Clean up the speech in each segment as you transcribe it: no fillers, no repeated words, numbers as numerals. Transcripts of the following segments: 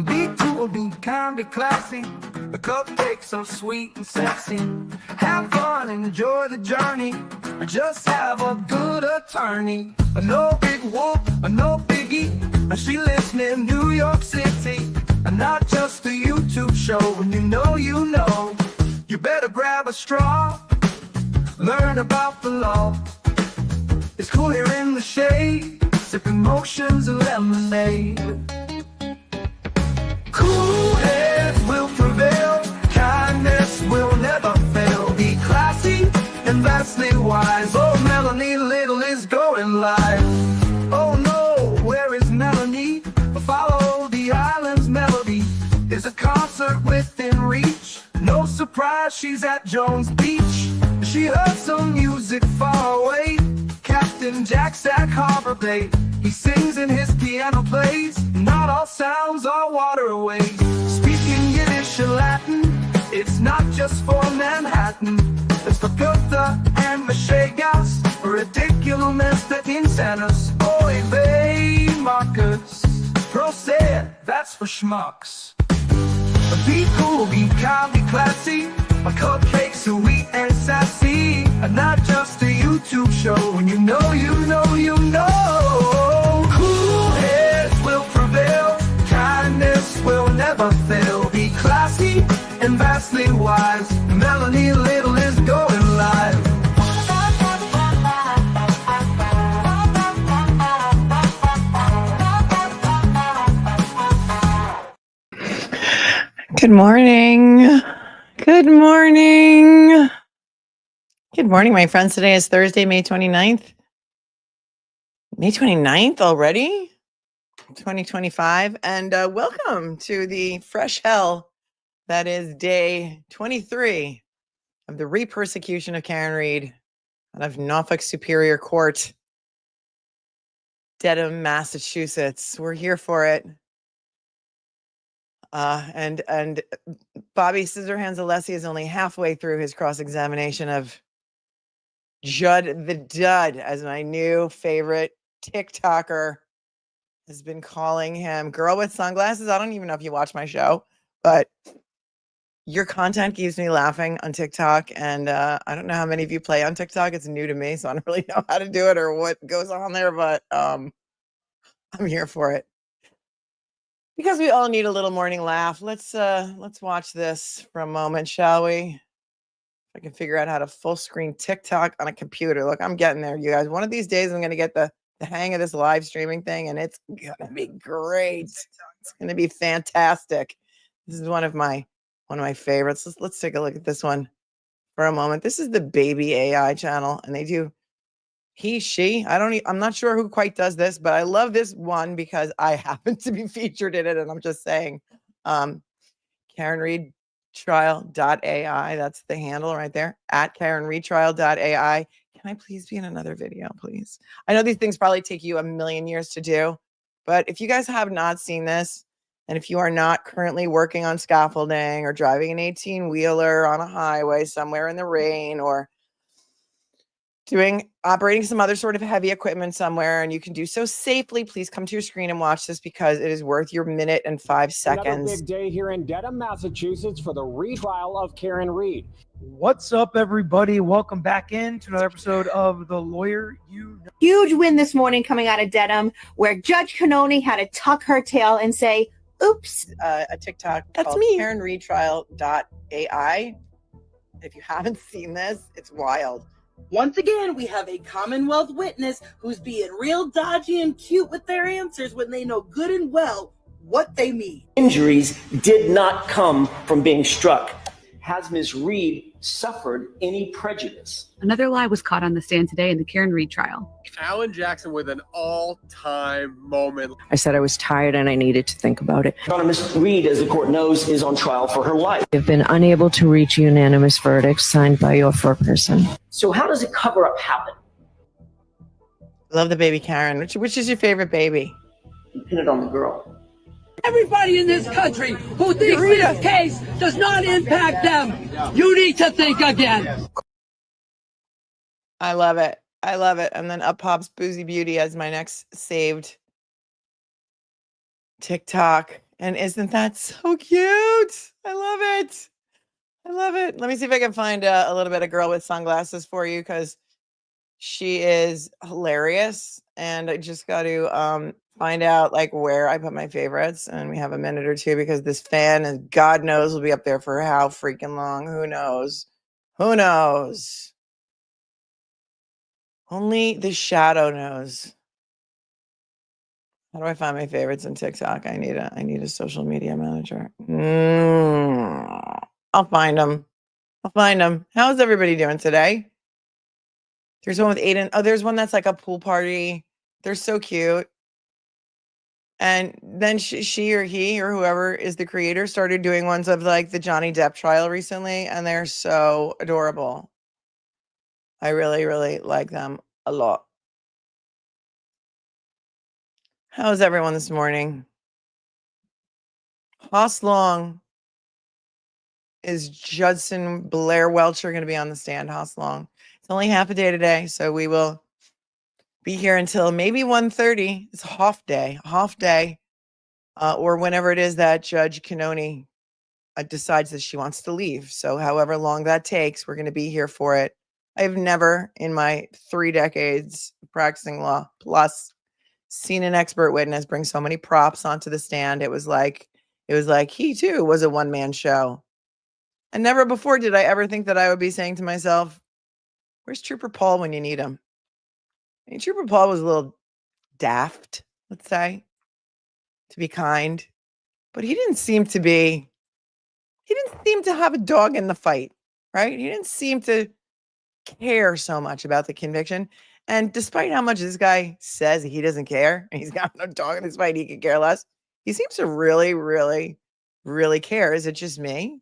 Be cool, be kind, be classy. A cupcake so sweet and sexy. Have fun and enjoy the journey. Just have a good attorney. No big whoop, no biggie. She lives near New York City. And not just a YouTube show. When you know, you better grab a straw. Learn about the law. It's cool here in the shade, sipping motions and lemonade. Cool heads will prevail, kindness will never fail. Be classy and vastly wise. Oh, Melanie Little is going live. Oh no, where is Melanie? Follow the island's melody. There's a concert within reach. No surprise, she's at Jones Beach. She heard some music far away. Captain Jack Sack Harbor Bay. He sings and his piano plays. Not all sounds are waterways. Speaking Yiddish or Latin, it's not just for Manhattan. It's for Goethe and Machegas. Ridiculous that insanus. Oy vey, Marcus. Proset, that's for schmucks. Be cool, be kind, be classy. My cupcake's sweet and sassy. And not just a YouTube show. When you know. Cool heads will prevail. Kindness will never fail. Be classy and vastly wise. Melanie Little is going live. Good morning. Good morning. Good morning, my friends. Today is Thursday, May 29th. May 29th already? 2025. And welcome to the fresh hell that is day 23 of the re-persecution of Karen Read out of Norfolk Superior Court, Dedham, Massachusetts. We're here for it. And Bobby Scissorhands ALESSI is only halfway through his cross-examination of Judd the Dud, as my new favorite TikToker has been calling him. Girl with sunglasses. I don't even know if you watch my show, but your content keeps me laughing on TikTok. And I don't know how many of you play on TikTok. It's new to me, so I don't really know how to do it or what goes on there, but I'm here for it. Because we all need a little morning laugh. Let's watch this for a moment, shall we? If I can figure out how to full screen TikTok on a computer. Look, I'm getting there, you guys. One of these days I'm gonna get the hang of this live streaming thing, and it's gonna be great. It's gonna be fantastic. This is one of my favorites. Let's take a look at this one for a moment. This is the Baby AI channel, and they do I'm not sure who quite does this, but I love this one because I happen to be featured in it. And I'm just saying, Karen Read Trial.ai. That's the handle right there, at Karen Retrial.ai. Can I please be in another video, please? I know these things probably take you a million years to do, but if you guys have not seen this, and if you are not currently working on scaffolding or driving an 18-wheeler on a highway somewhere in the rain, or operating some other sort of heavy equipment somewhere, and you can do so safely, please come to your screen and watch this because it is worth your minute and 5 seconds. Another big day here in Dedham, Massachusetts for the retrial of Karen Read. What's up, everybody? Welcome back in to another episode of The Lawyer You Know. Huge win this morning coming out of Dedham, where Judge Cannone had to tuck her tail and say, oops. A TikTok called Karen Retrial.ai. If you haven't seen this, it's wild. Once again, we have a Commonwealth witness who's being real dodgy and cute with their answers when they know good and well what they mean. Injuries did not come from being struck. Has Ms. Read suffered any prejudice? Another lie was caught on the stand today in the Karen Read trial. Alan Jackson with an all-time moment. I said I was tired and I needed to think about it. Your Honor, Ms. Read, as the court knows, is on trial for her life. I've been unable to reach a unanimous verdict signed by your foreperson. So how does a cover-up happen? Love the baby Karen. Which is your favorite baby? You pin it on the girl. Everybody in this country who thinks this case does not impact them, you need to think again. I love it. I love it. And then up pops Boozy Beauty as my next saved TikTok. And isn't that so cute? I love it. I love it. Let me see if I can find a little bit of girl with sunglasses for you, because she is hilarious. And I just got to find out like where I put my favorites. And we have a minute or two, because this fan, and God knows, will be up there for how freaking long. Who knows? Who knows? Only the shadow knows. How do I find my favorites in TikTok? I need a social media manager. I'll find them. I'll find them. How's everybody doing today? There's one with Aiden. Oh, there's one that's like a pool party. They're so cute. And then she or he or whoever is the creator started doing ones of like the Johnny Depp trial recently, and they're so adorable. I really, really like them a lot. How's everyone this morning? How long is Judson Welcher going to be on the stand? How long? It's only half a day today, so we will be here until maybe 1:30. It's a half day, or whenever it is that Judge Cannone decides that she wants to leave. So however long that takes, we're going to be here for it. I've never in my 3 decades practicing law plus seen an expert witness bring so many props onto the stand. It was like he too was a one-man show. And never before did I ever think that I would be saying to myself, where's Trooper Paul when you need him? I mean, Trooper Paul was a little daft, let's say, to be kind, but he didn't seem to have a dog in the fight, right? He didn't seem to care so much about the conviction. And despite how much this guy says he doesn't care, and he's got no dog in this fight, he could care less, he seems to really, really, really care. Is it just me?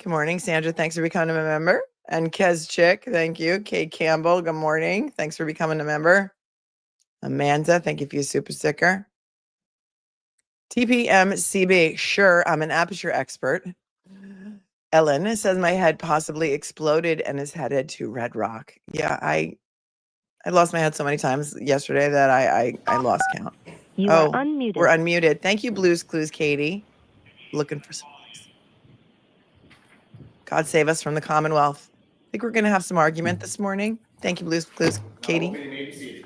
Good morning, Sandra. Thanks for becoming a member. And Kez Chick, thank you. Kate Campbell, good morning. Thanks for becoming a member. Amanda, thank you for your super sticker. TPMCB, sure, I'm an aperture expert. Ellen says my head possibly exploded and is headed to Red Rock. Yeah, I lost my head so many times yesterday that I lost count. You are unmuted. We're unmuted. Thank you, Blues Clues, Katie. Looking for some voice. God save us from the Commonwealth. I think we're going to have some argument this morning. Thank you, Blues Clues, Katie.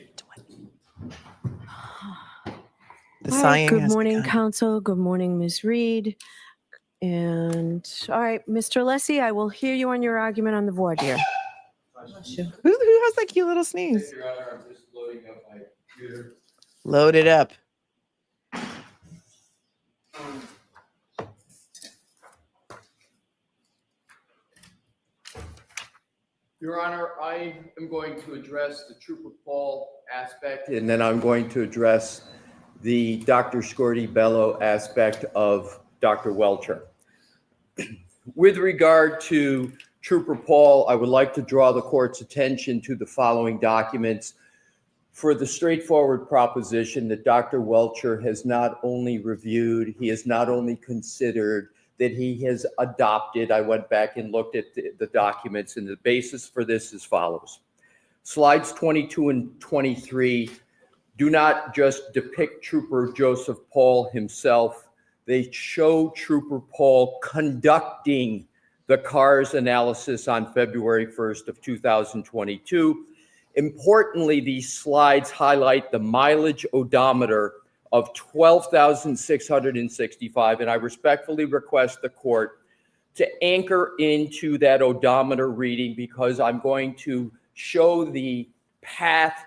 The sighing Good has morning, begun. Council. Good morning, Ms. Reed. And all right, Mr. Alessi, I will hear you on your argument on the voir dire. Who has that cute little sneeze? Load it up. Your Honor, I am going to address the Trooper Paul aspect, and then I'm going to address the Dr. Scordi-Bello aspect of Dr. Welcher. With regard to Trooper Paul, I would like to draw the court's attention to the following documents for the straightforward proposition that Dr. Welcher has not only reviewed, he has not only considered, that he has adopted. I went back and looked at the documents, and the basis for this is as follows. Slides 22 and 23 do not just depict Trooper Joseph Paul himself. They show Trooper Paul conducting the CARS analysis on February 1st of 2022. Importantly, these slides highlight the mileage odometer of 12,665, and I respectfully request the court to anchor into that odometer reading, because I'm going to show the path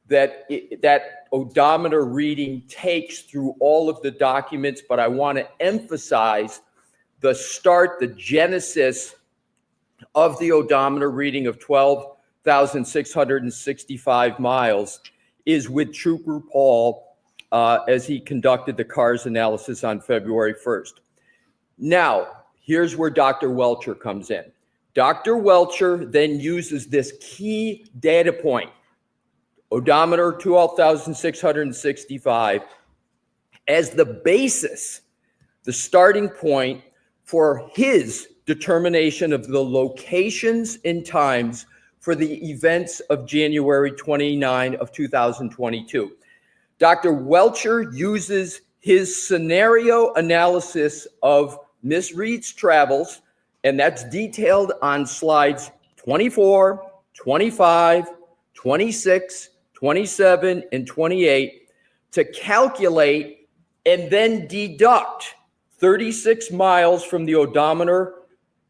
that that odometer reading takes through all of the documents, but I want to emphasize the start, the genesis of the odometer reading of 12,665 miles is with Trooper Paul as he conducted the CARS analysis on February 1st. Now, here's where Dr. Welcher comes in. Dr. Welcher then uses this key data point, odometer 12,665, as the basis, the starting point for his determination of the locations and times for the events of January 29 of 2022. Dr. Welcher uses his scenario analysis of Miss Reed's travels, and that's detailed on slides 24, 25, 26, 27, and 28, to calculate and then deduct 36 miles from the odometer,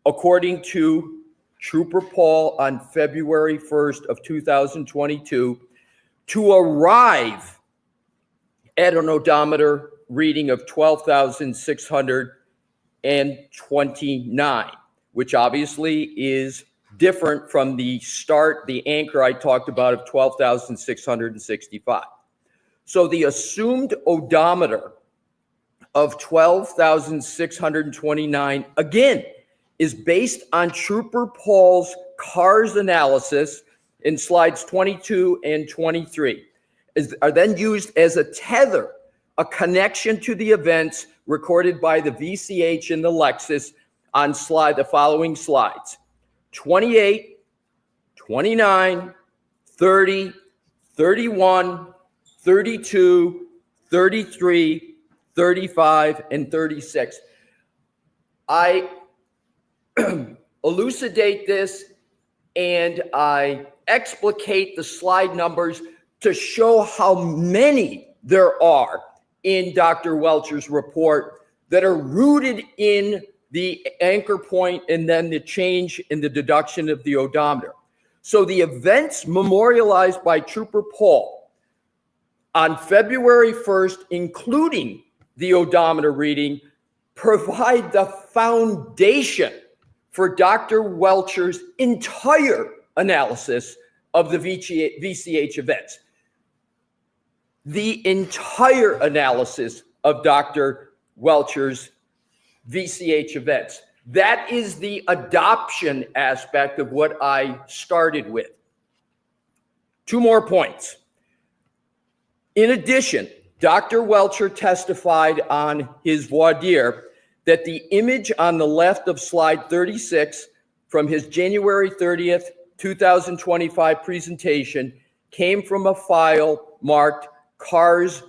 according to Trooper Paul on February 1st of 2022, to arrive at an odometer reading of 12,629, which obviously is different from the anchor I talked about of 12,665. So the assumed odometer of 12,629, again, is based on Trooper Paul's CARS analysis in slides 22 and 23, are then used as a tether, a connection to the events recorded by the VCH in the Lexus on the following slides: 28, 29, 30, 31, 32, 33, 35, and 36. I elucidate this and I explicate the slide numbers to show how many there are in Dr. Welcher's report that are rooted in the anchor point and then the change in the deduction of the odometer. So the events memorialized by Trooper Paul on February 1st, including the odometer reading, provide the foundation for Dr. Welcher's entire analysis of the VCH events. The entire analysis of Dr. Welcher's VCH events. That is the adoption aspect of what I started with. Two more points. In addition, Dr. Welcher testified on his voir dire that the image on the left of slide 36 from his January 30th, 2025 presentation came from a file marked CARS-J.Paul.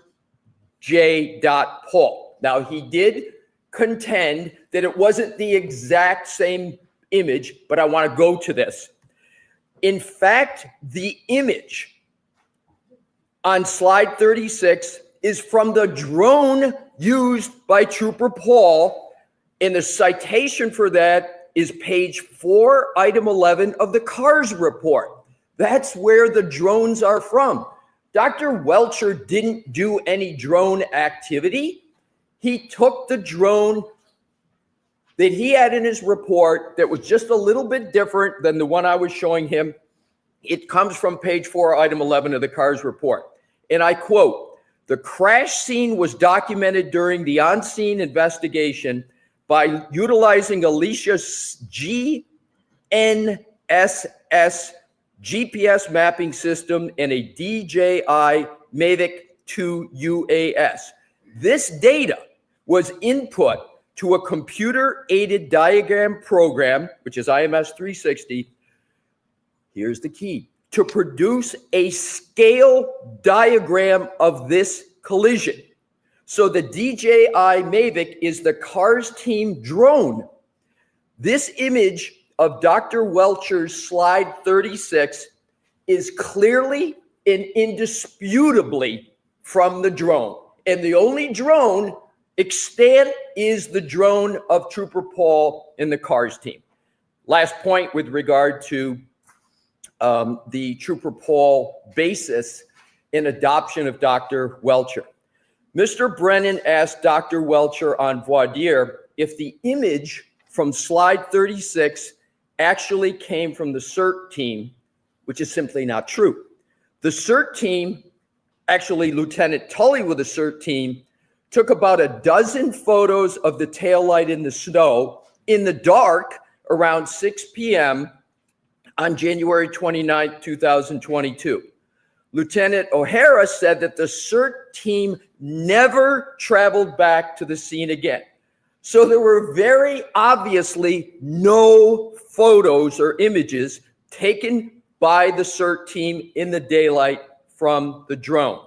Now, he did contend that it wasn't the exact same image, but I want to go to this. In fact, the image on slide 36 is from the drone used by Trooper Paul, and the citation for that is page 4, item 11 of the CARS report. That's where the drones are from. Dr. Welcher didn't do any drone activity. He took the drone that he had in his report that was just a little bit different than the one I was showing him. It comes from page 4, item 11 of the CARS report. And I quote, "The crash scene was documented during the on-scene investigation by utilizing ALESSI's GNSS GPS mapping system and a DJI Mavic 2 UAS. This data was input to a computer-aided diagram program, which is IMS 360. Here's the key: to produce a scale diagram of this collision. So the DJI Mavic is the CARS team drone. This image of Dr. Welcher's slide 36 is clearly and indisputably from the drone. And the only drone extant is the drone of Trooper Paul and the CARS team. Last point with regard to the Trooper Paul basis in adoption of Dr. Welcher. Mr. Brennan asked Dr. Welcher on voir dire if the image from slide 36 actually came from the CERT team, which is simply not true. The CERT team, actually Lieutenant Tully with the CERT team, took about a dozen photos of the taillight in the snow in the dark around 6 p.m. on January 29, 2022. Lieutenant O'Hara said that the CERT team never traveled back to the scene again. So there were very obviously no photos or images taken by the CERT team in the daylight from the drone.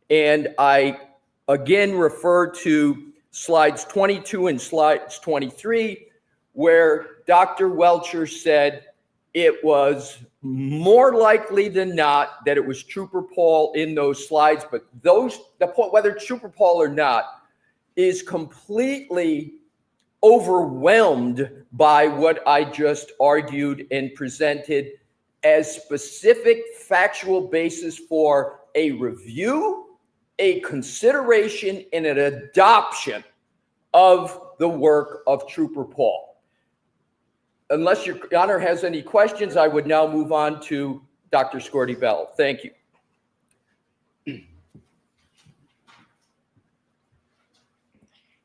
And I again, refer to slides 22 and slides 23, where Dr. Welcher said it was more likely than not that it was Trooper Paul in those slides, but the point, whether it's Trooper Paul or not, is completely overwhelmed by what I just argued and presented as specific factual basis for a review, a consideration, and an adoption of the work of Trooper Paul. Unless Your Honor has any questions, I would now move on to Dr. Scordi-Bello. Thank you.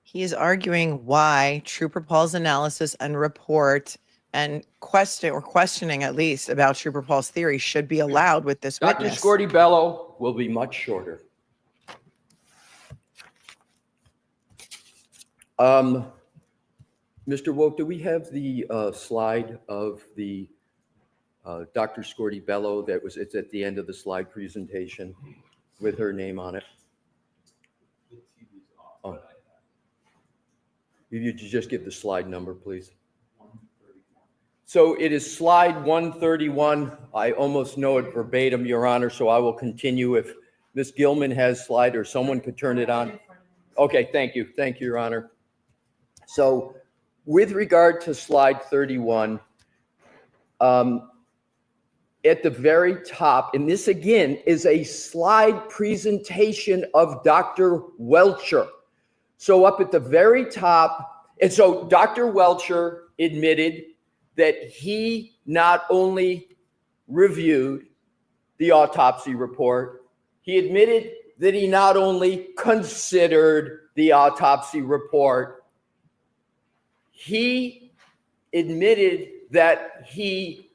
He is arguing why Trooper Paul's analysis and report and questioning at least about Trooper Paul's theory should be allowed with this Dr. witness. Scordi-Bello will be much shorter. Mr. Woke, do we have the slide of the Dr. Scordi-Bello it's at the end of the slide presentation with her name on it? Oh. You just give the slide number, please. So it is slide 131. I almost know it verbatim, Your Honor, so I will continue. If Ms. Gilman has slide or someone could turn it on. Okay, thank you. Thank you, Your Honor. So with regard to slide 31, at the very top, and this again is a slide presentation of Dr. Welcher. So up at the very top, and so Dr. Welcher admitted that he not only reviewed the autopsy report, he admitted that he not only considered the autopsy report, he admitted that he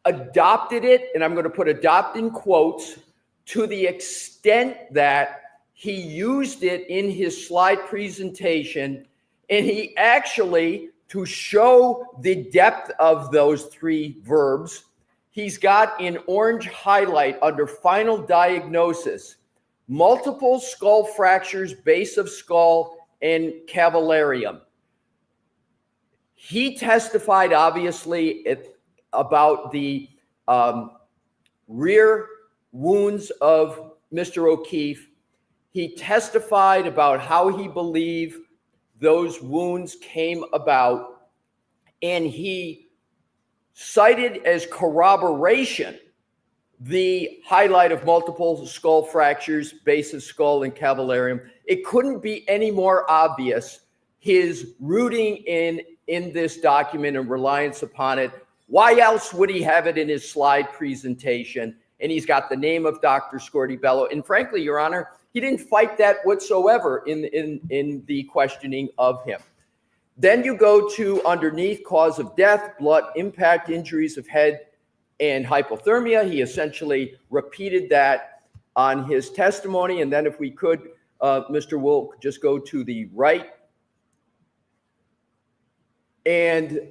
adopted it, and I'm going to put adopt in quotes, to the extent that he used it in his slide presentation, and he actually, to show the depth of those three verbs, he's got in orange highlight under final diagnosis, multiple skull fractures, base of skull, and cavallarium. He testified, obviously, about the rear wounds of Mr. O'Keefe. He testified about how he believed those wounds came about, and he cited as corroboration the highlight of multiple skull fractures, base of skull, and cavallarium. It couldn't be any more obvious, his rooting in this document and reliance upon it. Why else would he have it in his slide presentation? And he's got the name of Dr. Scordi-Bello. And frankly, Your Honor, he didn't fight that whatsoever in the questioning of him. Then you go to underneath cause of death, blood impact, injuries of head, and hypothermia. He essentially repeated that on his testimony. And then if we could, Mr. Wolk, just go to the right. And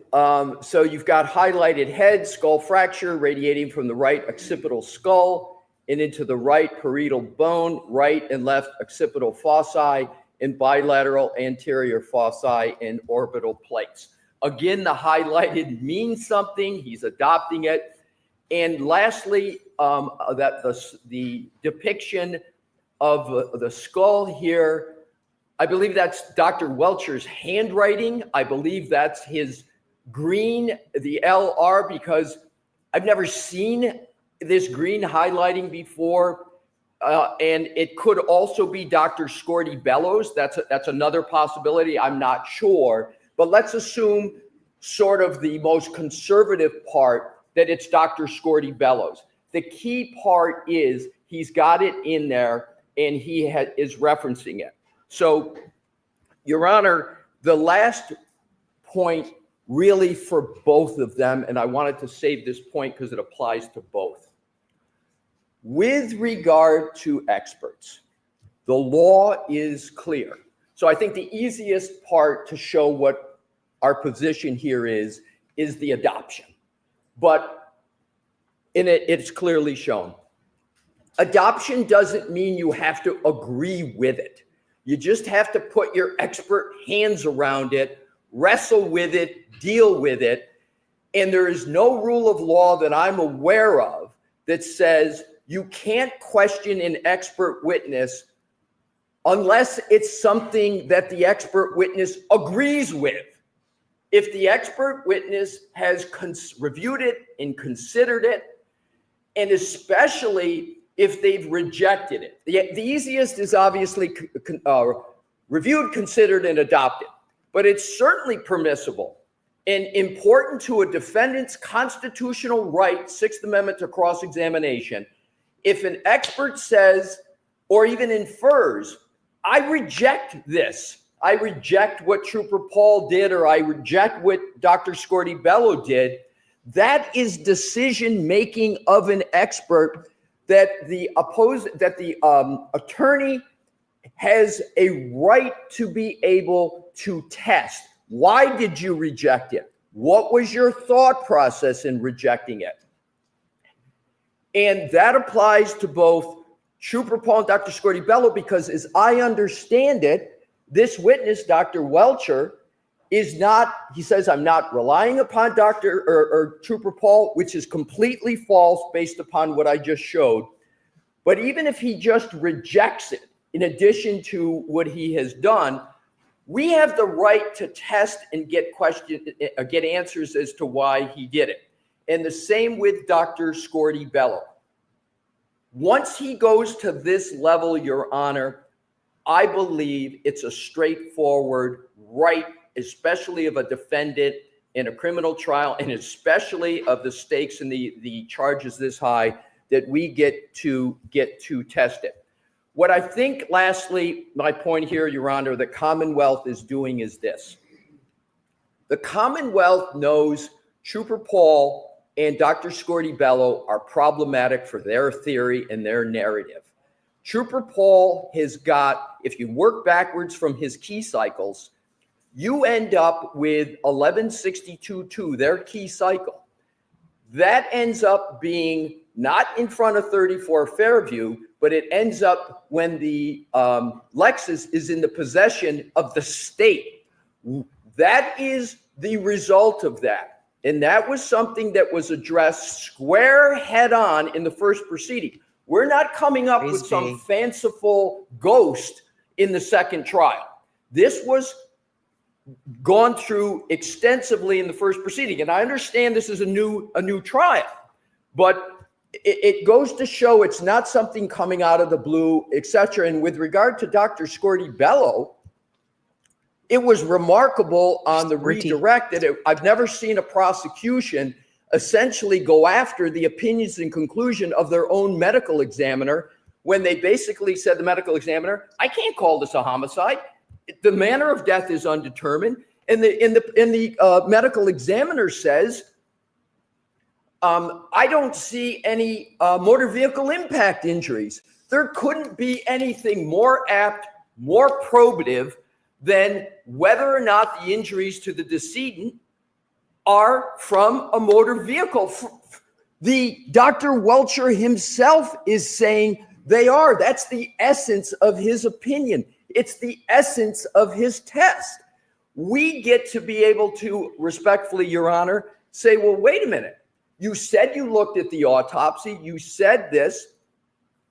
so you've got highlighted head, skull fracture radiating from the right occipital skull and into the right parietal bone, right and left occipital foci, and bilateral anterior foci and orbital plates. Again, the highlighted means something. He's adopting it. And lastly, the depiction of the skull here, I believe that's Dr. Welcher's handwriting. I believe that's his green, the LR, because I've never seen this green highlighting before. And it could also be Dr. Scordi-Bello's. That's another possibility. I'm not sure. But let's assume sort of the most conservative part that it's Dr. Scordi-Bello's. The key part is he's got it in there and he is referencing it. So, Your Honor, the last point really for both of them, and I wanted to save this point because it applies to both. With regard to experts, the law is clear. So I think the easiest part to show what our position here is the adoption. But in it, it's clearly shown. Adoption doesn't mean you have to agree with it. You just have to put your expert hands around it, wrestle with it, deal with it. And there is no rule of law that I'm aware of that says you can't question an expert witness unless it's something that the expert witness agrees with. If the expert witness has reviewed it and considered it, and especially if they've rejected it. The easiest is obviously reviewed, considered, and adopted. But it's certainly permissible and important to a defendant's constitutional right, Sixth Amendment to cross-examination, if an expert says or even infers, I reject this. I reject what Trooper Paul did, or I reject what Dr. Scordi-Bello did. That is decision-making of an expert that the attorney has a right to be able to test. Why did you reject it? What was your thought process in rejecting it? And that applies to both Trooper Paul and Dr. Scordi-Bello, because as I understand it, this witness, Dr. Welcher, is not, he says, I'm not relying upon Dr. or Trooper Paul, which is completely false based upon what I just showed. But even if he just rejects it, in addition to what he has done, we have the right to test and get answers as to why he did it. And the same with Dr. Scordi-Bello. Once he goes to this level, Your Honor, I believe it's a straightforward right, especially of a defendant in a criminal trial, and especially of the stakes and the charges this high, that we get to test it. What I think, lastly, my point here, Your Honor, the Commonwealth is doing is this. The Commonwealth knows Trooper Paul and Dr. Scordi-Bello are problematic for their theory and their narrative. Trooper Paul has got, if you work backwards from his key cycles, you end up with 1162.2, their key cycle. That ends up being not in front of 34 Fairview, but it ends up when the Lexus is in the possession of the state. That is the result of that. And that was something that was addressed square head on in the first proceeding. We're not coming up with some fanciful ghost in the second trial. This was gone through extensively in the first proceeding. And I understand this is a new trial, but it goes to show it's not something coming out of the blue, etc. And with regard to Dr. Scordi-Bello, it was remarkable on the redirect that I've never seen a prosecution essentially go after the opinions and conclusion of their own medical examiner, when they basically said, the medical examiner, I can't call this a homicide. The manner of death is undetermined. And the medical examiner says, I don't see any motor vehicle impact injuries. There couldn't be anything more apt, more probative than whether or not the injuries to the decedent are from a motor vehicle. The Dr. Welcher himself is saying they are. That's the essence of his opinion. It's the essence of his test. We get to be able to respectfully, Your Honor, say, well, wait a minute. You said you looked at the autopsy. You said this.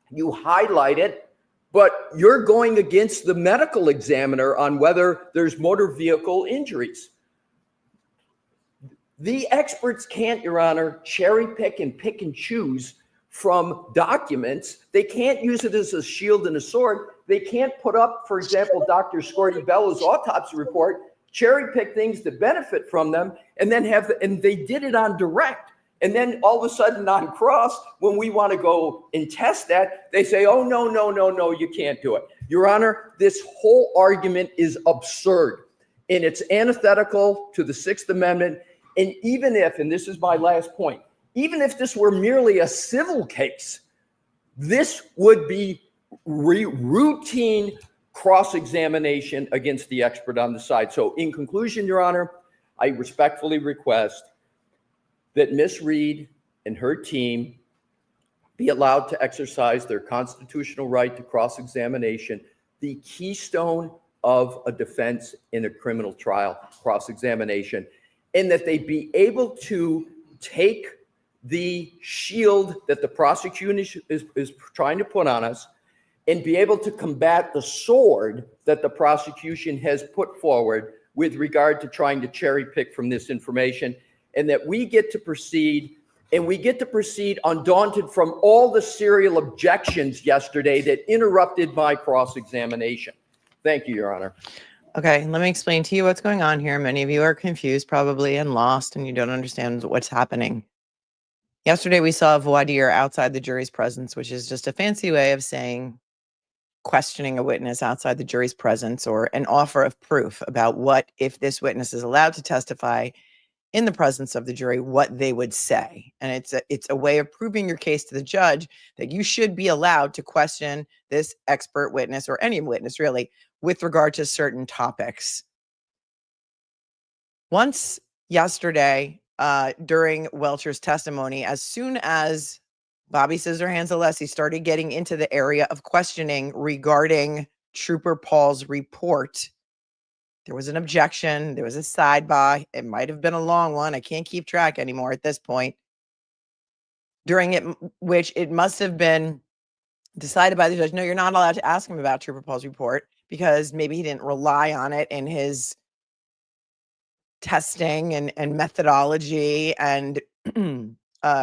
You highlight it. But you're going against the medical examiner on whether there's motor vehicle injuries. The experts can't, Your Honor, cherry pick and choose from documents. They can't use it as a shield and a sword. They can't put up, for example, Dr. Scordi-Bello's autopsy report, cherry pick things that benefit from them, and then and they did it on direct. And then all of a sudden on cross, when we want to go and test that, they say, oh, no, you can't do it. Your Honor, this whole argument is absurd, and it's antithetical to the Sixth Amendment. And even if, and this is my last point, even if this were merely a civil case, this would be routine cross-examination against the expert on the side. So in conclusion, Your Honor, I respectfully request that Ms. Reed and her team be allowed to exercise their constitutional right to cross-examination, the keystone of a defense in a criminal trial, cross-examination, and that they be able to take the shield that the prosecution is trying to put on us and be able to combat the sword that the prosecution has put forward with regard to trying to cherry pick from this information, and that we get to proceed, and we get to proceed undaunted from all the serial objections yesterday that interrupted my cross-examination. Thank you, Your Honor. Okay, let me explain to you what's going on here. Many of you are confused probably and lost, and you don't understand what's happening. Yesterday, we saw a voir dire outside the jury's presence, which is just a fancy way of saying questioning a witness outside the jury's presence, or an offer of proof about what, if this witness is allowed to testify in the presence of the jury, what they would say. And it's a way of proving your case to the judge that you should be allowed to question this expert witness, or any witness really, with regard to certain topics. Once yesterday, during Welcher's testimony, as soon as Bobby Scissorhands ALESSI started getting into the area of questioning regarding Trooper Paul's report, there was an objection. There was a sidebar. It might have been a long one. I can't keep track anymore at this point. During it, which it must have been decided by the judge, no, you're not allowed to ask him about Trooper Paul's report because maybe he didn't rely on it in his testing and methodology and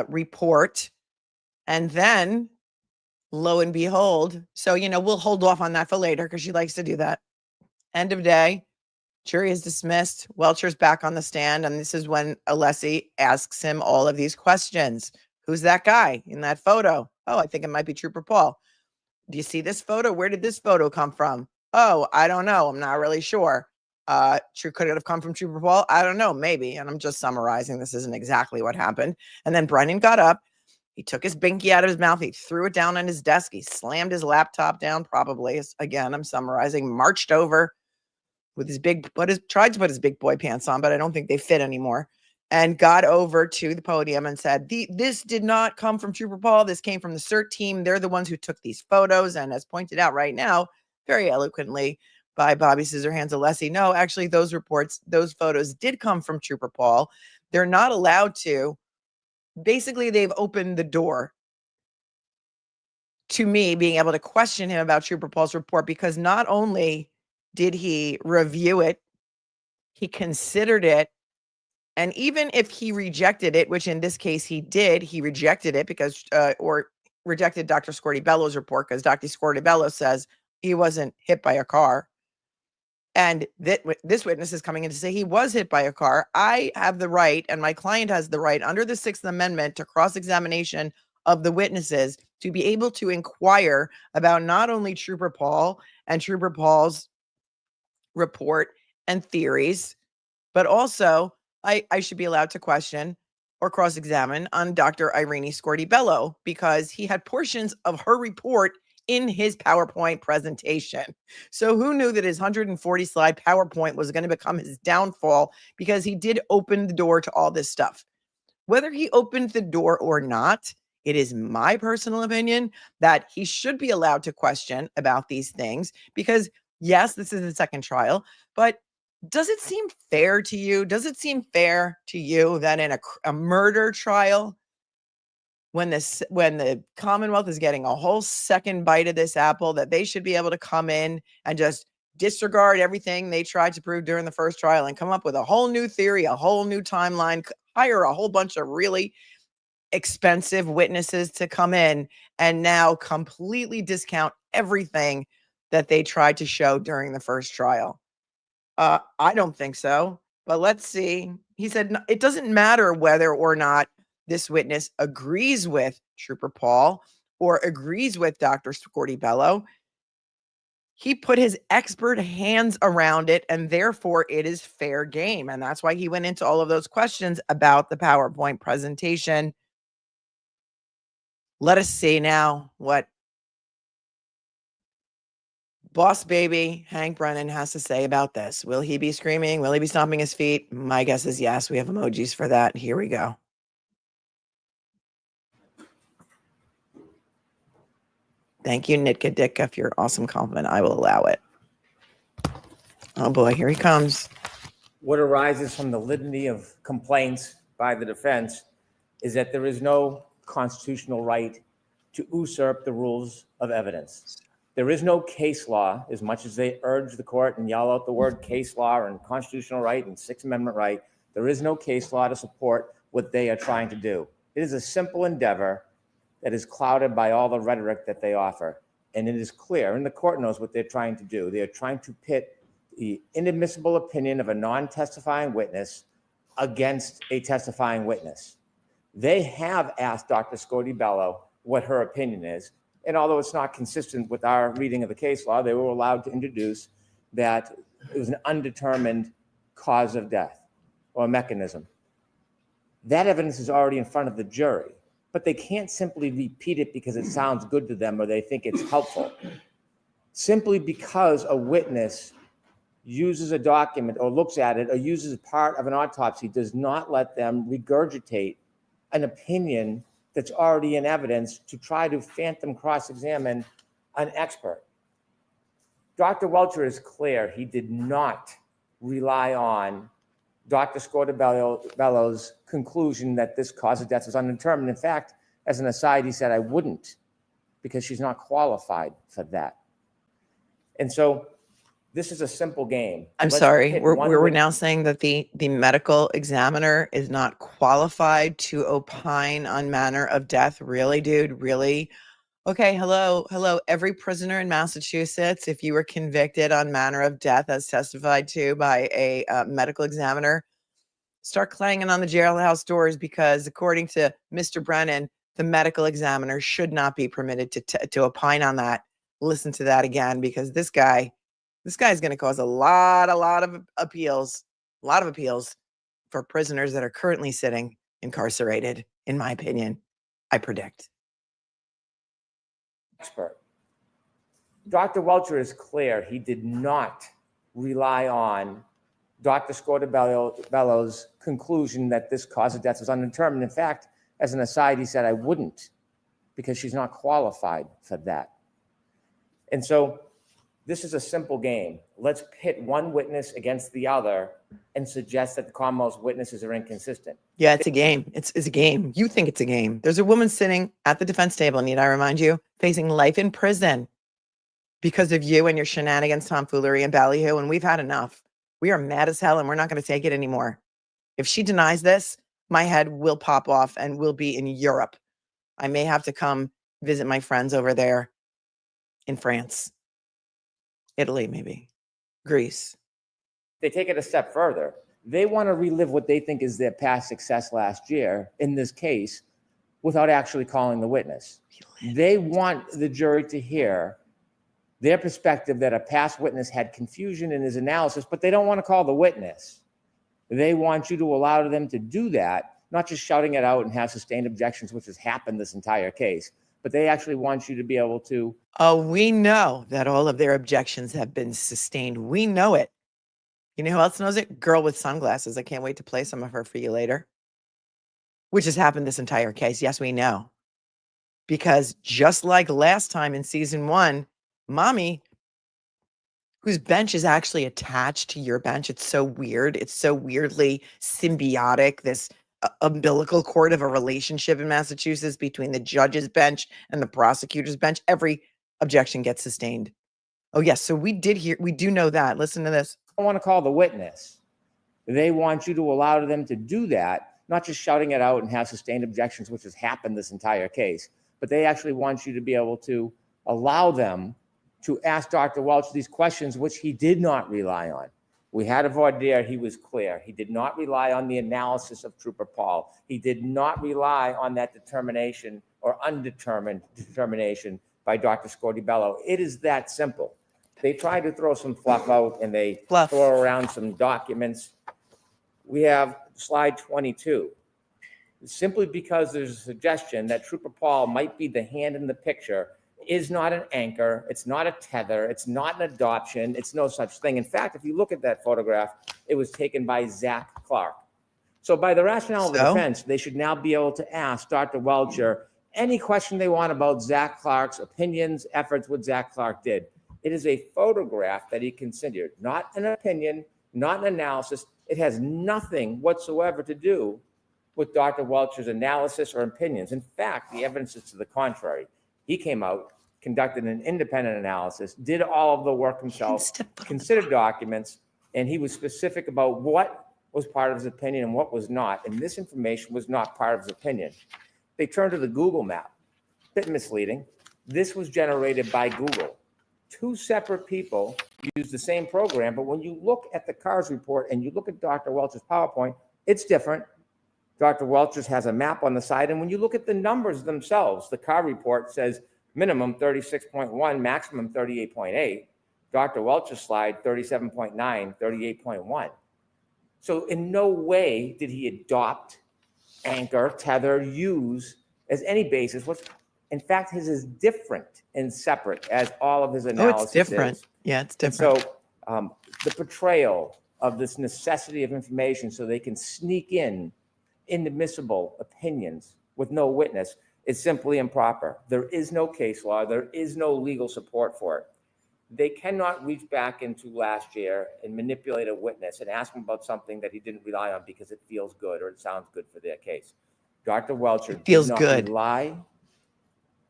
report. And then, lo and behold, so, we'll hold off on that for later because she likes to do that. End of day, jury is dismissed. Welcher's back on the stand. And this is when ALESSI asks him all of these questions. Who's that guy in that photo? Oh, I think it might be Trooper Paul. Do you see this photo? Where did this photo come from? Oh, I don't know. I'm not really sure. Could it have come from Trooper Paul? I don't know. Maybe. And I'm just summarizing. This isn't exactly what happened. And then Brennan got up. He took his binky out of his mouth. He threw it down on his desk. He slammed his laptop down, probably. Again, I'm summarizing. Marched over with his tried to put his big boy pants on, but I don't think they fit anymore. And got over to the podium and said, this did not come from Trooper Paul. This came from the CERT team. They're the ones who took these photos. And as pointed out right now, very eloquently by Bobby Scissorhands ALESSI, no, actually those photos did come from Trooper Paul. They're not allowed to. Basically, they've opened the door to me being able to question him about Trooper Paul's report, because not only did he review it, he considered it. And even if he rejected it, which in this case he did, he rejected it because, or rejected Dr. Scordi-Bello's report because Dr. Scordi-Bello says he wasn't hit by a car. And this witness is coming in to say he was hit by a car. I have the right, and my client has the right under the 6th Amendment to cross-examination of the witnesses to be able to inquire about not only Trooper Paul and Trooper Paul's report and theories, but also I should be allowed to question or cross-examine on Dr. Irini Scordi-Bello because he had portions of her report in his PowerPoint presentation. So who knew that his 140-slide PowerPoint was going to become his downfall, because he did open the door to all this stuff. Whether he opened the door or not, it is my personal opinion that he should be allowed to question about these things because, yes, this is the second trial, but does it seem fair to you? Does it seem fair to you that in a murder trial, when the Commonwealth is getting a whole second bite of this apple, that they should be able to come in and just disregard everything they tried to prove during the first trial and come up with a whole new theory, a whole new timeline, hire a whole bunch of really expensive witnesses to come in and now completely discount everything that they tried to show during the first trial? I don't think so, but let's see. He said it doesn't matter whether or not this witness agrees with Trooper Paul or agrees with Dr. Scordi-Bello. He put his expert hands around it, and therefore it is fair game. And that's why he went into all of those questions about the PowerPoint presentation. Let us see now what Boss Baby Hank Brennan has to say about this. Will he be screaming? Will he be stomping his feet? My guess is yes. We have emojis for that. Here we go. Thank you, Nitka Ditka, for your awesome compliment. I will allow it. Oh boy, here he comes. What arises from the litany of complaints by the defense is that there is no constitutional right to usurp the rules of evidence. There is no case law, as much as they urge the court and yell out the word case law and constitutional right and Sixth Amendment right. There is no case law to support what they are trying to do. It is a simple endeavor that is clouded by all the rhetoric that they offer. And it is clear, and the court knows what they're trying to do. They are trying to pit the inadmissible opinion of a non-testifying witness against a testifying witness. They have asked Dr. Scordi-Bello what her opinion is. And although it's not consistent with our reading of the case law, they were allowed to introduce that it was an undetermined cause of death or mechanism. That evidence is already in front of the jury, but they can't simply repeat it because it sounds good to them or they think it's helpful. Simply because a witness uses a document or looks at it or uses part of an autopsy does not let them regurgitate an opinion that's already in evidence to try to phantom cross-examine an expert. Dr. Welcher is clear. He did not rely on Dr. Scordi-Bello's conclusion that this cause of death was undetermined. In fact, as an aside, he said, I wouldn't, because she's not qualified for that. And so this is a simple game. I'm sorry. We're now saying that the medical examiner is not qualified to opine on manner of death. Really, dude? Really? Okay. Hello. Every prisoner in Massachusetts, if you were convicted on manner of death as testified to by a medical examiner, start clanging on the jailhouse doors, because according to Mr. Brennan, the medical examiner should not be permitted to opine on that. Listen to that again, because this guy's going to cause a lot of appeals for prisoners that are currently sitting incarcerated, in my opinion, I predict. Expert. Dr. Welcher is clear. He did not rely on Dr. Scordi-Bello's conclusion that this cause of death was undetermined. In fact, as an aside, he said, I wouldn't, because she's not qualified for that. And so this is a simple game. Let's pit one witness against the other and suggest that the Commonwealth's witnesses are inconsistent. Yeah, it's a game. It's a game. You think it's a game. There's a woman sitting at the defense table, need I remind you, facing life in prison because of you and your shenanigans, tomfoolery, and ballyhoo, and we've had enough. We are mad as hell, and we're not going to take it anymore. If she denies this, my head will pop off and we'll be in Europe. I may have to come visit my friends over there in France. Italy, maybe. Greece. They take it a step further. They want to relive what they think is their past success last year in this case without actually calling the witness. They want the jury to hear their perspective that a past witness had confusion in his analysis, but they don't want to call the witness. They want you to allow them to do that, not just shouting it out and have sustained objections, which has happened this entire case, but they actually want you to be able to. Oh, we know that all of their objections have been sustained. We know it. You know who else knows it? Girl with sunglasses. I can't wait to play some of her for you later. Which has happened this entire case. Yes, we know. Because just like last time in season 1, mommy, whose bench is actually attached to your bench. It's so weird. It's so weirdly symbiotic, this umbilical cord of a relationship in Massachusetts between the judge's bench and the prosecutor's bench. Every objection gets sustained. Oh, yes. So we do know that. Listen to this. I want to call the witness. They want you to allow them to do that, not just shouting it out and have sustained objections, which has happened this entire case, but they actually want you to be able to allow them to ask Dr. Welch these questions, which he did not rely on. We had a voir dire. He was clear. He did not rely on the analysis of Trooper Paul. He did not rely on that determination or undetermined determination by Dr. Scordi-Bello. It is that simple. They try to throw some fluff out and they throw around some documents. We have slide 22. Simply because there's a suggestion that Trooper Paul might be the hand in the picture is not an anchor. It's not a tether. It's not an adoption. It's no such thing. In fact, if you look at that photograph, it was taken by Zach Clark. So by the rationale of the defense, they should now be able to ask Dr. Welcher any question they want about Zach Clark's opinions, efforts, what Zach Clark did. It is a photograph that he considered, not an opinion, not an analysis. It has nothing whatsoever to do with Dr. Welcher's analysis or opinions. In fact, the evidence is to the contrary. He came out, conducted an independent analysis, did all of the work himself, considered documents, and he was specific about what was part of his opinion and what was not. And this information was not part of his opinion. They turned to the Google map. Bit misleading. This was generated by Google. Two separate people used the same program, but when you look at the CARS report and you look at Dr. Welcher's PowerPoint, it's different. Dr. Welcher's has a map on the side, and when you look at the numbers themselves, the CAR report says minimum 36.1, maximum 38.8. Dr. Welcher's slide, 37.9, 38.1. So in no way did he adopt, anchor, tether, use as any basis. In fact, his is different and separate as all of his analysis it's different. is. Yeah, it's different. So the portrayal of this necessity of information so they can sneak in inadmissible opinions with no witness is simply improper. There is no case law. There is no legal support for it. They cannot reach back into last year and manipulate a witness and ask him about something that he didn't rely on because it feels good or it sounds good for their case. Dr. Welcher feels did not good. rely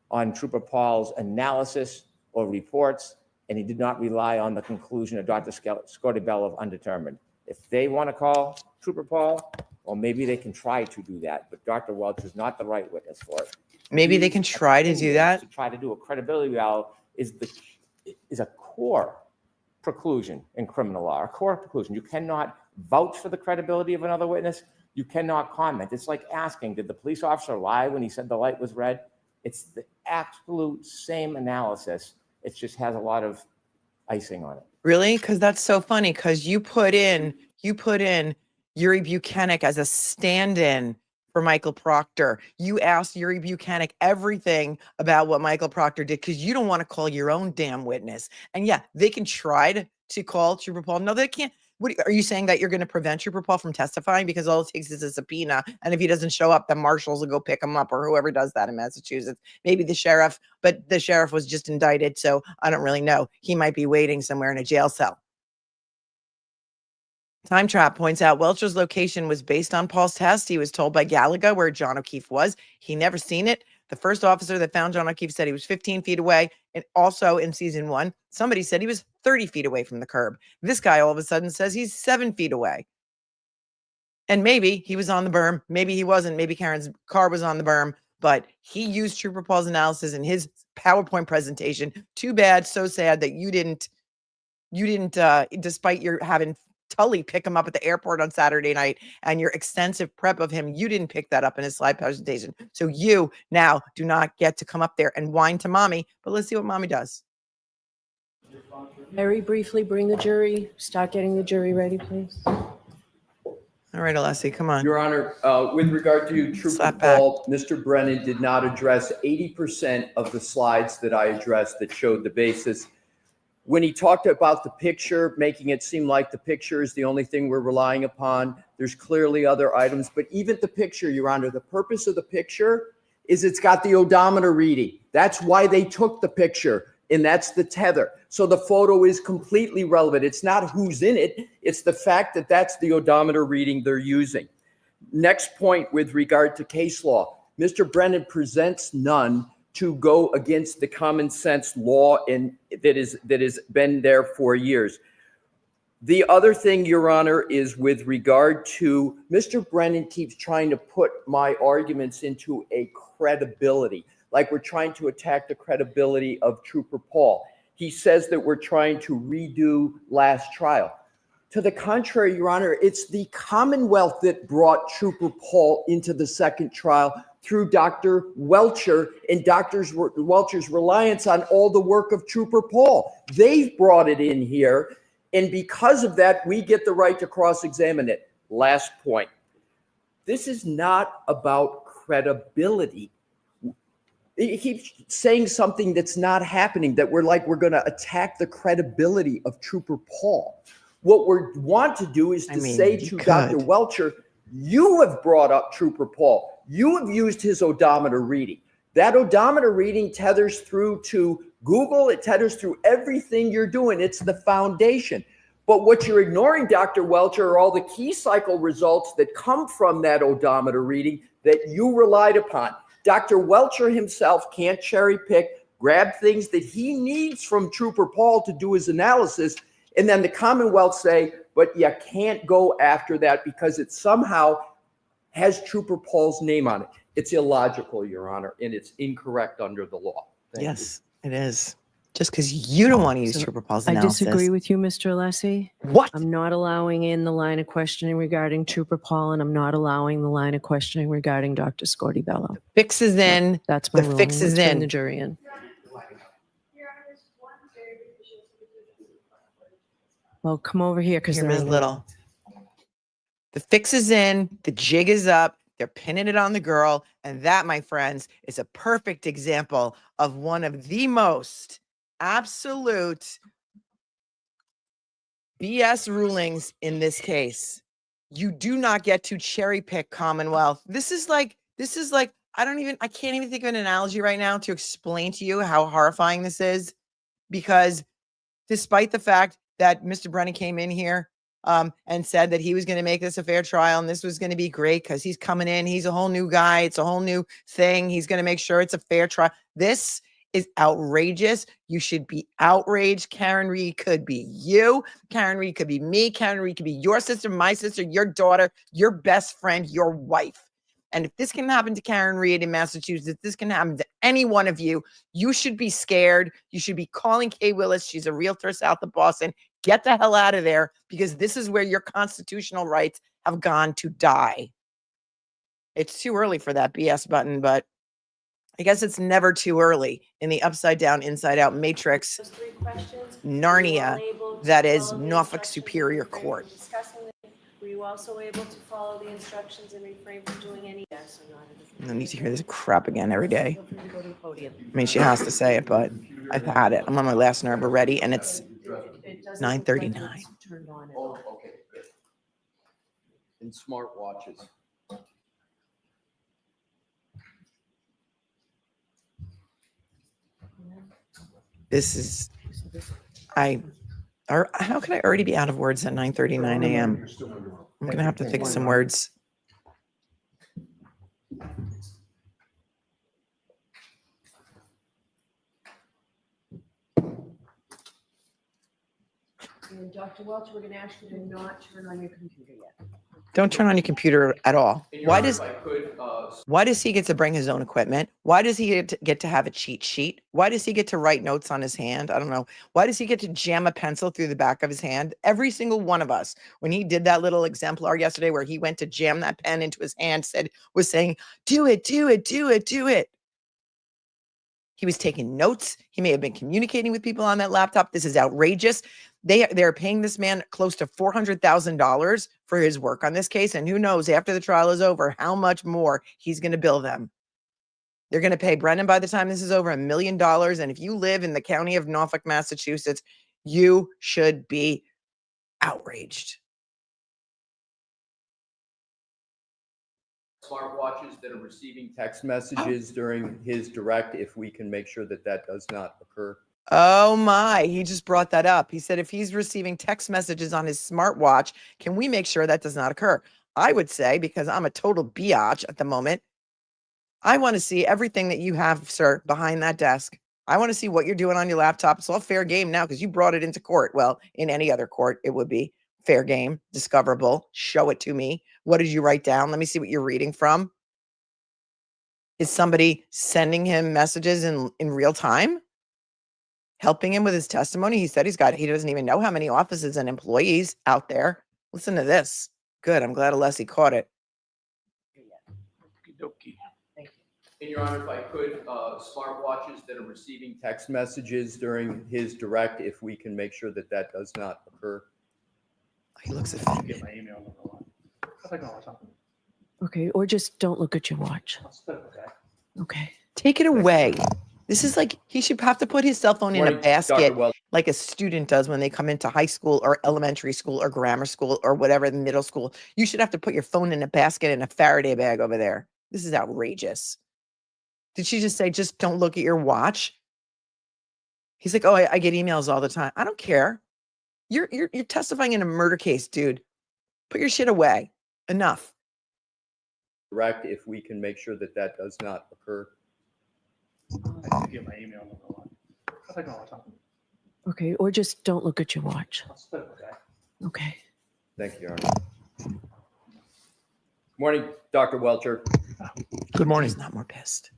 on Trooper Paul's analysis or reports, and he did not rely on the conclusion of Dr. Scordi-Bello of undetermined. If they want to call Trooper Paul, well, maybe they can try to do that, but Dr. Welcher is not the right witness for it. Maybe they can try to do that. To try to do a credibility eval is a core preclusion in criminal law, a core preclusion. You cannot vouch for the credibility of another witness. You cannot comment. It's like asking, did the police officer lie when he said the light was red? It's the absolute same analysis. It just has a lot of icing on it. Really? Because that's so funny. Because you put in Yuri Buchanan as a stand-in for Michael Proctor. You asked Yuri Buchanan everything about what Michael Proctor did because you don't want to call your own damn witness. And yeah, they can try to call Trooper Paul. No, they can't. What are you saying, that you're going to prevent Trooper Paul from testifying because all it takes is a subpoena, and if he doesn't show up, the marshals will go pick him up, or whoever does that in Massachusetts, maybe the sheriff, but the sheriff was just indicted, so I don't really know. He might be waiting somewhere in a jail cell. Time Trap points out Welcher's location was based on Paul's test. He was told by Gallagher where John O'Keefe was. He never seen it. The first officer that found John O'Keefe said he was 15 feet away. And also in season 1, somebody said he was 30 feet away from the curb. This guy all of a sudden says he's 7 feet away. And maybe he was on the berm. Maybe he wasn't. Maybe Karen's car was on the berm. But he used Trooper Paul's analysis in his PowerPoint presentation. Too bad, so sad that you didn't, despite your having Tully pick him up at the airport on Saturday night and your extensive prep of him, you didn't pick that up in his slide presentation. So you now do not get to come up there and whine to mommy, but let's see what mommy does. Very briefly, bring the jury, start getting the jury ready, please. All right, ALESSI, come on. Your Honor, with regard to Trooper Paul, Mr. Brennan did not address 80% of the slides that I addressed that showed the basis. When he talked about the picture, making it seem like the picture is the only thing we're relying upon, there's clearly other items, but even the picture, Your Honor, the purpose of the picture is it's got the odometer reading. That's why they took the picture, and that's the tether. So the photo is completely relevant. It's not who's in it. It's the fact that that's the odometer reading they're using. Next point with regard to case law, Mr. Brennan presents none to go against the common sense law that has been there for years. The other thing, Your Honor, is with regard to Mr. Brennan keeps trying to put my arguments into a credibility, like we're trying to attack the credibility of Trooper Paul. He says that we're trying to redo last trial. To the contrary, Your Honor, it's the Commonwealth that brought Trooper Paul into the second trial through Dr. Welcher and Dr. Welcher's reliance on all the work of Trooper Paul. They've brought it in here, and because of that, we get the right to cross-examine it. Last point. This is not about credibility. He keeps saying something that's not happening, that we're going to attack the credibility of Trooper Paul. What we want to do is to say to Dr. Welcher, you have brought up Trooper Paul. You have used his odometer reading. That odometer reading tethers through to Google. It tethers through everything you're doing. It's the foundation. But what you're ignoring, Dr. Welcher, are all the key cycle results that come from that odometer reading that you relied upon. Dr. Welcher himself can't cherry pick, grab things that he needs from Trooper Paul to do his analysis, and then the Commonwealth say, but you can't go after that because it somehow has Trooper Paul's name on it. It's illogical, Your Honor, and it's incorrect under the law. Thank you. It is. Just because you don't want to use So, Trooper Paul's I analysis. disagree with you, Mr. Alessi. What? I'm not allowing in the line of questioning regarding Trooper Paul, and I'm not allowing the line of questioning regarding Dr. Scordi-Bello. Fix is in. That's my The ruling. fix is Let's bring in. the jury in. Well, come over here because Here, they're Ms. Little. The fix is in. The jig is up. They're pinning it on the girl. And that, my friends, is a perfect example of one of the most absolute BS rulings in this case. You do not get to cherry pick Commonwealth. This is like, I can't even think of an analogy right now to explain to you how horrifying this is, because despite the fact that Mr. Brennan came in here and said that he was going to make this a fair trial and this was going to be great because he's coming in, he's a whole new guy, it's a whole new thing, he's going to make sure it's a fair trial. This is outrageous. You should be outraged. Karen Reed could be you. Karen Reed could be me. Karen Reed could be your sister, my sister, your daughter, your best friend, your wife. And if this can happen to Karen Reed in Massachusetts, this can happen to any one of you. You should be scared. You should be calling Kay Willis. She's a realtor south of Boston. Get the hell out of there, because this is where your constitutional rights have gone to die. It's too early for that BS button, but I guess it's never too early in the upside down, inside out matrix, Narnia, that is Norfolk Superior Court. Were you also able to follow the instructions and refrain from doing any yes or not? I need to hear this crap again every day. I mean, she has to say it, but I've had it. I'm on my last nerve already, and it's 9:39. Oh, okay. And smart watches. This is, how can I already be out of words at 9:39 a.m.? I'm going to have to think of some words. And Dr. Welcher, we're going to ask you to not turn on your computer yet. Don't turn on your computer at all. Why does he get to bring his own equipment? Why does he get to have a cheat sheet? Why does he get to write notes on his hand? I don't know. Why does he get to jam a pencil through the back of his hand? Every single one of us, when he did that little exemplar yesterday where he went to jam that pen into his hand, was saying, do it, do it, do it, do it. He was taking notes. He may have been communicating with people on that laptop. This is outrageous. They're paying this man close to $400,000 for his work on this case. And who knows, after the trial is over, how much more he's going to bill them. They're going to pay Brennan, by the time this is over, $1 million. And if you live in the county of Norfolk, Massachusetts, you should be outraged. Smartwatches that are receiving text messages during his direct, if we can make sure that that does not occur. Oh my, he just brought that up. He said if he's receiving text messages on his smartwatch, can we make sure that does not occur? I would say, because I'm a total biatch at the moment, I want to see everything that you have, sir, behind that desk. I want to see what you're doing on your laptop. It's all fair game now because you brought it into court. Well, in any other court, it would be fair game, discoverable. Show it to me. What did you write down? Let me see what you're reading from. Is somebody sending him messages in real time? Helping him with his testimony? He said he doesn't even know how many offices and employees out there. Listen to this. Good. I'm glad ALESSI caught it. And Your Honor, if I could, smartwatches that are receiving text messages during his direct, if we can make sure that that does not occur. He looks offended. Okay, or just don't look at your watch. Okay. Take it away. This is like, he should have to put his cell phone in a basket like a student does when they come into high school or elementary school or grammar school or whatever, middle school. You should have to put your phone in a basket in a Faraday bag over there. This is outrageous. Did she just say, just don't look at your watch? He's like, oh, I get emails all the time. I don't care. You're testifying in a murder case, dude. Put your shit away. Enough. Correct, if we can make sure that that does not occur. I did get my email. I think all the time. Okay, or just don't look at your watch. I'll split it, okay? Okay. Thank you, Your Honor. Morning, Dr. Welcher. Good morning. He's not more pissed.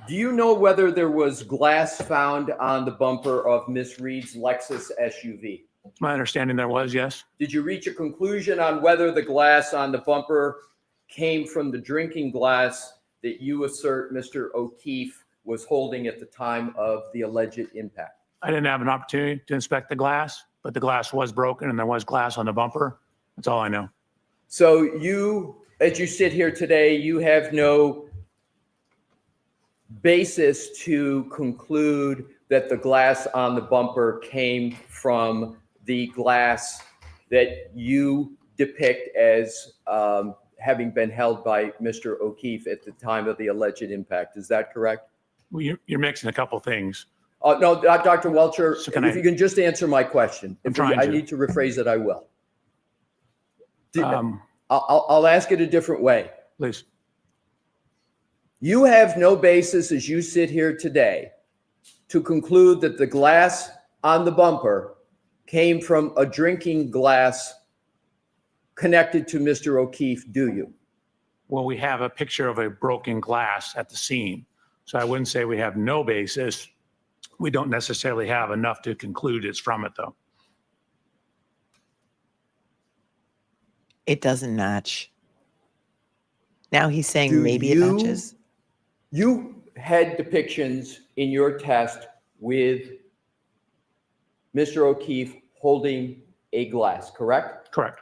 Do you know whether there was glass found on the bumper of Miss Reed's Lexus SUV? It's my understanding there was, yes. Did you reach a conclusion on whether the glass on the bumper came from the drinking glass that you assert Mr. O'Keefe was holding at the time of the alleged impact? I didn't have an opportunity to inspect the glass, but the glass was broken and there was glass on the bumper. That's all I know. So you, as you sit here today, you have no basis to conclude that the glass on the bumper came from the glass that you depict as having been held by Mr. O'Keefe at the time of the alleged impact. Is that correct? Well, you're mixing a couple things. No, Dr. Welcher, So if you can just answer my question. If I need to rephrase it, I will. I'll ask it a different way. Please. You have no basis as you sit here today to conclude that the glass on the bumper came from a drinking glass connected to Mr. O'Keefe, do you? Well, we have a picture of a broken glass at the scene. So I wouldn't say we have no basis. We don't necessarily have enough to conclude it's from it, though. It doesn't match. Now he's saying maybe it matches. You had depictions in your test with Mr. O'Keefe holding a glass, correct? Correct.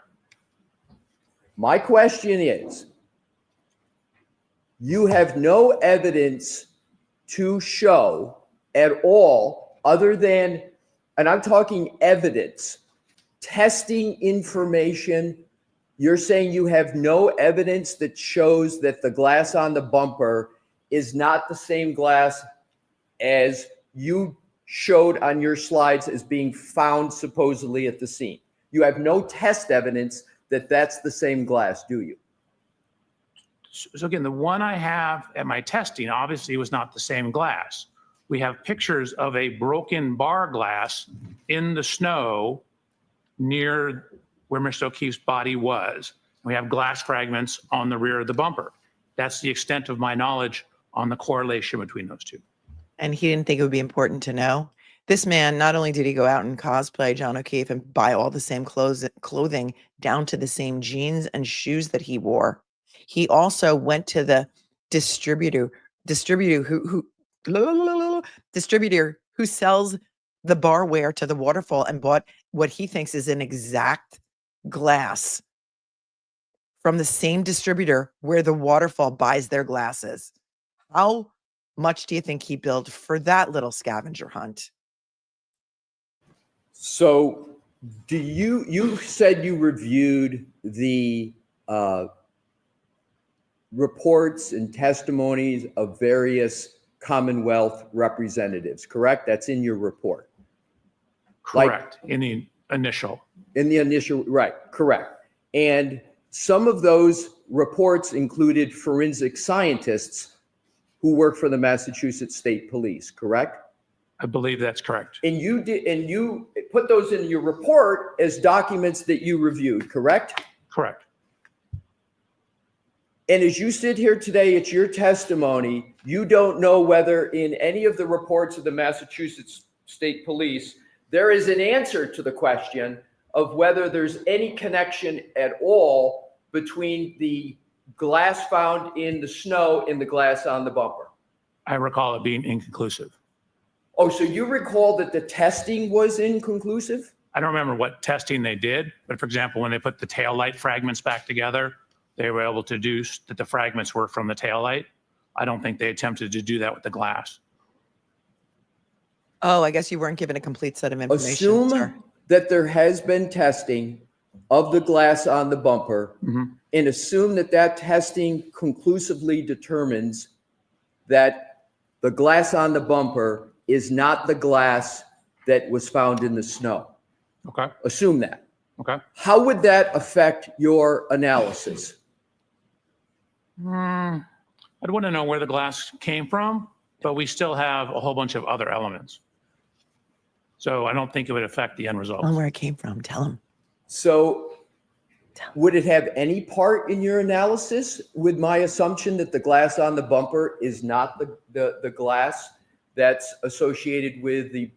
My question is, you have no evidence to show at all other than, and I'm talking evidence, testing information. You're saying you have no evidence that shows that the glass on the bumper is not the same glass as you showed on your slides as being found supposedly at the scene. You have no test evidence that that's the same glass, do you? So again, the one I have at my testing obviously was not the same glass. We have pictures of a broken bar glass in the snow near where Mr. O'Keefe's body was. We have glass fragments on the rear of the bumper. That's the extent of my knowledge on the correlation between those two. And he didn't think it would be important to know. This man, not only did he go out and cosplay John O'Keefe and buy all the same clothing down to the same jeans and shoes that he wore, he also went to the distributor who sells the barware to the waterfall and bought what he thinks is an exact glass from the same distributor where the waterfall buys their glasses. How much do you think he billed for that little scavenger hunt? So do you said you reviewed the reports and testimonies of various Commonwealth representatives, correct? That's in your report. Correct. In the initial, right, correct. And some of those reports included forensic scientists who work for the Massachusetts State Police, correct? I believe that's correct. And you put those in your report as documents that you reviewed, correct? Correct. And as you sit here today, it's your testimony. You don't know whether in any of the reports of the Massachusetts State Police, there is an answer to the question of whether there's any connection at all between the glass found in the snow and the glass on the bumper. I recall it being inconclusive. Oh, so you recall that the testing was inconclusive? I don't remember what testing they did, but for example, when they put the taillight fragments back together, they were able to deduce that the fragments were from the taillight. I don't think they attempted to do that with the glass. Oh, I guess you weren't given a complete set of information. Assume that there has been testing of the glass on the bumper, and assume that that testing conclusively determines that the glass on the bumper is not the glass that was found in the snow. Okay. Assume that. Okay. How would that affect your analysis? I'd want to know where the glass came from, but we still have a whole bunch of other elements. So I don't think it would affect the end result. Tell him where it came from. Tell him. So would it have any part in your analysis with my assumption that the glass on the bumper is not the glass that's associated with the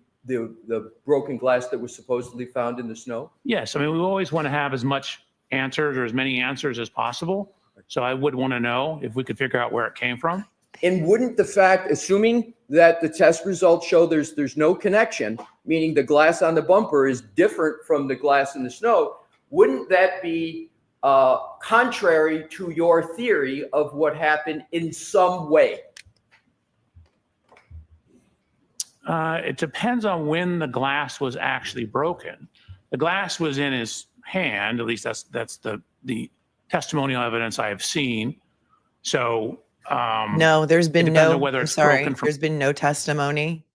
broken glass that was supposedly found in the snow? Yes. I mean, we always want to have as much answers or as many answers as possible. So I would want to know if we could figure out where it came from. And wouldn't the fact, assuming that the test results show there's no connection, meaning the glass on the bumper is different from the glass in the snow, wouldn't that be contrary to your theory of what happened in some way? It depends on when the glass was actually broken. The glass was in his hand, at least that's the testimonial evidence I have seen. So no, there's been no, whether it's sorry, broken from, there's been no testimony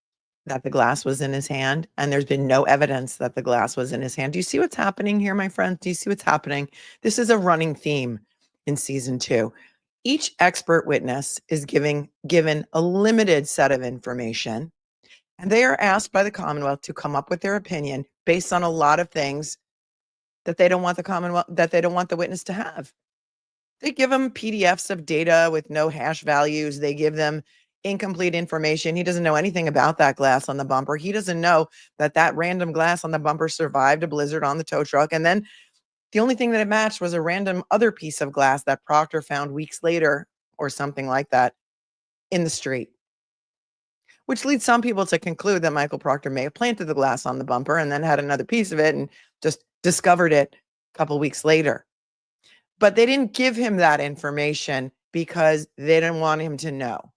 that the glass was in his hand, and there's been no evidence that the glass was in his hand. Do you see what's happening here, my friends? Do you see what's happening? This is a running theme in season 2. Each expert witness is given a limited set of information, and they are asked by the Commonwealth to come up with their opinion based on a lot of things that they don't want the Commonwealth, that they don't want the witness to have. They give them PDFs of data with no hash values. They give them incomplete information. He doesn't know anything about that glass on the bumper. He doesn't know that that random glass on the bumper survived a blizzard on the tow truck. And then the only thing that it matched was a random other piece of glass that Proctor found weeks later or something like that in the street, which leads some people to conclude that Michael Proctor may have planted the glass on the bumper and then had another piece of it and just discovered it a couple weeks later. But they didn't give him that information because they didn't want him to know.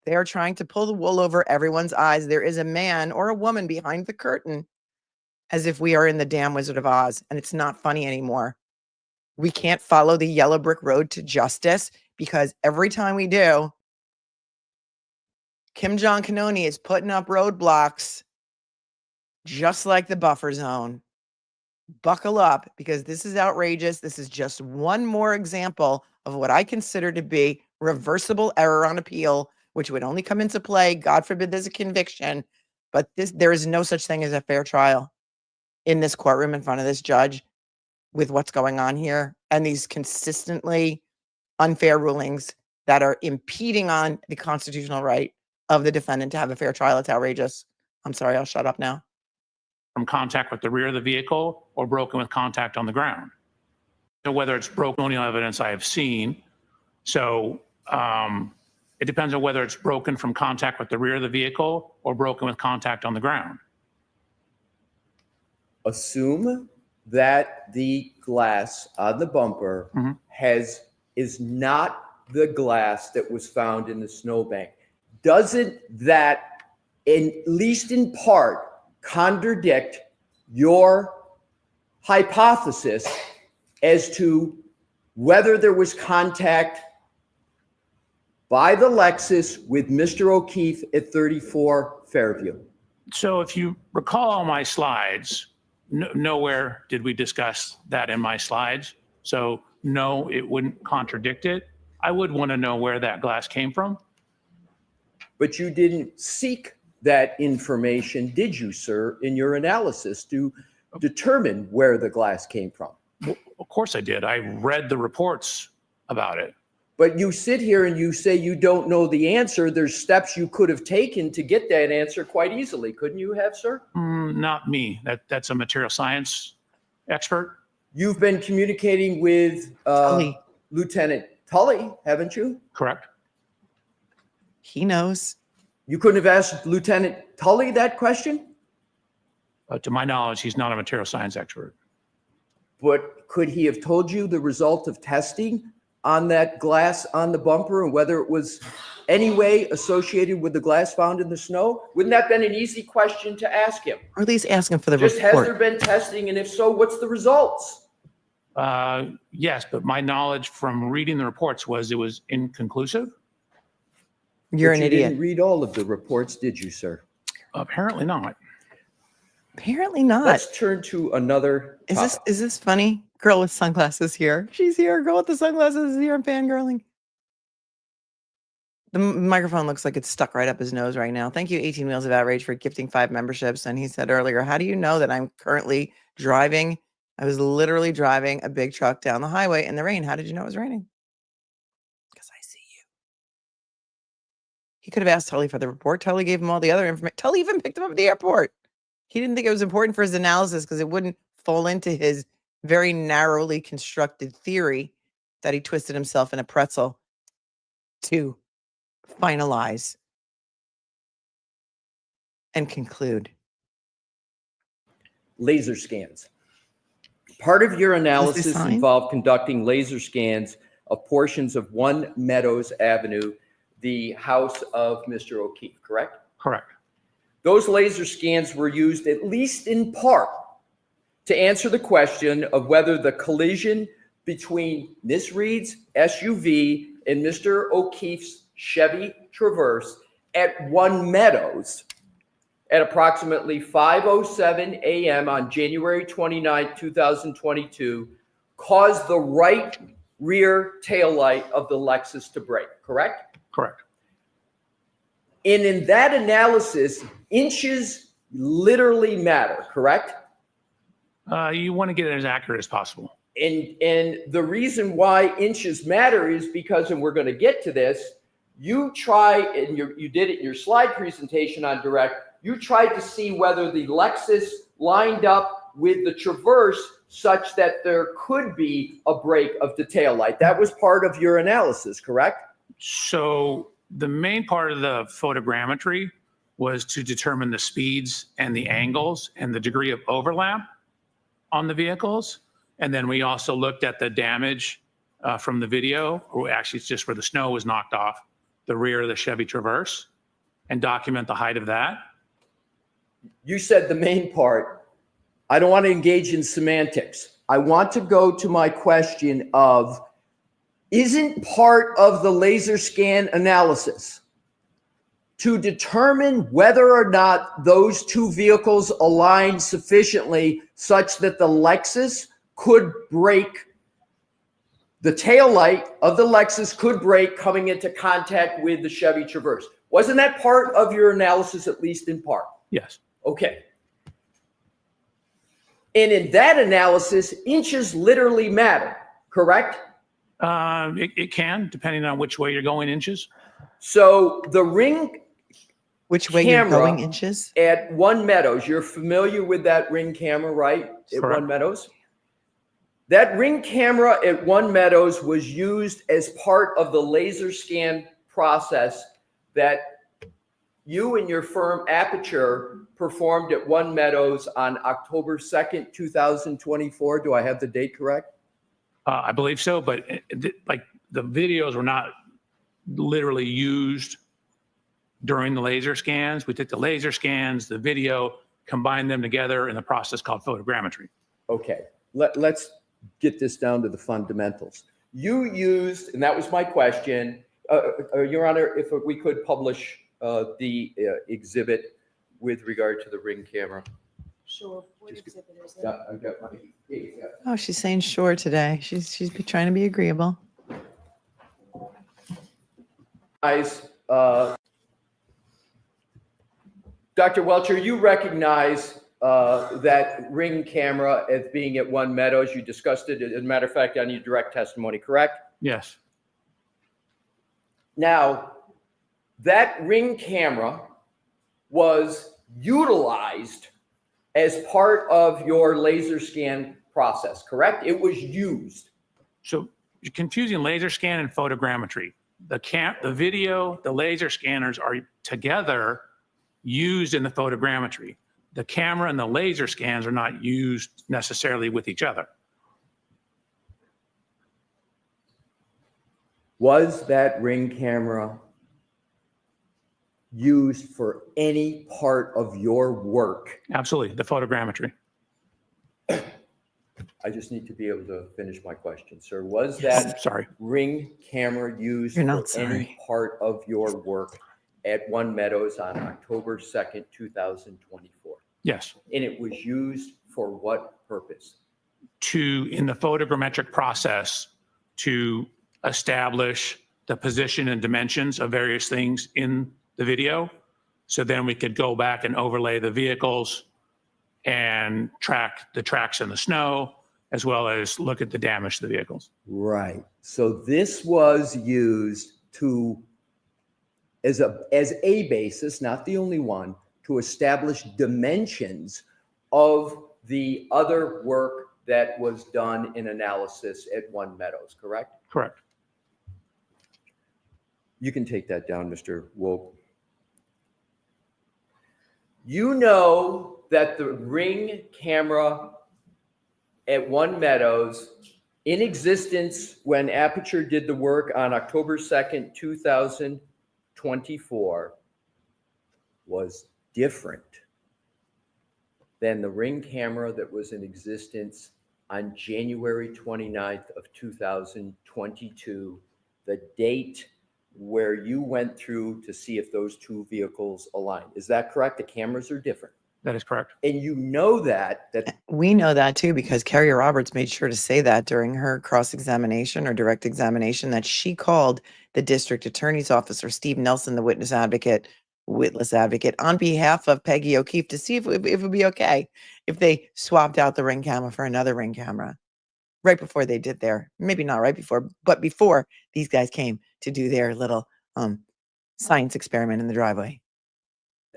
They are trying to pull the wool over everyone's eyes. There is a man or a woman behind the curtain, as if we are in the damn Wizard of Oz, and it's not funny anymore. We can't follow the yellow brick road to justice because every time we do, Kim Jong Cannone is putting up roadblocks just like the buffer zone. Buckle up, because this is outrageous. This is just one more example of what I consider to be reversible error on appeal, which would only come into play, God forbid there's a conviction, but there is no such thing as a fair trial in this courtroom in front of this judge with what's going on here and these consistently unfair rulings that are impeding on the constitutional right of the defendant to have a fair trial. It's outrageous. I'm sorry, I'll shut up now. from contact with the rear of the vehicle or broken with contact on the ground. So whether it's broken evidence I have seen. So it depends on whether it's broken from contact with the rear of the vehicle or broken with contact on the ground. Assume that the glass on the bumper is not the glass that was found in the snowbank. Doesn't that, at least in part, contradict your hypothesis as to whether there was contact by the Lexus with Mr. O'Keefe at 34 Fairview? So if you recall all my slides, nowhere did we discuss that in my slides. So no, it wouldn't contradict it. I would want to know where that glass came from. But you didn't seek that information, did you, sir, in your analysis to determine where the glass came from? Well, of course I did. I read the reports about it. But you sit here and you say you don't know the answer. There's steps you could have taken to get that answer quite easily. Couldn't you have, sir? Not me. That's a material science expert. You've been communicating with Lieutenant Tully, haven't you? Correct. He knows. You couldn't have asked Lieutenant Tully that question? To my knowledge, he's not a material science expert. But could he have told you the result of testing on that glass on the bumper and whether it was any way associated with the glass found in the snow? Wouldn't that have been an easy question to ask him? Or at least ask him for the Just report. has there been testing, and if so, what's the results? Yes, but my knowledge from reading the reports was it was inconclusive. You're But an you idiot. didn't read all of the reports, did you, sir? Apparently not. Apparently not. Let's turn to another topic. Is this funny? Girl with sunglasses here. She's here. Girl with the sunglasses is here. I'm fangirling. The microphone looks like it's stuck right up his nose right now. Thank you, 18 Wheels of Outrage, for gifting 5 memberships. And he said earlier, how do you know that I'm currently driving? I was literally driving a big truck down the highway in the rain. How did you know it was raining? Because I see you. He could have asked Tully for the report. Tully gave him all the other information. Tully even picked him up at the airport. He didn't think it was important for his analysis because it wouldn't fall into his very narrowly constructed theory that he twisted himself in a pretzel to finalize and conclude. Laser scans. Part of your analysis sign? involved conducting laser scans of portions of 1 Meadows Avenue, the house of Mr. O'Keefe, correct? Correct. Those laser scans were used, at least in part, to answer the question of whether the collision between Miss Reed's SUV and Mr. O'Keefe's Chevy Traverse at 1 Meadows at approximately 5:07 a.m. on January 29, 2022, caused the right rear taillight of the Lexus to break, correct? Correct. And in that analysis, inches literally matter, correct? You want to get it as accurate as possible. And the reason why inches matter is because, and we're going to get to this, you try, and you did it in your slide presentation on direct, you tried to see whether the Lexus lined up with the Traverse such that there could be a break of the taillight. That was part of your analysis, correct? So the main part of the photogrammetry was to determine the speeds and the angles and the degree of overlap on the vehicles. And then we also looked at the damage from the video, or actually it's just where the snow was knocked off the rear of the Chevy Traverse, and document the height of that. You said the main part. I don't want to engage in semantics. I want to go to my question of, isn't part of the laser scan analysis to determine whether or not those two vehicles align sufficiently such that the Lexus could break, the taillight of the Lexus could break coming into contact with the Chevy Traverse? Wasn't that part of your analysis, at least in part? Yes. Okay. And in that analysis, inches literally matter, correct? It can, depending on which way you're going inches. So the Ring Which way camera you're going inches? at 1 Meadows, you're familiar with that Ring camera, right? At Correct. 1 Meadows? That Ring camera at 1 Meadows was used as part of the laser scan process that you and your firm Aperture performed at 1 Meadows on October 2nd, 2024. Do I have the date correct? I believe so, but like the videos were not literally used during the laser scans. We took the laser scans, the video, combined them together in a process called photogrammetry. Okay, let's get this down to the fundamentals. You used, and that was my question, Your Honor, if we could publish the exhibit with regard to the Ring camera. Sure. What exhibit is it? Yeah, I've got my, yeah. Oh, she's saying sure today. She's trying to be agreeable. Guys, Dr. Welcher, you recognize that Ring camera as being at 1 Meadows. You discussed it, as a matter of fact, on your direct testimony, correct? Yes. Now, that Ring camera was utilized as part of your laser scan process, correct? It was used. So you're confusing laser scan and photogrammetry. The video, the laser scanners are together used in the photogrammetry. The camera and the laser scans are not used necessarily with each other. Was that Ring camera used for any part of your work? Absolutely, the photogrammetry. I just need to be able to finish my question, sir. Was Yes. that Sorry. Ring camera used You're for not sorry. any part of your work at One Meadows on October 2nd, 2024? Yes. And it was used for what purpose? In the photogrammetric process, to establish the position and dimensions of various things in the video. So then we could go back and overlay the vehicles and track the tracks in the snow, as well as look at the damage to the vehicles. Right. So this was used as a basis, not the only one, to establish dimensions of the other work that was done in analysis at One Meadows, correct? Correct. You can take that down, Mr. Wolf. You know that the Ring camera at One Meadows, in existence when Aperture did the work on October 2nd, 2024, was different than the Ring camera that was in existence on January 29th of 2022, the date where you went through to see if those two vehicles aligned. Is that correct? The cameras are different. That is correct. And you know that We know that too, because Carrie Roberts made sure to say that during her cross-examination or direct examination, that she called the district attorney's office, or Steve Nelson, the witless advocate, on behalf of Peggy O'Keefe to see if it would be okay if they swapped out the Ring camera for another Ring camera right before they did maybe not right before, but before these guys came to do their little science experiment in the driveway.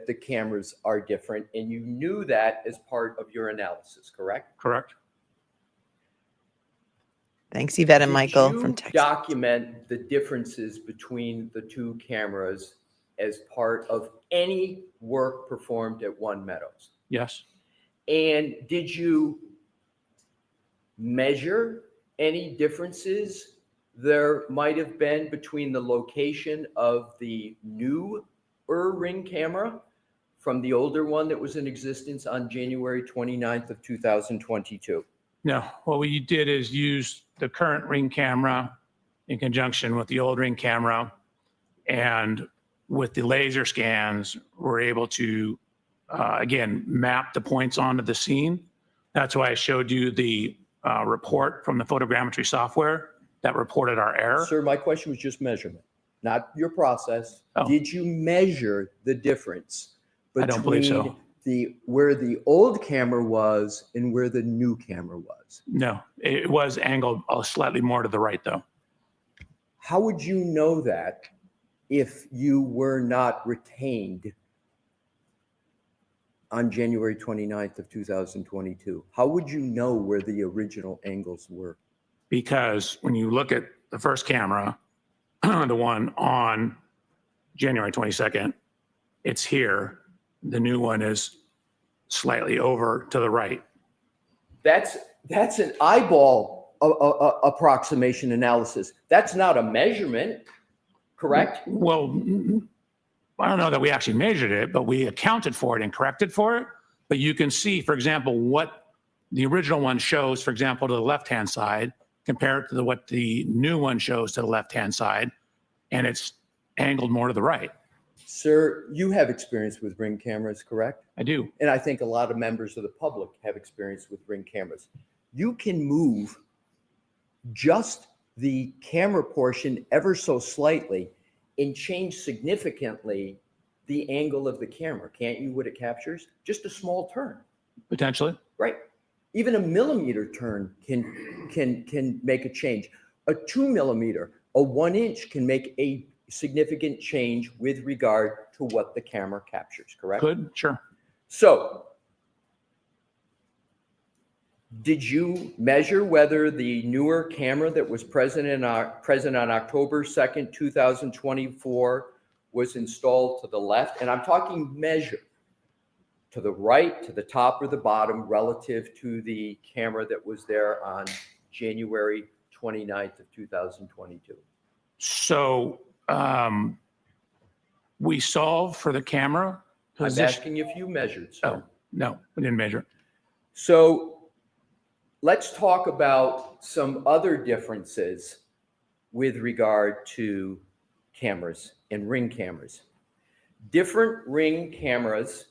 the cameras are different, and you knew that as part of your analysis, correct? Correct. Thanks, Yvette and Did Michael you from Texas. document the differences between the two cameras as part of any work performed at One Meadows? Yes. And did you measure any differences there might have been between the location of the newer Ring camera from the older one that was in existence on January 29th of 2022? No, what we did is use the current Ring camera in conjunction with the old Ring camera, and with the laser scans, we're able to, again, map the points onto the scene. That's why I showed you the report from the photogrammetry software that reported our error. Sir, my question was just measurement, not your process. Oh. Did you measure the difference I don't believe so. between where the old camera was and where the new camera was? No, it was angled slightly more to the right, though. How would you know that if you were not retained on January 29th of 2022? How would you know where the original angles were? Because when you look at the first camera, the one on January 22nd, it's here. The new one is slightly over to the right. That's an eyeball approximation analysis. That's not a measurement, correct? Well, I don't know that we actually measured it, but we accounted for it and corrected for it. But you can see, for example, what the original one shows, for example, to the left-hand side, compared to what the new one shows to the left-hand side, and it's angled more to the right. Sir, you have experience with Ring cameras, correct? I do. And I think a lot of members of the public have experience with Ring cameras. You can move just the camera portion ever so slightly and change significantly the angle of the camera, can't you, what it captures? Just a small turn. Potentially. Right. Even a millimeter turn can make a change. A 2 millimeter, a 1 inch can make a significant change with regard to what the camera captures, correct? Could, sure. So, did you measure whether the newer camera that was present on October 2nd, 2024 was installed to the left? And I'm talking measure. To the right, to the top, or the bottom relative to the camera that was there on January 29th of 2022? So we solved for the camera position. I'm asking if you measured, sir. Oh, no, we didn't measure. So let's talk about some other differences with regard to cameras and Ring cameras. Different Ring cameras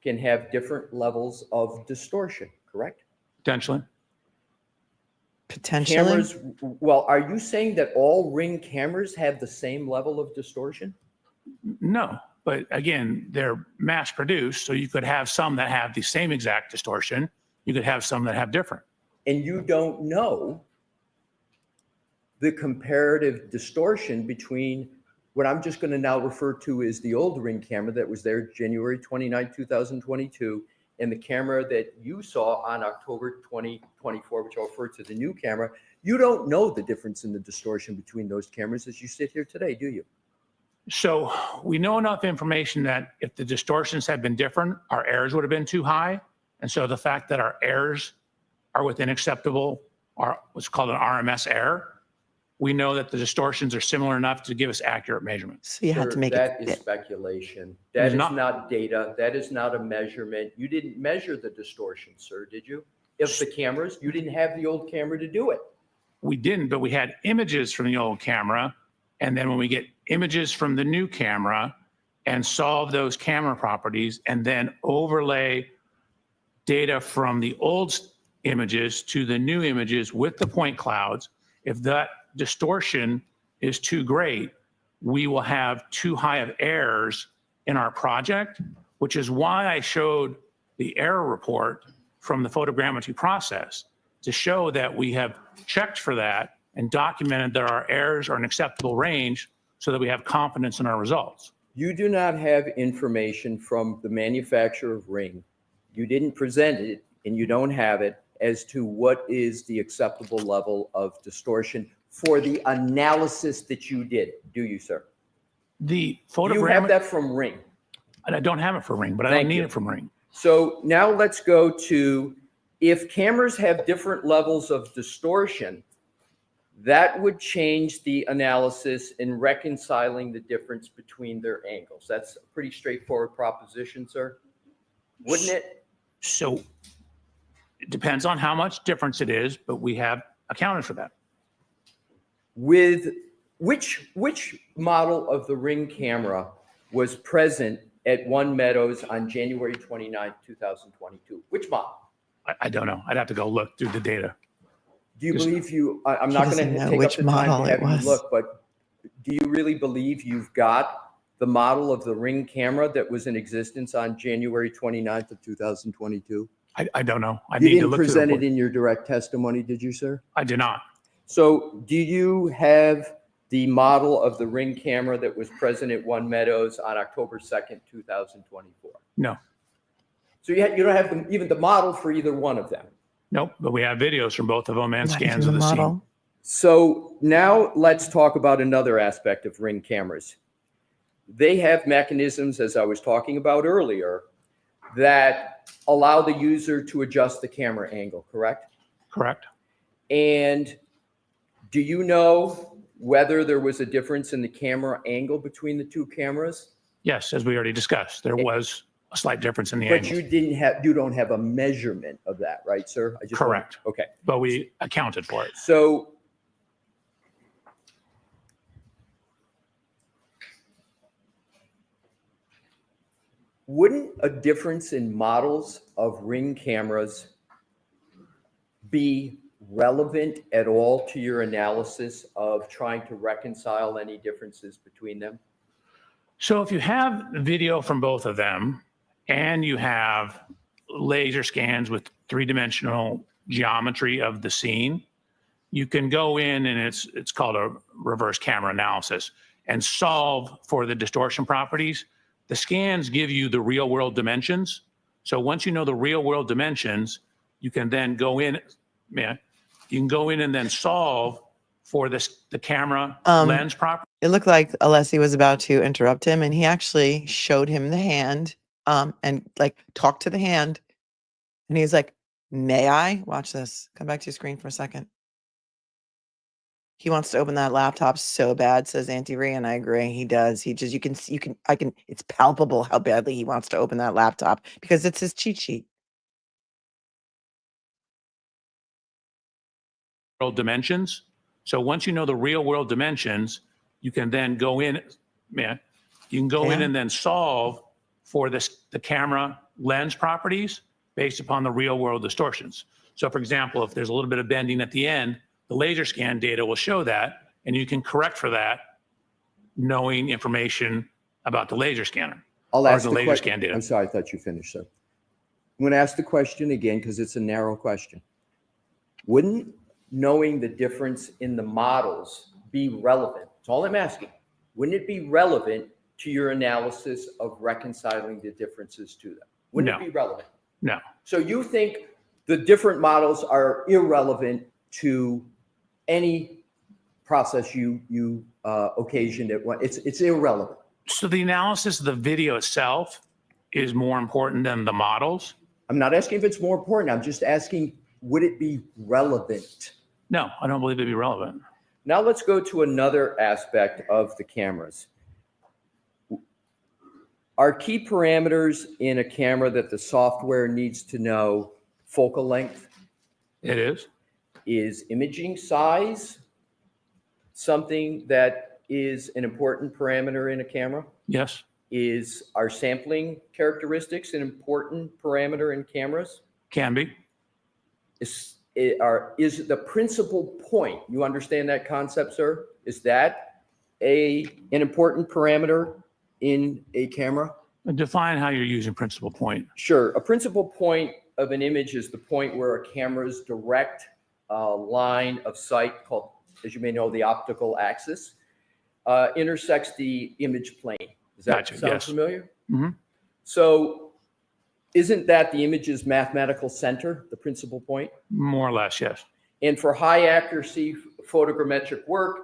can have different levels of distortion, correct? Potentially. Potentially. Cameras, well, are you saying that all Ring cameras have the same level of distortion? No, but again, they're mass produced, so you could have some that have the same exact distortion. You could have some that have different. And you don't know the comparative distortion between what I'm just going to now refer to as the old Ring camera that was there January 29, 2022, and the camera that you saw on October 2024, which I'll refer to the new camera. You don't know the difference in the distortion between those cameras as you sit here today, do you? So we know enough information that if the distortions had been different, our errors would have been too high. And so the fact that our errors are within acceptable, or what's called an RMS error, we know that the distortions are similar enough to give us accurate measurements. So you had to make that it. is speculation. That It's is not. not data. That is not a measurement. You didn't measure the distortion, sir, did you? If the cameras, you didn't have the old camera to do it. We didn't, but we had images from the old camera. And then when we get images from the new camera and solve those camera properties and then overlay data from the old images to the new images with the point clouds, if that distortion is too great, we will have too high of errors in our project, which is why I showed the error report from the photogrammetry process to show that we have checked for that and documented that our errors are in acceptable range so that we have confidence in our results. You do not have information from the manufacturer of Ring. You didn't present it and you don't have it as to what is the acceptable level of distortion for the analysis that you did, do you, sir? The You have that from Ring. And I don't have it for Ring, but I Thank don't need you. it from Ring. So now let's go to, if cameras have different levels of distortion, that would change the analysis in reconciling the difference between their angles. That's a pretty straightforward proposition, sir, wouldn't it? So it depends on how much difference it is, but we have accounted for that. With which model of the Ring camera was present at One Meadows on January 29, 2022? Which model? I don't know. I'd have to go look through the data. Do you believe you, I'm not going doesn't to know take up which the time model to have it you was. look, but do you really believe you've got the model of the Ring camera that was in existence on January 29th of 2022? I don't know. I You need to didn't look through the present it report. in your direct testimony, did you, sir? I did not. So do you have the model of the Ring camera that was present at One Meadows on October 2nd, 2024? No. So you don't have even the model for either one of them? Nope. But we have videos from both of them and Not scans even of the scene. model. So now let's talk about another aspect of Ring cameras. They have mechanisms, as I was talking about earlier, that allow the user to adjust the camera angle, correct? Correct. And do you know whether there was a difference in the camera angle between the two cameras? Yes, as we already discussed, there was a slight difference in the But angles. you don't have a measurement of that, right, sir? Correct. Okay. But we accounted for it. So wouldn't a difference in models of Ring cameras be relevant at all to your analysis of trying to reconcile any differences between them? So if you have video from both of them and you have laser scans with three-dimensional geometry of the scene, you can go in and it's called a reverse camera analysis and solve for the distortion properties. The scans give you the real world dimensions. So once you know the real world dimensions, you can then go in, you can go in and then solve for the camera lens property. It looked like ALESSI was about to interrupt him, and he actually showed him the hand and like talked to the hand. And he's like, may I? Watch this. Come back to your screen for a second. He wants to open that laptop so bad, says Auntie Ree, and I agree. He does. He just, it's palpable how badly he wants to open that laptop because it's his cheat sheet. world dimensions. So once you know the real world dimensions, you can then go in, man, you can go in and then solve for the camera lens properties based upon the real world distortions. So for example, if there's a little bit of bending at the end, the laser scan data will show that, and you can correct for that knowing information about the laser scanner. I'll or ask the the laser question. scan data. I'm sorry, I thought you finished, sir. I'm going to ask the question again because it's a narrow question. Wouldn't knowing the difference in the models be relevant? That's all I'm asking. Wouldn't it be relevant to your analysis of reconciling the differences to them? Wouldn't it be relevant? No. So you think the different models are irrelevant to any process you occasioned at one? It's irrelevant. So the analysis of the video itself is more important than the models? I'm not asking if it's more important. I'm just asking, would it be relevant? No, I don't believe it'd be relevant. Now let's go to another aspect of the cameras. Are key parameters in a camera that the software needs to know focal length? It is. Is imaging size something that is an important parameter in a camera? Yes. Are sampling characteristics an important parameter in cameras? Can be. Is the principal point, you understand that concept, sir? Is that an important parameter in a camera? Define how you're using principal point. Sure. A principal point of an image is the point where a camera's direct line of sight, called, as you may know, the optical axis, intersects the image plane. Does that sound familiar? Mm-hmm. So isn't that the image's mathematical center, the principal point? More or less, yes. And for high accuracy photogrammetric work,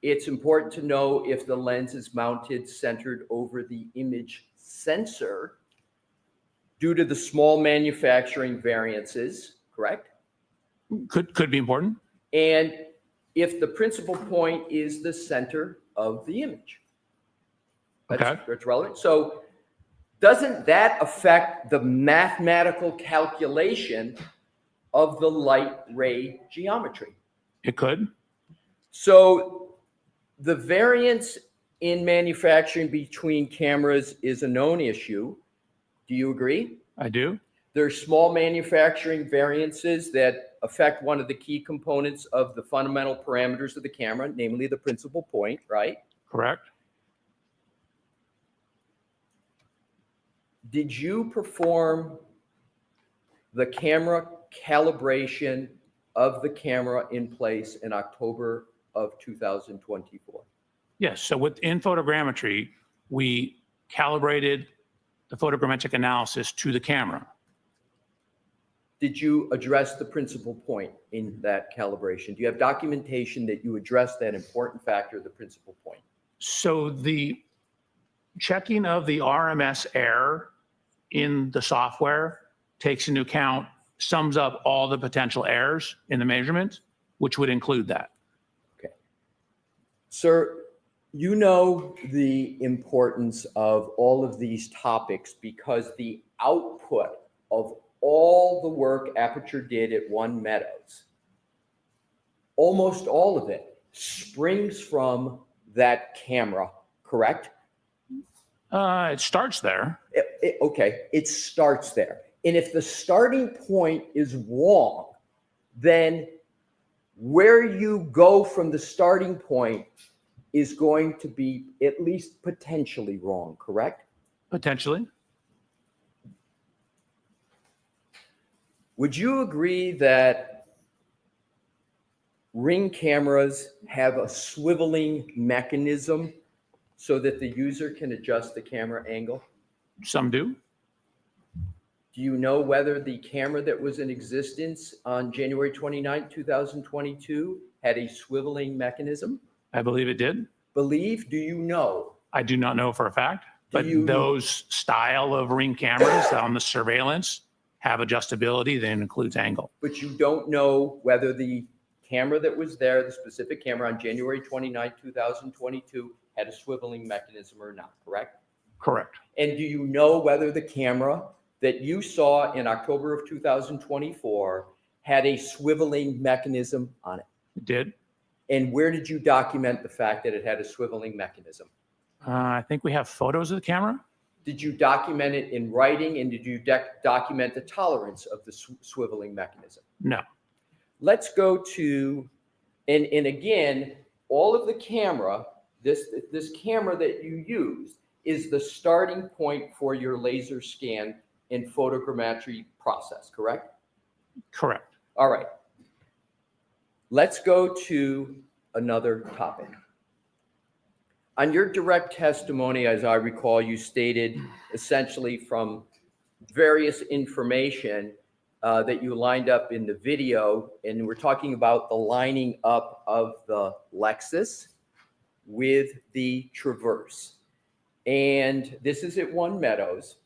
it's important to know if the lens is mounted centered over the image sensor due to the small manufacturing variances, correct? Could be important. And if the principal point is the center of the image. That's relevant. So doesn't that affect the mathematical calculation of the light ray geometry? It could. So the variance in manufacturing between cameras is a known issue. Do you agree? I do. There's small manufacturing variances that affect one of the key components of the fundamental parameters of the camera, namely the principal point, right? Correct. Did you perform the camera calibration of the camera in place in October of 2024? Yes. So within photogrammetry, we calibrated the photogrammetric analysis to the camera. Did you address the principal point in that calibration? Do you have documentation that you addressed that important factor, the principal point? So the checking of the RMS error in the software takes into account, sums up all the potential errors in the measurement, which would include that. Okay. Sir, you know the importance of all of these topics because the output of all the work Aperture did at One Meadows, almost all of it springs from that camera, correct? It starts there. Okay, it starts there. And if the starting point is wrong, then where you go from the starting point is going to be at least potentially wrong, correct? Potentially. Would you agree that Ring cameras have a swiveling mechanism so that the user can adjust the camera angle? Some do. Do you know whether the camera that was in existence on January 29, 2022 had a swiveling mechanism? I believe it did. Believe? Do you know? I do not know for a fact, but those style of Ring cameras on the surveillance have adjustability that includes angle. But you don't know whether the camera that was there, the specific camera on January 29, 2022, had a swiveling mechanism or not, correct? Correct. And do you know whether the camera that you saw in October of 2024 had a swiveling mechanism on it? It did. And where did you document the fact that it had a swiveling mechanism? I think we have photos of the camera. Did you document it in writing, and did you document the tolerance of the swiveling mechanism? No. Let's go to, and again, all of the camera, this camera that you used is the starting point for your laser scan and photogrammetry process, correct? Correct. All right. Let's go to another topic. On your direct testimony, as I recall, you stated essentially from various information that you lined up in the video, and we're talking about the lining up of the Lexus with the Traverse. And this is at One Meadows.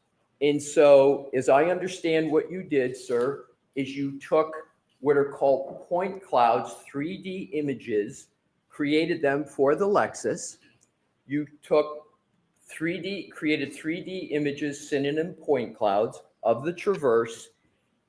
And so, as I understand what you did, sir, is you took what are called point clouds, 3D images, created them for the Lexus. You took created 3D images, synonym point clouds of the Traverse,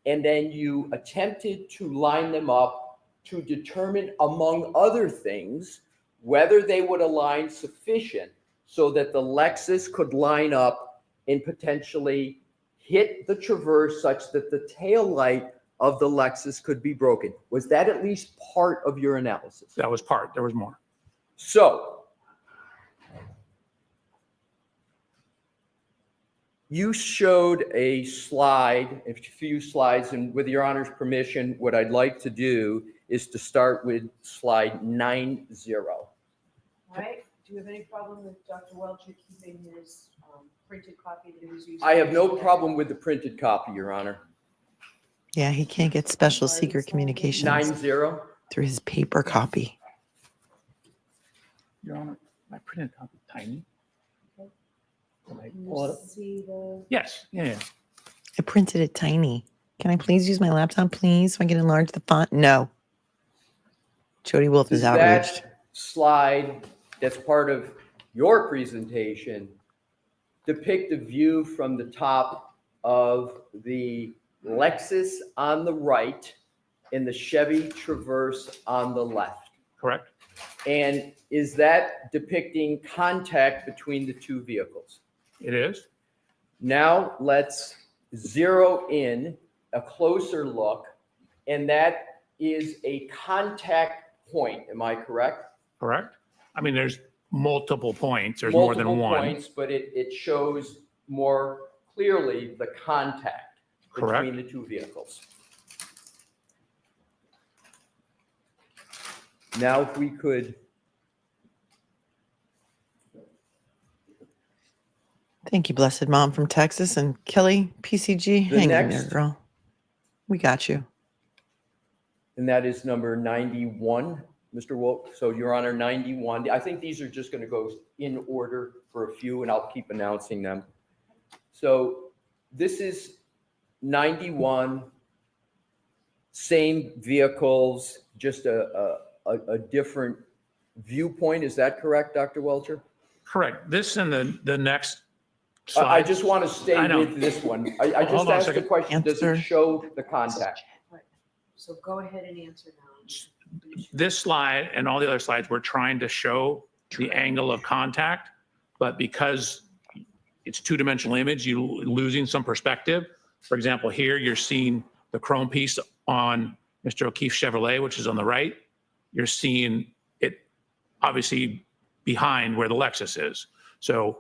and then you attempted to line them up to determine, among other things, whether they would align sufficient so that the Lexus could line up and potentially hit the Traverse such that the tail light of the Lexus could be broken. Was that at least part of your analysis? That was part. There was more. So you showed a slide, a few slides, and with your honor's permission, what I'd like to do is to start with slide 90. All right. Do you have any problem with Dr. Welcher keeping his printed copy that he was using? I have no problem with the printed copy, your honor. Yeah, he can't get special secret communications 90. through his paper copy. Your Honor, my printed copy tiny. Can I Can pull it you up? see the? Yes. Yeah. I printed it tiny. Can I please use my laptop, please, so I can enlarge the font? No. Jody Wolf is Does outraged. that slide that's part of your presentation depict the view from the top of the Lexus on the right and the Chevy Traverse on the left? Correct. And is that depicting contact between the two vehicles? It is. Now let's zero in a closer look, and that is a contact point. Am I correct? Correct. I mean, there's multiple points. There's more than Multiple one. points, but it shows more clearly the contact Correct. between the two vehicles. Now, if we could. Thank you, blessed mom from Texas. And Kelly, PCG, The hang in there, next- girl. We got you. And that is number 91, Mr. Wolf. So Your Honor, 91. I think these are just going to go in order for a few, and I'll keep announcing them. So this is 91, same vehicles, just a different viewpoint. Is that correct, Dr. Welcher? Correct. This and the next slide. I just want to stay I know. with this one. I just Hold on a asked the second. question, does Answer. it show the contact? So go ahead and answer now. This slide and all the other slides, we're trying to show the angle of contact, but because it's two-dimensional image, you're losing some perspective. For example, here you're seeing the chrome piece on Mr. O'Keefe's Chevrolet, which is on the right. You're seeing it obviously behind where the Lexus is. So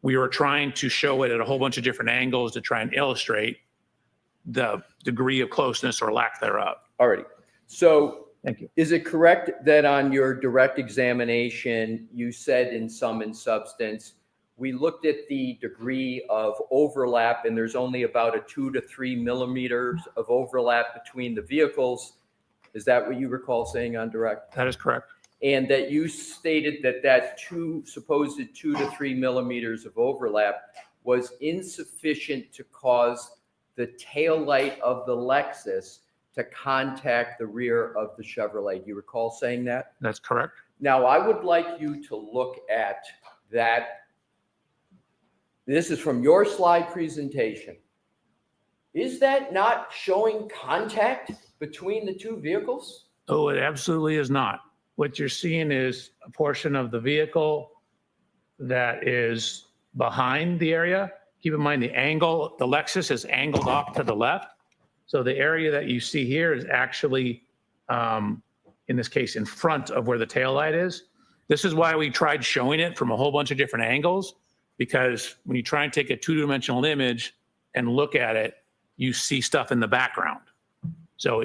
we were trying to show it at a whole bunch of different angles to try and illustrate the degree of closeness or lack thereof. All righty. So Thank you. is it correct that on your direct examination, you said in sum and substance, we looked at the degree of overlap, and there's only about a 2 to 3 millimeters of overlap between the vehicles? Is that what you recall saying on direct? That is correct. And that you stated that supposed 2 to 3 millimeters of overlap was insufficient to cause the tail light of the Lexus to contact the rear of the Chevrolet. Do you recall saying that? That's correct. Now, I would like you to look at that. This is from your slide presentation. Is that not showing contact between the two vehicles? Oh, it absolutely is not. What you're seeing is a portion of the vehicle that is behind the area. Keep in mind the angle, the Lexus is angled off to the left. So the area that you see here is actually, in this case, in front of where the taillight is. This is why we tried showing it from a whole bunch of different angles, because when you try and take a two-dimensional image and look at it, you see stuff in the background. So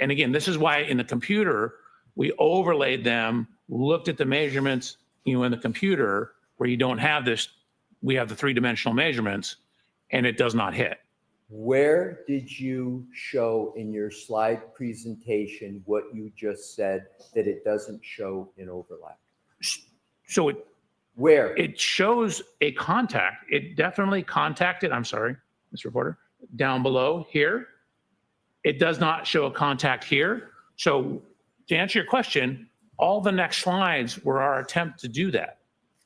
and again, this is why in the computer, we overlaid them, looked at the measurements, in the computer where you don't have this, we have the three-dimensional measurements, and it does not hit. Where did you show in your slide presentation what you just said, that it doesn't show an overlap? So where? It shows a contact. It definitely contacted, I'm sorry, Mr. Reporter, down below here. It does not show a contact here. So to answer your question, all the next slides were our attempt to do that.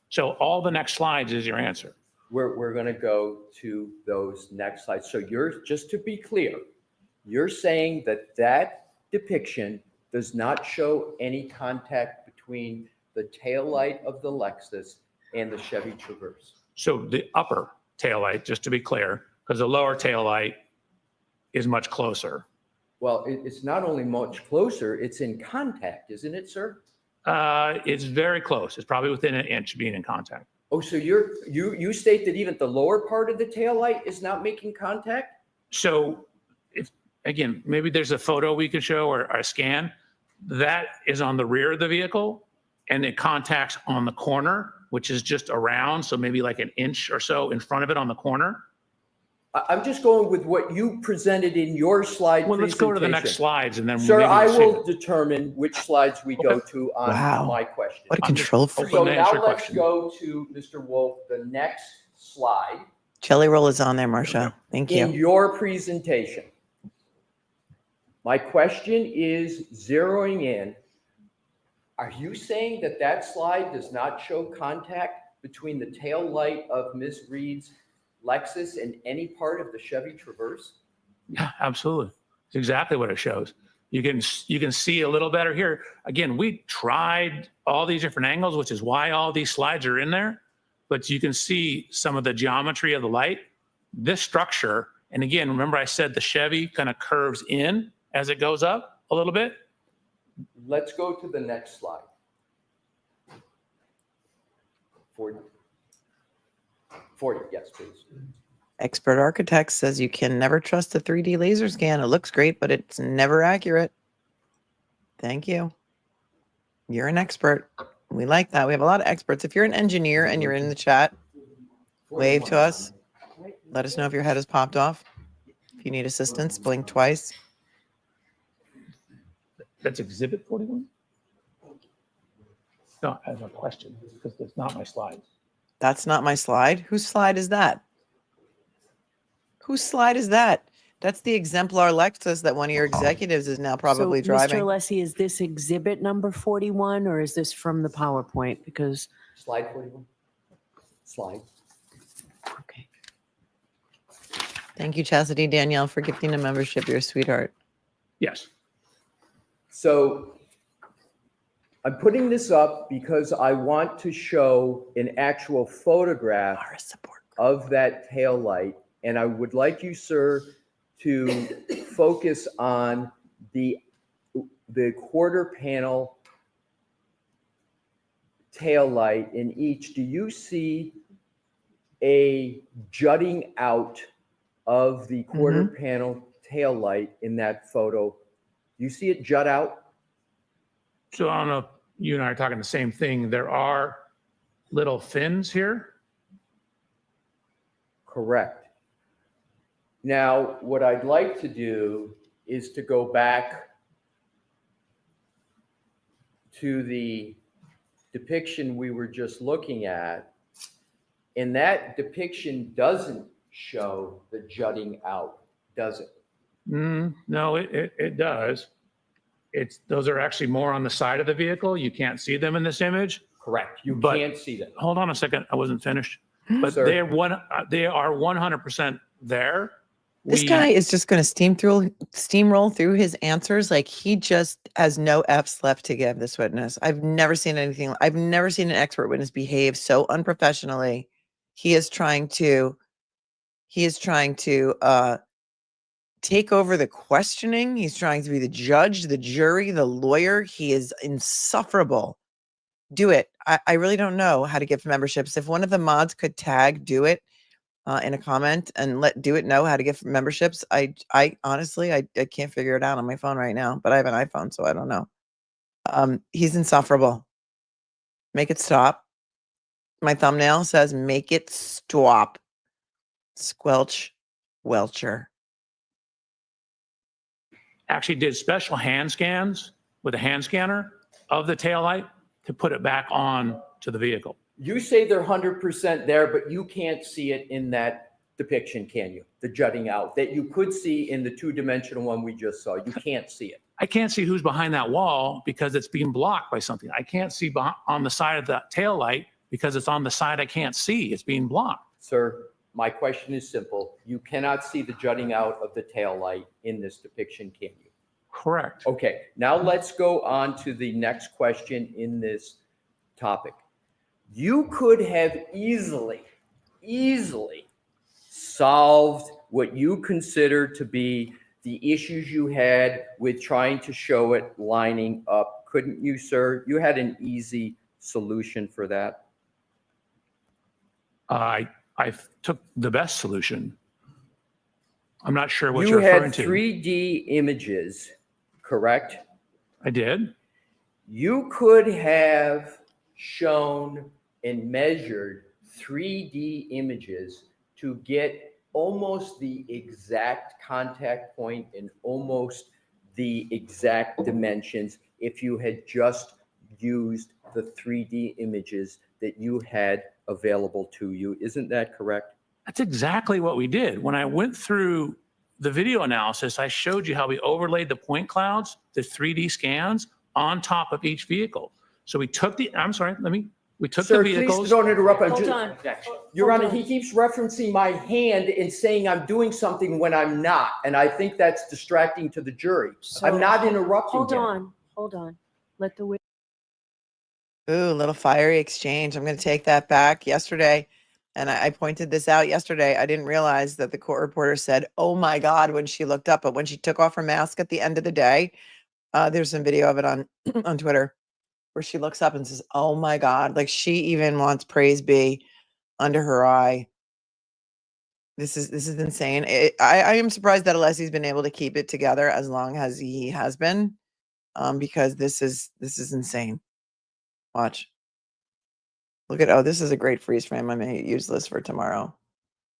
So all the next slides is your answer. We're going to go to those next slides. So you're, just to be clear, you're saying that that depiction does not show any contact between the taillight of the Lexus and the Chevy Traverse. So the upper taillight, just to be clear, because the lower taillight is much closer. Well, it's not only much closer, it's in contact, isn't it, sir? It's very close. It's probably within an inch of being in contact. Oh, so you state that even the lower part of the taillight is not making contact? So if, again, maybe there's a photo we could show or a scan that is on the rear of the vehicle and it contacts on the corner, which is just around. So maybe like an inch or so in front of it on the corner. I'm just going with what you presented in your slide Well, let's go to the next slides and then Sir, maybe I we'll will determine which slides we go to on my question. What a control freak. So now let's go to Mr. Wolf, the next slide. Jelly roll is on there, Marcia. Thank In you. your presentation. My question is zeroing in. Are you saying that that slide does not show contact between the tail light of Ms. Reed's Lexus and any part of the Chevy Traverse? Yeah, absolutely. It's exactly what it shows. You can see a little better here. Again, we tried all these different angles, which is why all these slides are in there. But you can see some of the geometry of the light. This structure, and again, remember I said the Chevy kind of curves in as it goes up a little bit. Let's go to the next slide. 40, yes, please. Expert Architect says you can never trust a 3D laser scan. It looks great, but it's never accurate. Thank you. You're an expert. We like that. We have a lot of experts. If you're an engineer and you're in the chat, wave to us. Let us know if your head has popped off. If you need assistance, blink twice. That's exhibit 41? No, I have a question because that's not my slide. That's not my slide. Whose slide is that? Whose slide is that? That's the exemplar Lexus that one of your executives is now probably driving. Mr. ALESSI, is this exhibit number 41 or is this from the PowerPoint? Because slide 41. Slide. Okay. Thank you, Chastity Danielle, for gifting a membership. You're a sweetheart. Yes. So I'm putting this up because I want to show an actual photograph of that tail light. And I would like you, sir, to focus on the quarter panel tail light in each. Do you see a jutting out of the quarter panel tail light in that photo? You see it jut out? So I don't know if you and I are talking the same thing. There are little fins here. Correct. Now, what I'd like to do is to go back to the depiction we were just looking at. And that depiction doesn't show the jutting out, does it? No, it does. Those are actually more on the side of the vehicle. You can't see them in this image. Correct. You But can't see them. hold on a second. I wasn't finished. But Sir. they are 100% there This guy is just going to steamroll through his answers. Like he just has no F's left to give this witness. I've never seen anything. I've never seen an expert witness behave so unprofessionally. He is trying to take over the questioning. He's trying to be the judge, the jury, the lawyer. He is insufferable. Do it. I really don't know how to give memberships. If one of the mods could tag Do It in a comment and let Do It know how to get memberships. I honestly, I can't figure it out on my phone right now, but I have an iPhone, so I don't know. He's insufferable. Make it stop. My thumbnail says, make it stop. Squelch Welcher. Actually did special hand scans with a hand scanner of the taillight to put it back on to the vehicle. You say they're 100% there, but you can't see it in that depiction, can you? The jutting out that you could see in the two-dimensional one we just saw. You can't see it. I can't see who's behind that wall because it's being blocked by something. I can't see on the side of the taillight because it's on the side I can't see. It's being blocked. Sir, my question is simple. You cannot see the jutting out of the taillight in this depiction, can you? Correct. Okay, now let's go on to the next question in this topic. You could have easily solved what you consider to be the issues you had with trying to show it lining up, couldn't you, sir? You had an easy solution for that. I took the best solution. I'm not sure what you're referring to. You had 3D images, correct? I did. You could have shown and measured 3D images to get almost the exact contact point and almost the exact dimensions if you had just used the 3D images that you had available to you. Isn't that correct? That's exactly what we did. When I went through the video analysis, I showed you how we overlaid the point clouds, the 3D scans on top of each vehicle. So we took the, we took Sir, the vehicles. please don't interrupt. Hold on. Your Honor, he keeps referencing my hand and saying I'm doing something when I'm not. And I think that's distracting to the jury. I'm not interrupting him. Hold on. Let the witness. Ooh, little fiery exchange. I'm going to take that back. Yesterday, and I pointed this out yesterday, I didn't realize that the court reporter said, oh my God, when she looked up. But when she took off her mask at the end of the day, there's some video of it on, on Twitter where she looks up and says, oh my God, like she even wants praise be under her eye. This is insane. I am surprised that ALESSI's been able to keep it together as long as he has been, because this is insane. Watch. Look at, oh, this is a great freeze frame. I may use this for tomorrow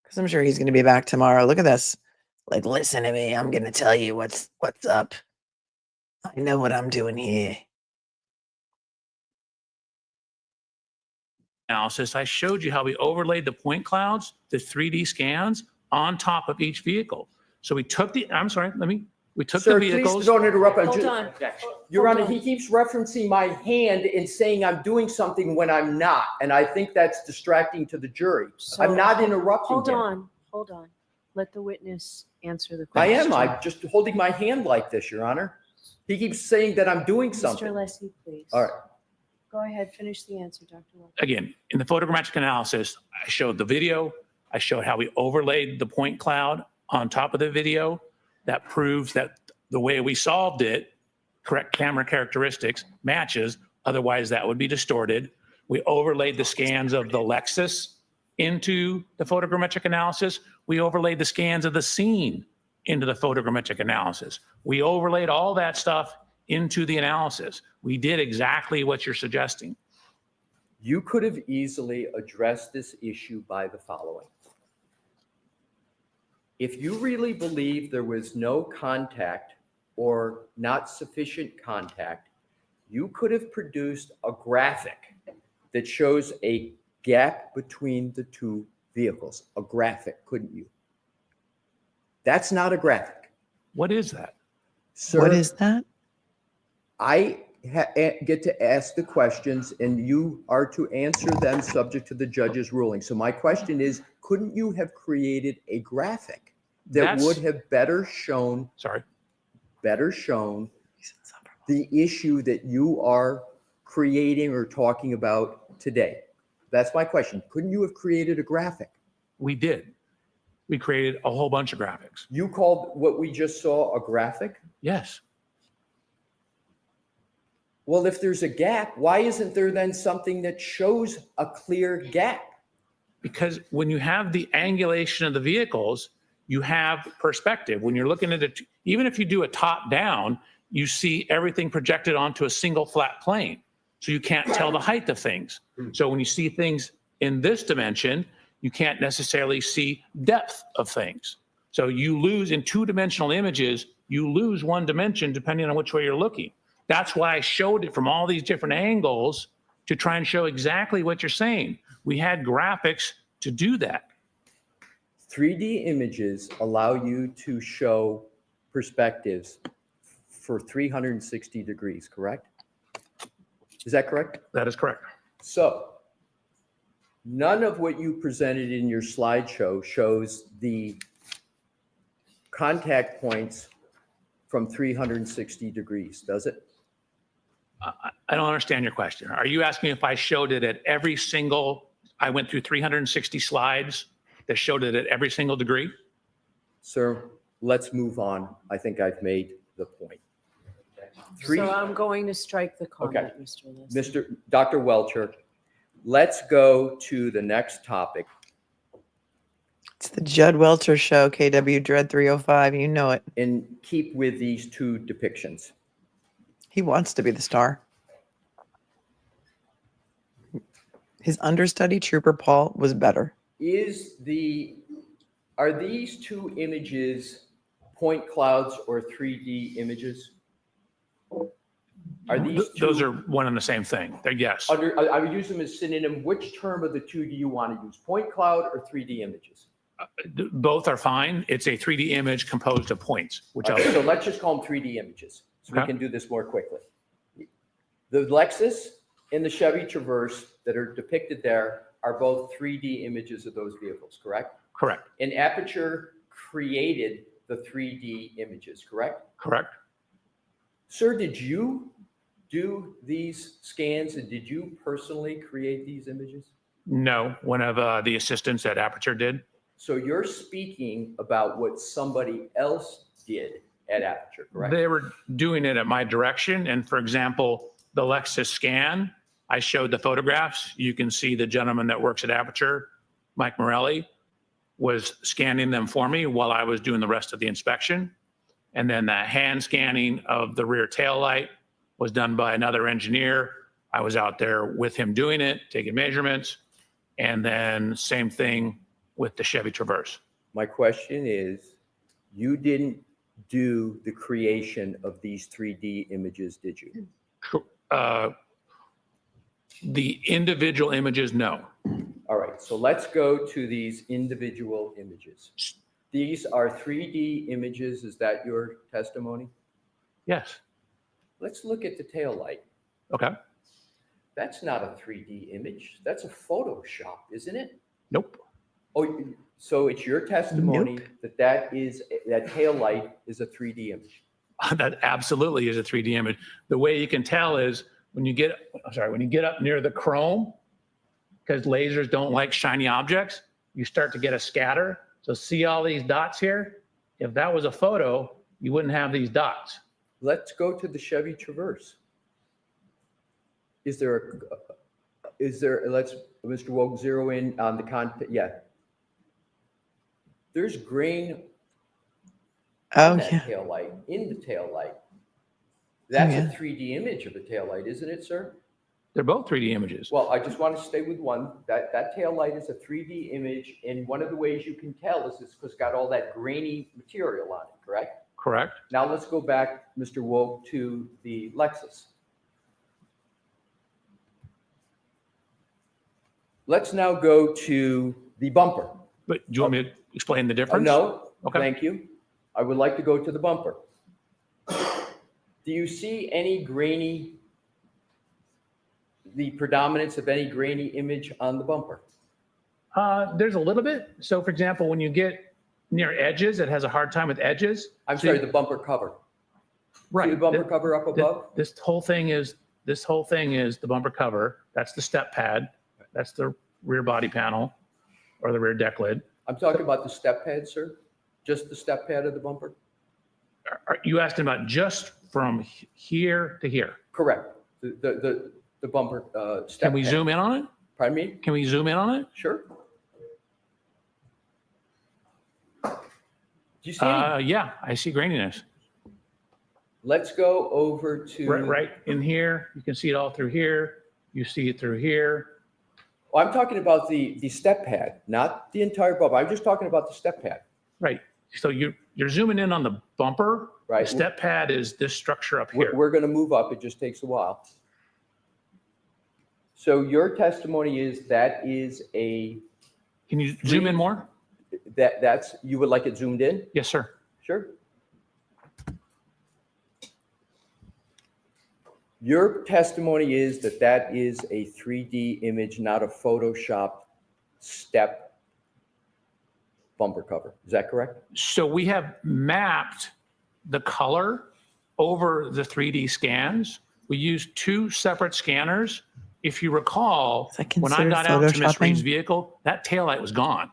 because I'm sure he's going to be back tomorrow. Look at this. Like, listen to me. I'm going to tell you what's up. I know what I'm doing here. Analysis, I showed you how we overlaid the point clouds, the 3D scans on top of each vehicle. So we took the, we took Sir, the vehicles. please don't interrupt. Hold on. Your Honor, he keeps referencing my hand and saying I'm doing something when I'm not. And I think that's distracting to the jury. So, I'm not interrupting him. Hold on. Let the witness answer the question. I am. I'm just holding my hand like this, Your Honor. He keeps saying that I'm doing something. Mr. ALESSI, please. All right. Go ahead. Finish the answer, Dr. Welcher. Again, in the photogrammetric analysis, I showed the video. I showed how we overlaid the point cloud on top of the video. That proves that the way we solved it, correct camera characteristics, matches. Otherwise, that would be distorted. We overlaid the scans of the Lexus into the photogrammetric analysis. We overlaid the scans of the scene into the photogrammetric analysis. We overlaid all that stuff into the analysis. We did exactly what you're suggesting. You could have easily addressed this issue by the following. If you really believe there was no contact or not sufficient contact, you could have produced a graphic that shows a gap between the two vehicles. A graphic, couldn't you? That's not a graphic. What is that? Sir, What is that? I get to ask the questions and you are to answer them subject to the judge's ruling. So my question is, couldn't you have created a graphic that would have better shown the issue that you are creating or talking about today? That's my question. Couldn't you have created a graphic? We did. We created a whole bunch of graphics. You called what we just saw a graphic? Yes. Well, if there's a gap, why isn't there then something that shows a clear gap? Because when you have the angulation of the vehicles, you have perspective. When you're looking at it, even if you do a top down, you see everything projected onto a single flat plane. So you can't tell the height of things. So when you see things in this dimension, you can't necessarily see depth of things. So you lose in two-dimensional images, you lose one dimension depending on which way you're looking. That's why I showed it from all these different angles to try and show exactly what you're saying. We had graphics to do that. 3D images allow you to show perspectives for 360 degrees, correct? Is that correct? That is correct. So none of what you presented in your slideshow shows the contact points from 360 degrees, does it? I don't understand your question. Are you asking if I showed it at every single, I went through 360 slides that showed it at every single degree? Sir, let's move on. I think I've made the point. So I'm going to strike the comment, Okay. Mr. Leslie. Dr. Welcher, let's go to the next topic. It's the Judd Welcher Show, KW Dread 305. You know it. And keep with these two depictions. He wants to be the star. His understudy, Trooper Paul, was better. Are these two images point clouds or 3D images? Are these two? Those are one and the same thing. They're yes. I would use them as synonym. Which term of the two do you want to use? Point cloud or 3D images? Both are fine. It's a 3D image composed of points. Okay, so let's just call them 3D images so we can do this more quickly. The Lexus and the Chevy Traverse that are depicted there are both 3D images of those vehicles, correct? Correct. And Aperture created the 3D images, correct? Correct. Sir, did you do these scans and did you personally create these images? No, one of the assistants at Aperture did. So you're speaking about what somebody else did at Aperture, correct? They were doing it at my direction. And for example, the Lexus scan, I showed the photographs. You can see the gentleman that works at Aperture, Mike Morelli, was scanning them for me while I was doing the rest of the inspection. And then the hand scanning of the rear tail light was done by another engineer. I was out there with him doing it, taking measurements. And then same thing with the Chevy Traverse. My question is, you didn't do the creation of these 3D images, did you? The individual images, no. All right, so let's go to these individual images. These are 3D images. Is that your testimony? Yes. Let's look at the tail light. Okay. That's not a 3D image. That's a Photoshop, isn't it? Nope. Oh, so it's your testimony that tail light is a 3D image. That absolutely is a 3D image. The way you can tell is when you get up near the chrome, because lasers don't like shiny objects, you start to get a scatter. So see all these dots here? If that was a photo, you wouldn't have these dots. Let's go to the Chevy Traverse. Let's, Mr. Woke, zero in on the content. Yeah. There's grain in the tail light. That's a 3D image of a tail light, isn't it, sir? They're both 3D images. Well, I just want to stay with one. That tail light is a 3D image, and one of the ways you can tell is it's because it's got all that grainy material on it, correct? Correct. Now let's go back, Mr. Woke, to the Lexus. Let's now go to the bumper. But do you want me to explain the difference? No, Okay. Thank you. I would like to go to the bumper. Do you see any the predominance of any grainy image on the bumper? There's a little bit. So for example, when you get near edges. It has a hard time with edges. I'm sorry, the bumper cover. Right. See the bumper cover up above? This whole thing is the bumper cover. That's the step pad. That's the rear body panel or the rear deck lid. I'm talking about the step pad, sir. Just the step pad of the bumper? Are you asking about just from here to here? Correct. The bumper step Can we pad. zoom in on it? Pardon me? Can we zoom in on it? Sure. Do you see any? Yeah, I see graininess. Let's go over to... Right in here. You can see it all through here. You see it through here. Oh, I'm talking about the step pad, not the entire bumper. I'm just talking about the step pad. Right. So you're zooming in on the bumper. Right. The step pad is this structure up here. We're going to move up. It just takes a while. So your testimony is that is a... Can you zoom in more? That's, you would like it zoomed in? Yes, sir. Sure. Your testimony is that that is a 3D image, not a Photoshop step bumper cover. Is that correct? So we have mapped the color over the 3D scans. We used 2 separate scanners. If you recall, when I got out to Miss Reed's vehicle, that taillight was gone.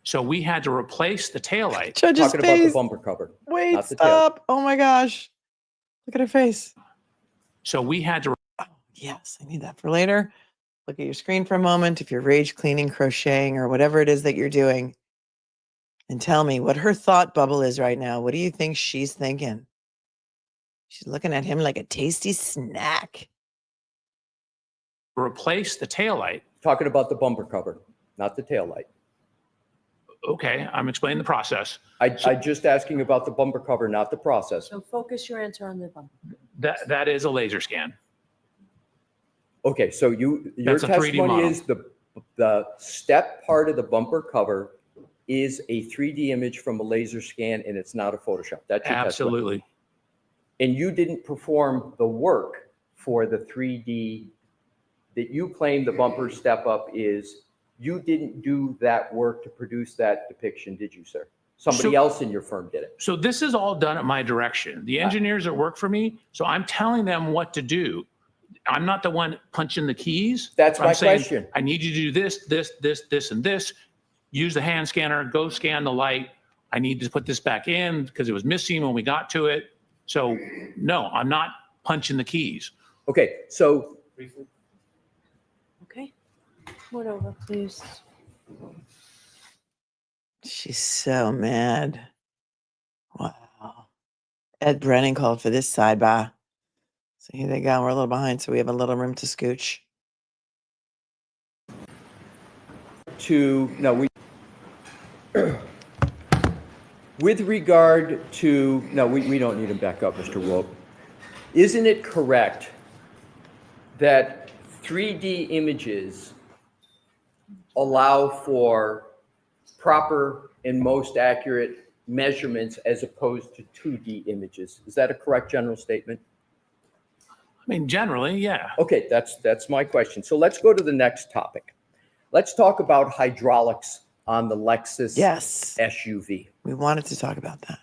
So we had to replace the taillight. Judge's Talking face. about the bumper cover. Wait, not the tail. stop. Oh my gosh. Look at her face. So we had to. Oh, yes, I need that for later. Look at your screen for a moment. If you're rage cleaning, crocheting, or whatever it is that you're doing, and tell me what her thought bubble is right now. What do you think she's thinking? She's looking at him like a tasty snack. Replace the taillight. Talking about the bumper cover, not the taillight. Okay, I'm explaining the process. I'm just asking about the bumper cover, not the process. So focus your answer on the bumper. That is a laser scan. Okay, so your That's a 3D testimony model. is the step part of the bumper cover is a 3D image from a laser scan, and it's not a Photoshop. That's your testimony. Absolutely. And you didn't perform the work for the 3D that you claim the bumper step up is. You didn't do that work to produce that depiction, did you, sir? Somebody else in your firm did it. So this is all done at my direction. The engineers that work for me, so I'm telling them what to do. I'm not the one punching the keys. That's I'm my saying, question. I need you to do this, and this. Use the hand scanner, go scan the light. I need to put this back in because it was missing when we got to it. So no, I'm not punching the keys. Okay, so Okay. Come on over, please. She's so mad. Wow. Ed Brennan called for this sidebar. So here they go. We're a little behind, so we have a little room to scooch. with regard to, no, we don't need him back up, Mr. Wope. Isn't it correct that 3D images allow for proper and most accurate measurements as opposed to 2D images? Is that a correct general statement? I mean, generally, yeah. Okay, that's my question. So let's go to the next topic. Let's talk about hydraulics on the Lexus SUV. We wanted to talk about that.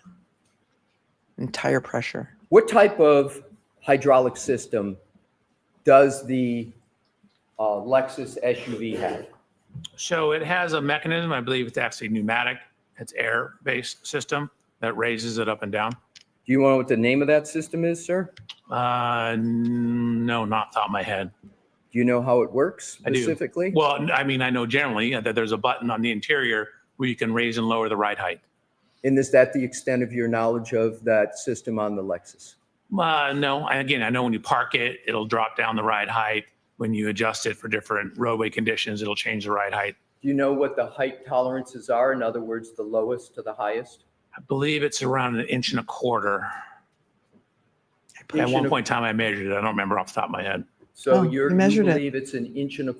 Entire pressure. What type of hydraulic system does the Lexus SUV have? So it has a mechanism, I believe it's actually pneumatic. It's air-based system that raises it up and down. Do you know what the name of that system is, sir? No, not top of my head. Do you know how it works specifically? I do. Well, I mean, I know generally that there's a button on the interior where you can raise and lower the ride height. And is that the extent of your knowledge of that system on the Lexus? No, again, I know when you park it, it'll drop down the ride height. When you adjust it for different roadway conditions, it'll change the ride height. Do you know what the height tolerances are? In other words, the lowest to the highest? I believe it's around 1.25 inches. At one point in time, I measured it. I don't remember off the top of my head. So you believe it's 1.25 inches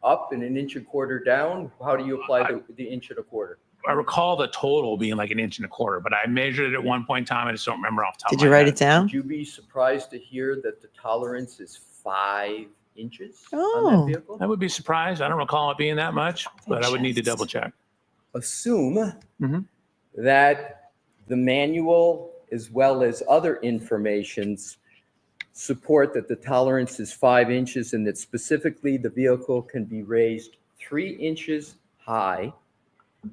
up and 1.25 inches down? How do you apply the 1.25 inches? I recall the total being like 1.25 inches, but I measured it at one point in time. I just don't remember off the top of my head. Did you write it down? Would you be surprised to hear that the tolerance is 5 inches on that Oh, vehicle? I would be surprised. I don't recall it being that much, but I would need to double check. assume Mhm. that the manual, as well as other informations, support that the tolerance is 5 inches and that specifically the vehicle can be raised 3 inches high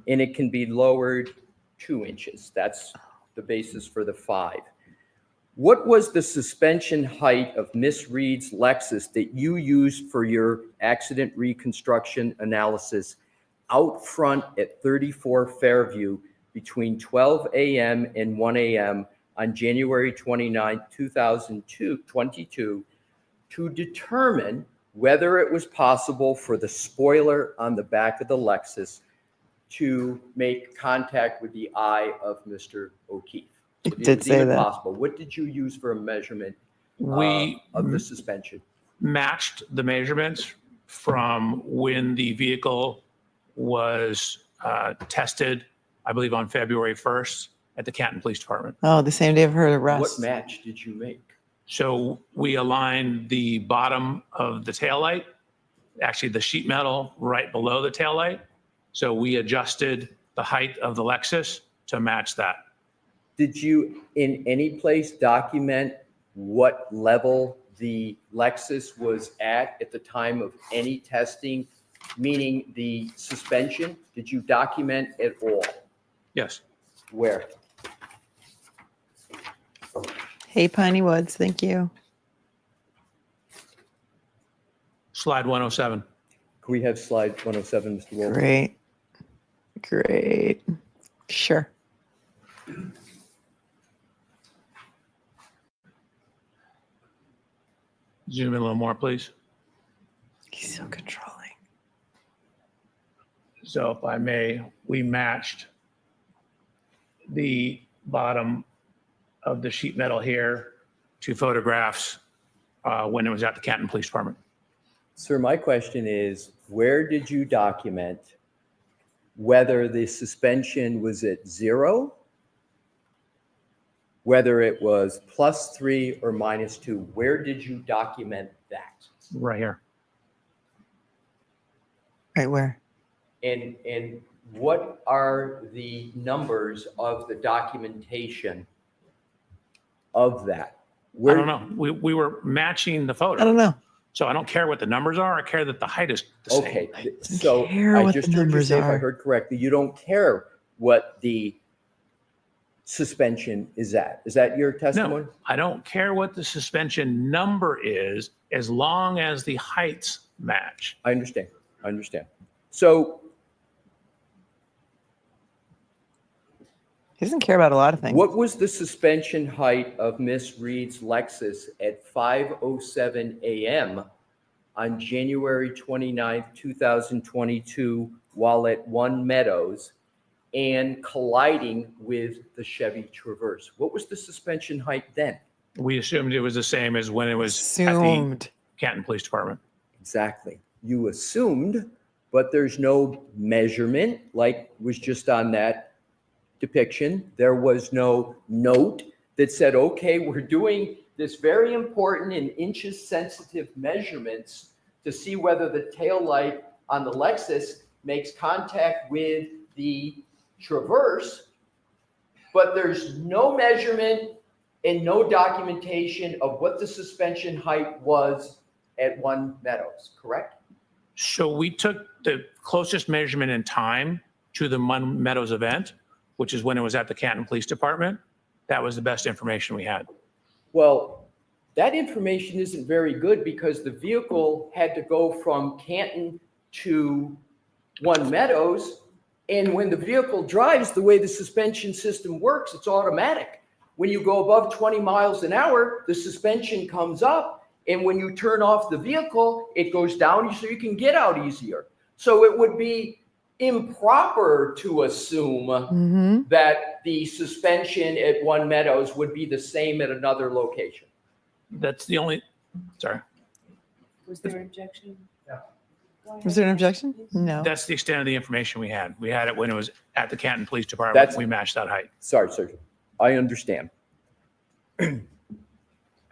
and it can be lowered 2 inches. That's the basis for the 5. What was the suspension height of Miss Reed's Lexus that you used for your accident reconstruction analysis out front at 34 Fairview between 12 a.m. and 1 a.m. on January 29, 2022 to determine whether it was possible for the spoiler on the back of the Lexus to make contact with the eye of Mr. O'Keefe? It did say that. Possible. What did you use for a measurement of the suspension? Matched the measurements from when the vehicle was tested, I believe on February 1st at the Canton Police Department. Oh, the same day of her arrest. What match did you make? So we aligned the bottom of the taillight, actually the sheet metal right below the taillight. So we adjusted the height of the Lexus to match that. Did you in any place document what level the Lexus was at the time of any testing, meaning the suspension? Did you document it all? Yes. Where? Hey, Piney Woods, thank you. Slide 107. Can we have slide 107, Mr. Wolf? Great. Great. Sure. Zoom in a little more, please. He's so controlling. So if I may, we matched the bottom of the sheet metal here to photographs when it was at the Canton Police Department. Sir, my question is, where did you document whether the suspension was at 0, whether it was +3 or -2? Where did you document that? Right here. Right where? And what are the numbers of the documentation of that? I don't know. We were matching the photo. I don't know. So I don't care what the numbers are. I care that the height is the same. Okay, so care I what just the heard you numbers say, if I are. heard correctly, you don't care what the suspension is at. Is that your testimony? No, I don't care what the suspension number is as long as the heights match. I understand. I understand. So He doesn't care about a lot of things. what was the suspension height of Miss Reed's Lexus at 5:07 a.m. on January 29th, 2022, while at 1 Meadows and colliding with the Chevy Traverse? What was the suspension height then? We assumed it was the same as when it was Assumed. at the Canton Police Department. Exactly. You assumed, but there's no measurement like was just on that depiction. There was no note that said, okay, we're doing this very important and inches sensitive measurements to see whether the tail light on the Lexus makes contact with the Traverse, but there's no measurement and no documentation of what the suspension height was at 1 Meadows, correct? So we took the closest measurement in time to the Mun Meadows event, which is when it was at the Canton Police Department. That was the best information we had. Well, that information isn't very good because the vehicle had to go from Canton to 1 Meadows. And when the vehicle drives, the way the suspension system works, it's automatic. When you go above 20 miles an hour, the suspension comes up. And when you turn off the vehicle, it goes down so you can get out easier. So it would be improper to assume that the suspension at 1 Meadows would be the same at another location. That's the only, sorry. Was there an objection? Was there an objection? No. That's the extent of the information we had. We had it when it was at the Canton Police Department. We matched that height. Sorry, sir. I understand.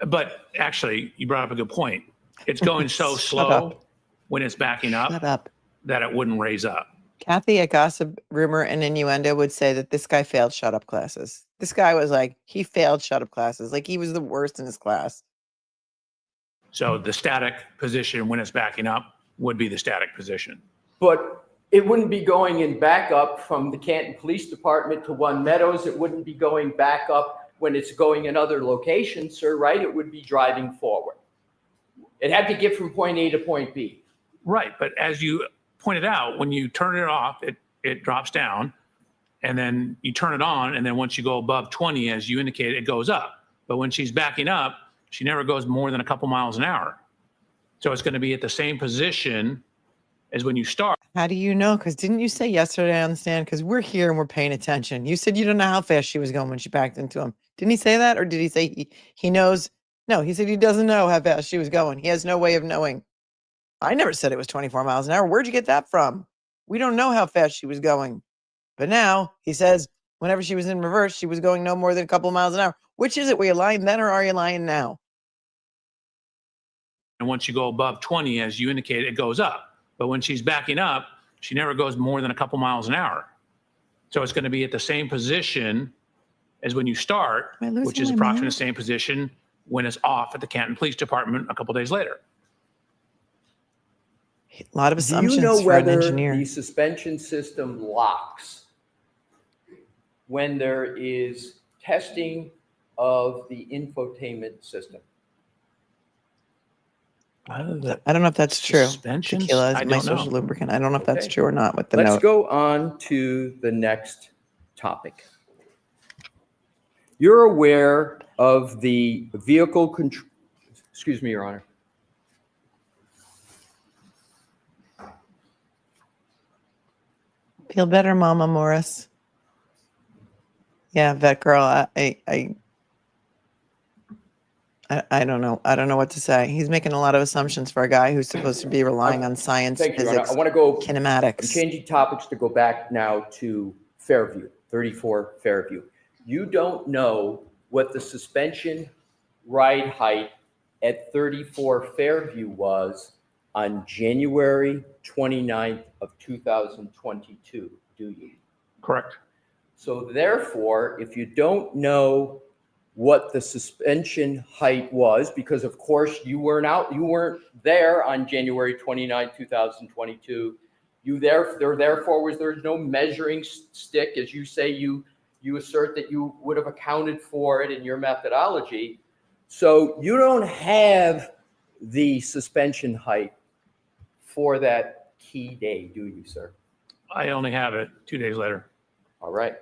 But actually, you brought up a good point. It's going so Shut slow up. when it's backing Shut up up. that it wouldn't raise up. Kathy, a gossip, rumor, and innuendo would say that this guy failed shut up classes. This guy was like, he failed shut up classes. Like he was the worst in his class. So the static position when it's backing up would be the static position. But it wouldn't be going in backup from the Canton Police Department to One Meadows. It wouldn't be going back up when it's going in other locations, sir, right? It would be driving forward. It had to get from point A to point B. Right, but as you pointed out, when you turn it off, it drops down, and then you turn it on, and then once you go above 20, as you indicated, it goes up. But when she's backing up, she never goes more than a couple miles an hour. So it's going to be at the same position as when you start. How do you know? Because didn't you say yesterday on the stand? Because we're here and we're paying attention. You said you don't know how fast she was going when she backed into him. Didn't he say that? Or did he say he knows? No, he said he doesn't know how fast she was going. He has no way of knowing. I never said it was 24 miles an hour. Where'd you get that from? We don't know how fast she was going. But now he says whenever she was in reverse, she was going no more than a couple of miles an hour. Which is it? Were you lying then or are you lying now? And once you go above 20, as you indicated, it goes up. But when she's backing up, she never goes more than a couple miles an hour. So it's going to be at the same position as when you start, which is approximately the same position when it's off at the Canton Police Department a couple days later. A lot of assumptions Do you know for an whether engineer. the suspension system locks when there is testing of the infotainment system? I don't know if that's true. Suspensions? Tequila I is my don't know. social lubricant. I don't know if that's true or not with the Let's note. go on to the next topic. You're aware of the vehicle control, excuse me, Your Honor. Feel better, Mama Morris. Yeah, vet girl. I don't know. I don't know what to say. He's making a lot of assumptions for a guy who's supposed to be relying on science, Thank you, Your Honor. physics, I want to go, I'm kinematics. changing topics to go back now to Fairview, 34 Fairview. You don't know what the suspension ride height at 34 Fairview was on January 29th of 2022, do you? Correct. So therefore, if you don't know what the suspension height was, because of course you weren't there on January 29, 2022. Therefore there's no measuring stick, as you say, you assert that you would have accounted for it in your methodology. So you don't have the suspension height for that key day, do you, sir? I only have it 2 days later. All right.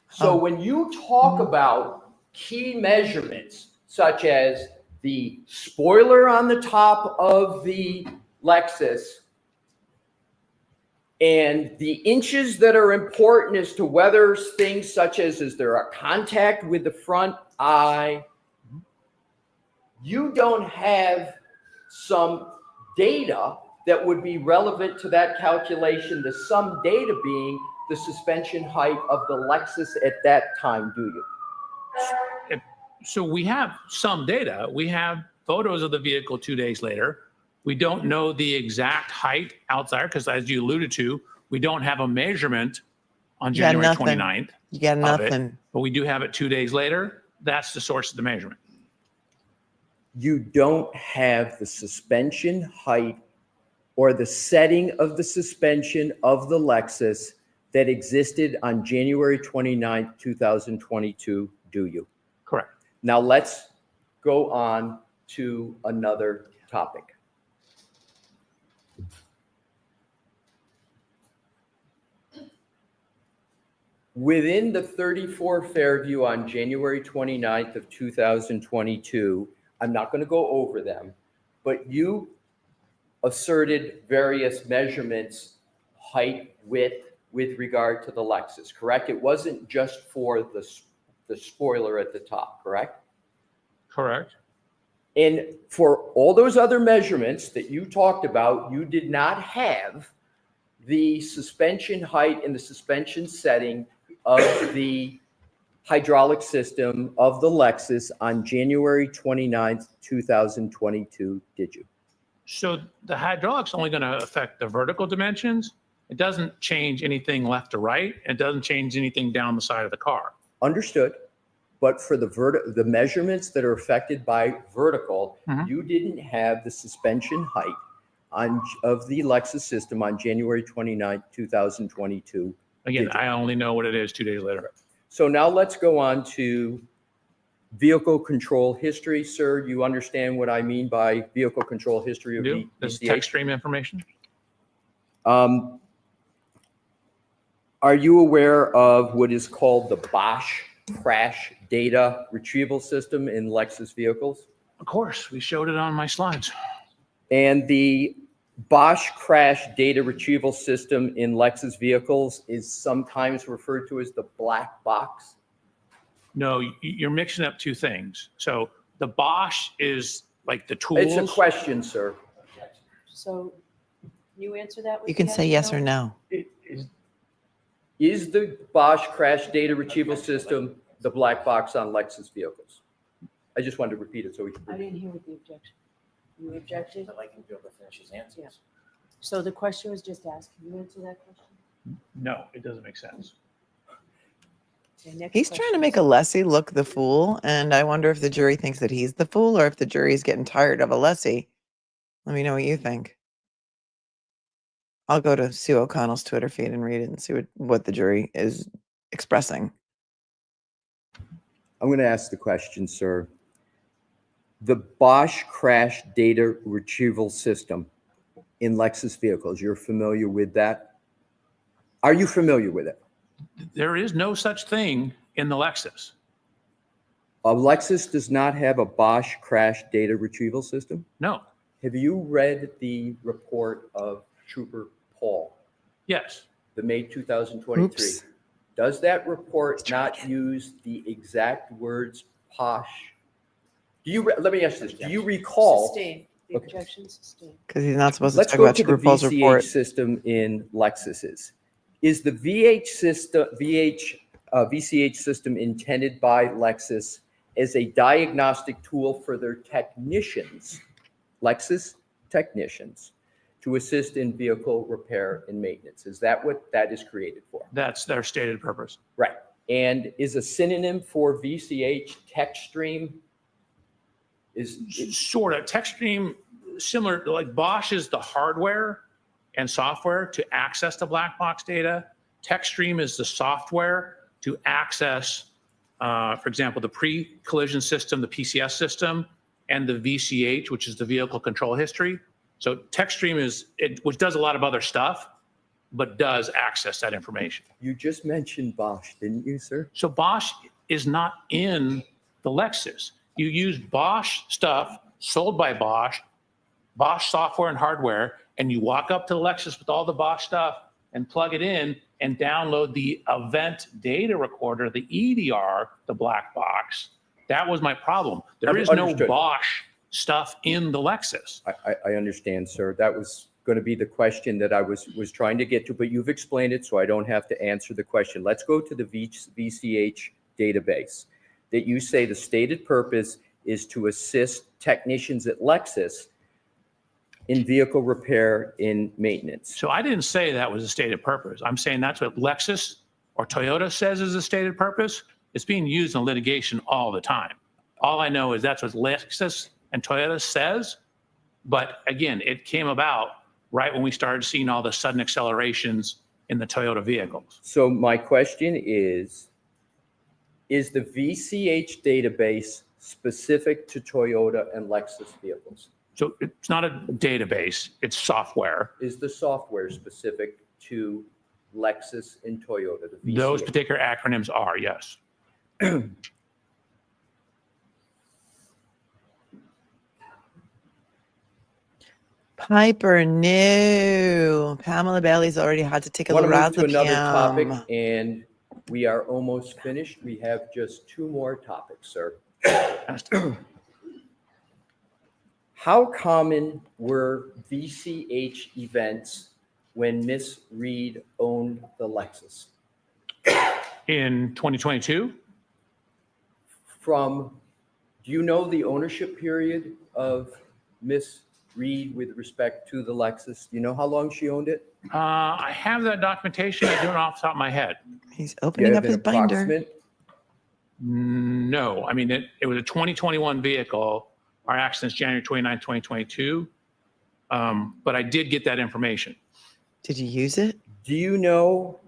So when you talk about key measurements, such as the spoiler on the top of the Lexus and the inches that are important as to whether things such as, is there a contact with the front eye, you don't have some data that would be relevant to that calculation, the sum data being the suspension height of the Lexus at that time, do you? So we have some data. We have photos of the vehicle 2 days later. We don't know the exact height outside because, as you alluded to, we don't have a measurement on January 29th. You got nothing. But we do have it 2 days later. That's the source of the measurement. You don't have the suspension height or the setting of the suspension of the Lexus that existed on January 29th, 2022, do you? Correct. Now let's go on to another topic. Within the 34 Fairview on January 29th of 2022, I'm not going to go over them, but you asserted various measurements, height, width, with regard to the Lexus, correct? It wasn't just for the spoiler at the top, correct? Correct. And for all those other measurements that you talked about, you did not have the suspension height and the suspension setting of the hydraulic system of the Lexus on January 29th, 2022, did you? So the hydraulic's only going to affect the vertical dimensions. It doesn't change anything left to right. It doesn't change anything down the side of the car. Understood. But for the measurements that are affected by vertical, you didn't have the suspension height of the Lexus system on January 29, 2022. Again, I only know what it is 2 days later. So now let's go on to vehicle control history. Sir, you understand what I mean by vehicle control history of VCH? This is tech stream information. Are you aware of what is called the Bosch crash data retrieval system in Lexus vehicles? Of course, we showed it on my slides. And the Bosch crash data retrieval system in Lexus vehicles is sometimes referred to as the black box. No, you're mixing up two things. So the Bosch is like the tools. It's a question, sir. So you answer that with You can say yes or no. Is the Bosch crash data retrieval system the black box on Lexus vehicles? I just wanted to repeat it so we can. I didn't hear what the objection. You objected? I'd like him to be able to finish his answers. Yeah. So the question was just asked. Can you answer that question? No, it doesn't make sense. Okay, next He's question. trying to make ALESSI look the fool, and I wonder if the jury thinks that he's the fool or if the jury is getting tired of ALESSI. Let me know what you think. I'll go to Sue O'Connell's Twitter feed and read it and see what the jury is expressing. I'm going to ask the question, sir. The Bosch crash data retrieval system in Lexus vehicles, you're familiar with that? Are you familiar with it? There is no such thing in the Lexus. A Lexus does not have a Bosch crash data retrieval system? No. Have you read the report of Trooper Paul? Yes. The May 2023. Oops. Does that report not use the exact words posh? Do you, let me ask this, do you recall? Sustain. The objection sustained. Because he's not supposed to Let's talk go about to the Trooper Paul's VCH report. system in Lexuses. Is the VCH system intended by Lexus as a diagnostic tool for their technicians, Lexus technicians, to assist in vehicle repair and maintenance? Is that what that is created for? That's their stated purpose. Right. And is a synonym for VCH TechStream? Is Sort of. TechStream, similar, like Bosch is the hardware and software to access the black box data. TechStream is the software to access, for example, the pre-collision system, the PCS system, and the VCH, which is the vehicle control history. So TechStream which does a lot of other stuff, but does access that information. You just mentioned Bosch, didn't you, sir? So Bosch is not in the Lexus. You use Bosch stuff sold by Bosch, Bosch software and hardware, and you walk up to the Lexus with all the Bosch stuff and plug it in and download the event data recorder, the EDR, the black box. That was my problem. There is no Bosch stuff in the Lexus. I understand, sir. That was going to be the question that I was trying to get to, but you've explained it, so I don't have to answer the question. Let's go to the VCH database that you say the stated purpose is to assist technicians at Lexus in vehicle repair and maintenance. So I didn't say that was a stated purpose. I'm saying that's what Lexus or Toyota says is a stated purpose. It's being used in litigation all the time. All I know is that's what Lexus and Toyota says. But again, it came about right when we started seeing all the sudden accelerations in the Toyota vehicles. So my question is the VCH database specific to Toyota and Lexus vehicles? So it's not a database, it's software. Is the software specific to Lexus and Toyota? The VCH? Those particular acronyms are, yes. Piper, no. Pamela Bailey's already had to take a I want to move to another lorazepam. topic, and we are almost finished. We have just two more topics, sir. How common were VCH events when Miss Reed owned the Lexus? In 2022? Do you know the ownership period of Miss Reed with respect to the Lexus? Do you know how long she owned it? I have that documentation. I don't know off the top of my head. He's Do you opening have up an his binder. approximate? No, I mean, it was a 2021 vehicle. Our accident's January 29, 2022. But I did get that information. Did you use it? Do you know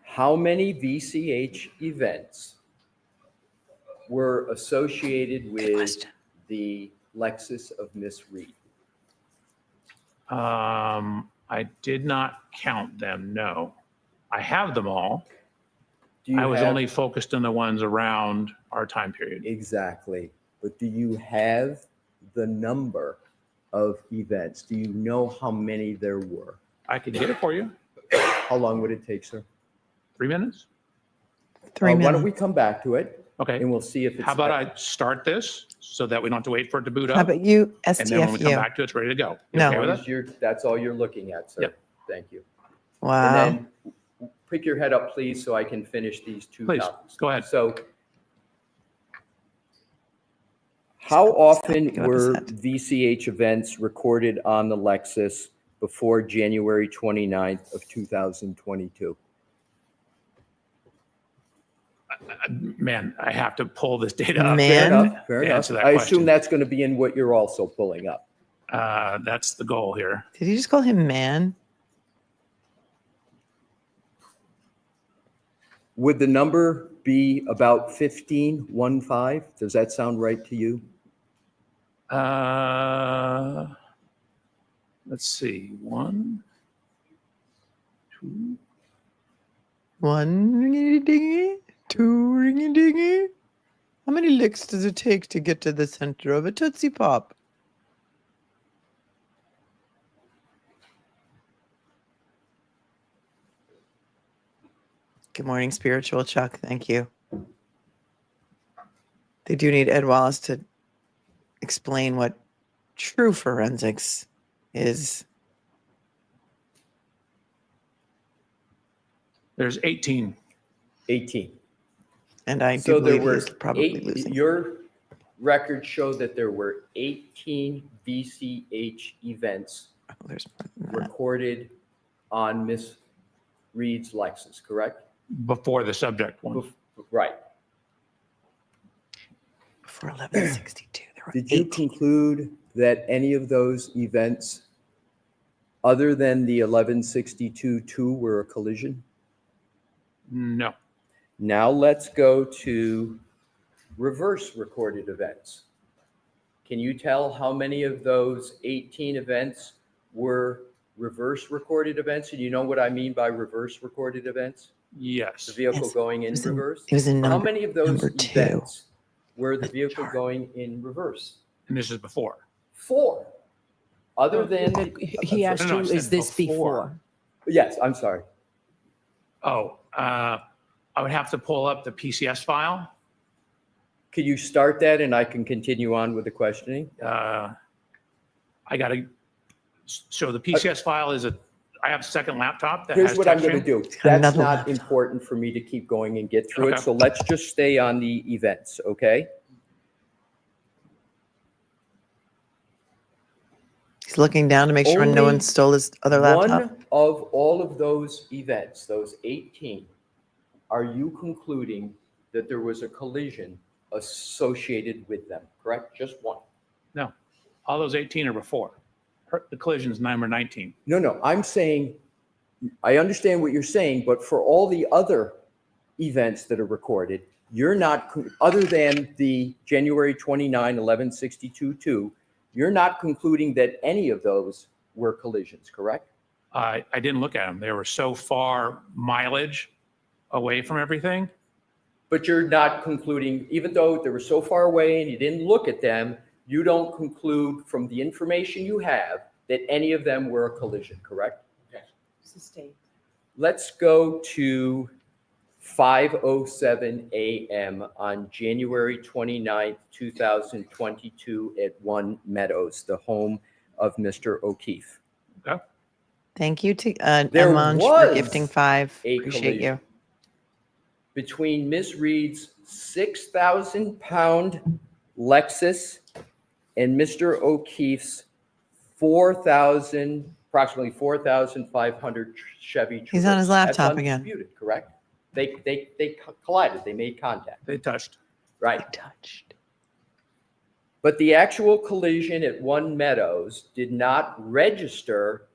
how many VCH events were associated with the Lexus of Miss Reed? I did not count them, no. I have them all. Do you I was have- only focused on the ones around our time period. Exactly. But do you have the number of events? Do you know how many there were? I could get it for you. How long would it take, sir? 3 minutes? 3 Why minutes. don't we come back to it? Okay. And we'll see if it's. How about I start this so that we don't have to wait for it to boot up? How about you, And then when we come STFU? back to it, it's ready to go. You No. okay with it? That's all you're looking at, sir. Yep. Thank you. Wow. And then pick your head up, please, so I can finish these two Please, topics. go ahead. So how often Go up his were head. VCH events recorded on the Lexus before January 29th of 2022? Man, I have to pull this data up. Man. Fair to enough. answer that I question. assume that's going to be in what you're also pulling up. That's the goal here. Did you just call him man? Would the number be about 15? Does that sound right to you? Let's see. 1, 2. One ringy dingy, two ringy dingy. How many licks does it take to get to the center of a Tootsie Pop? Good morning, Spiritual Chuck. Thank you. They do need Ed Wallace to explain what true forensics is. There's 18. 18. And I do So there believe were he's probably losing. your records show that there were 18 VCH events Oh, there's more than that. recorded on Miss Reed's Lexus, correct? Before the subject one. Right. Before 1162, there were Did you 18. conclude that any of those events, other than the 1162-2, were a collision? No. Now let's go to reverse recorded events. Can you tell how many of those 18 events were reverse recorded events? And you know what I mean by reverse recorded events? Yes. The vehicle Yes. going in It was in- reverse? it was in How number- many of those number 2. events were the The vehicle chart. going in reverse? And this is before. 4. Other than, He asked No, no, I you, said is this before? yes, I'm sorry. Oh, I would have to pull up the PCS file. Could you start that and I can continue on with the questioning? I got to. So the PCS file is I have a second laptop that Here's has what I'm going to texturing. do. got That's another not laptop. important for me to keep going and get through it. Okay. So let's just stay on the events, okay? He's looking down to make sure no Only one stole his other laptop. One of all of those events, those 18, are you concluding that there was a collision associated with them, correct? Just one? No, all those 18 are before. The collision is number 19. No, I'm saying, I understand what you're saying, but for all the other events that are recorded, you're not, other than the January 29, 1162-2, you're not concluding that any of those were collisions, correct? I didn't look at them. They were so far mileage away from everything. But you're not concluding, even though they were so far away and you didn't look at them, you don't conclude from the information you have that any of them were a collision, correct? Sustained. Let's go to 5:07 a.m. on January 29th, 2022 at 1 Meadows, the home of Mr. O'Keefe. Okay. Thank you to There Emunch for was gifting 5. a Appreciate collision you. between Ms. Reed's 6,000-pound Lexus and Mr. O'Keefe's approximately 4,500 Chevy Traverse. He's on his laptop That's again. undisputed, correct? They collided. They made contact. They touched. Right. They touched. But the actual collision at One Meadows did not register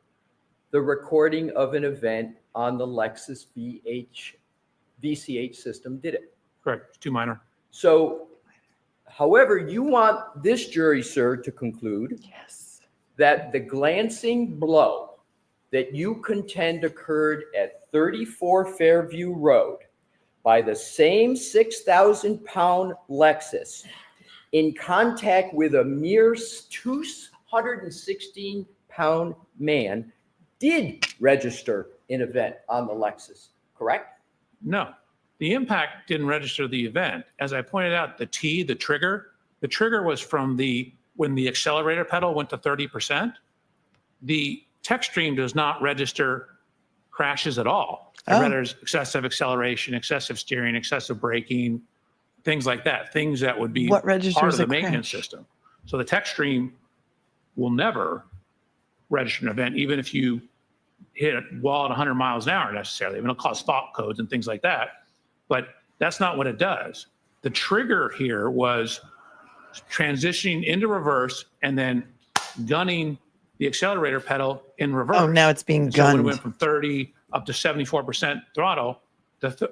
the recording of an event on the Lexus VCH system, did it? Correct. It's too minor. So, however, you want this jury, sir, to conclude that the glancing blow that you contend occurred at 34 Fairview Road by the same 6,000-pound Lexus in contact with a mere 216-pound man did register an event on the Lexus, correct? No, the impact didn't register the event. As I pointed out, the trigger was from when the accelerator pedal went to 30%. The tech stream does not register crashes at all. It registers excessive acceleration, excessive steering, excessive braking, things like that, things that would be What registers part of the a maintenance crash? system. So the tech stream will never register an event, even if you hit a wall at 100 miles an hour necessarily. I mean, it'll cause fault codes and things like that, but that's not what it does. The trigger here was transitioning into reverse and then gunning the accelerator pedal in reverse. Oh, now it's being So when it gunned. went from 30 up to 74% throttle,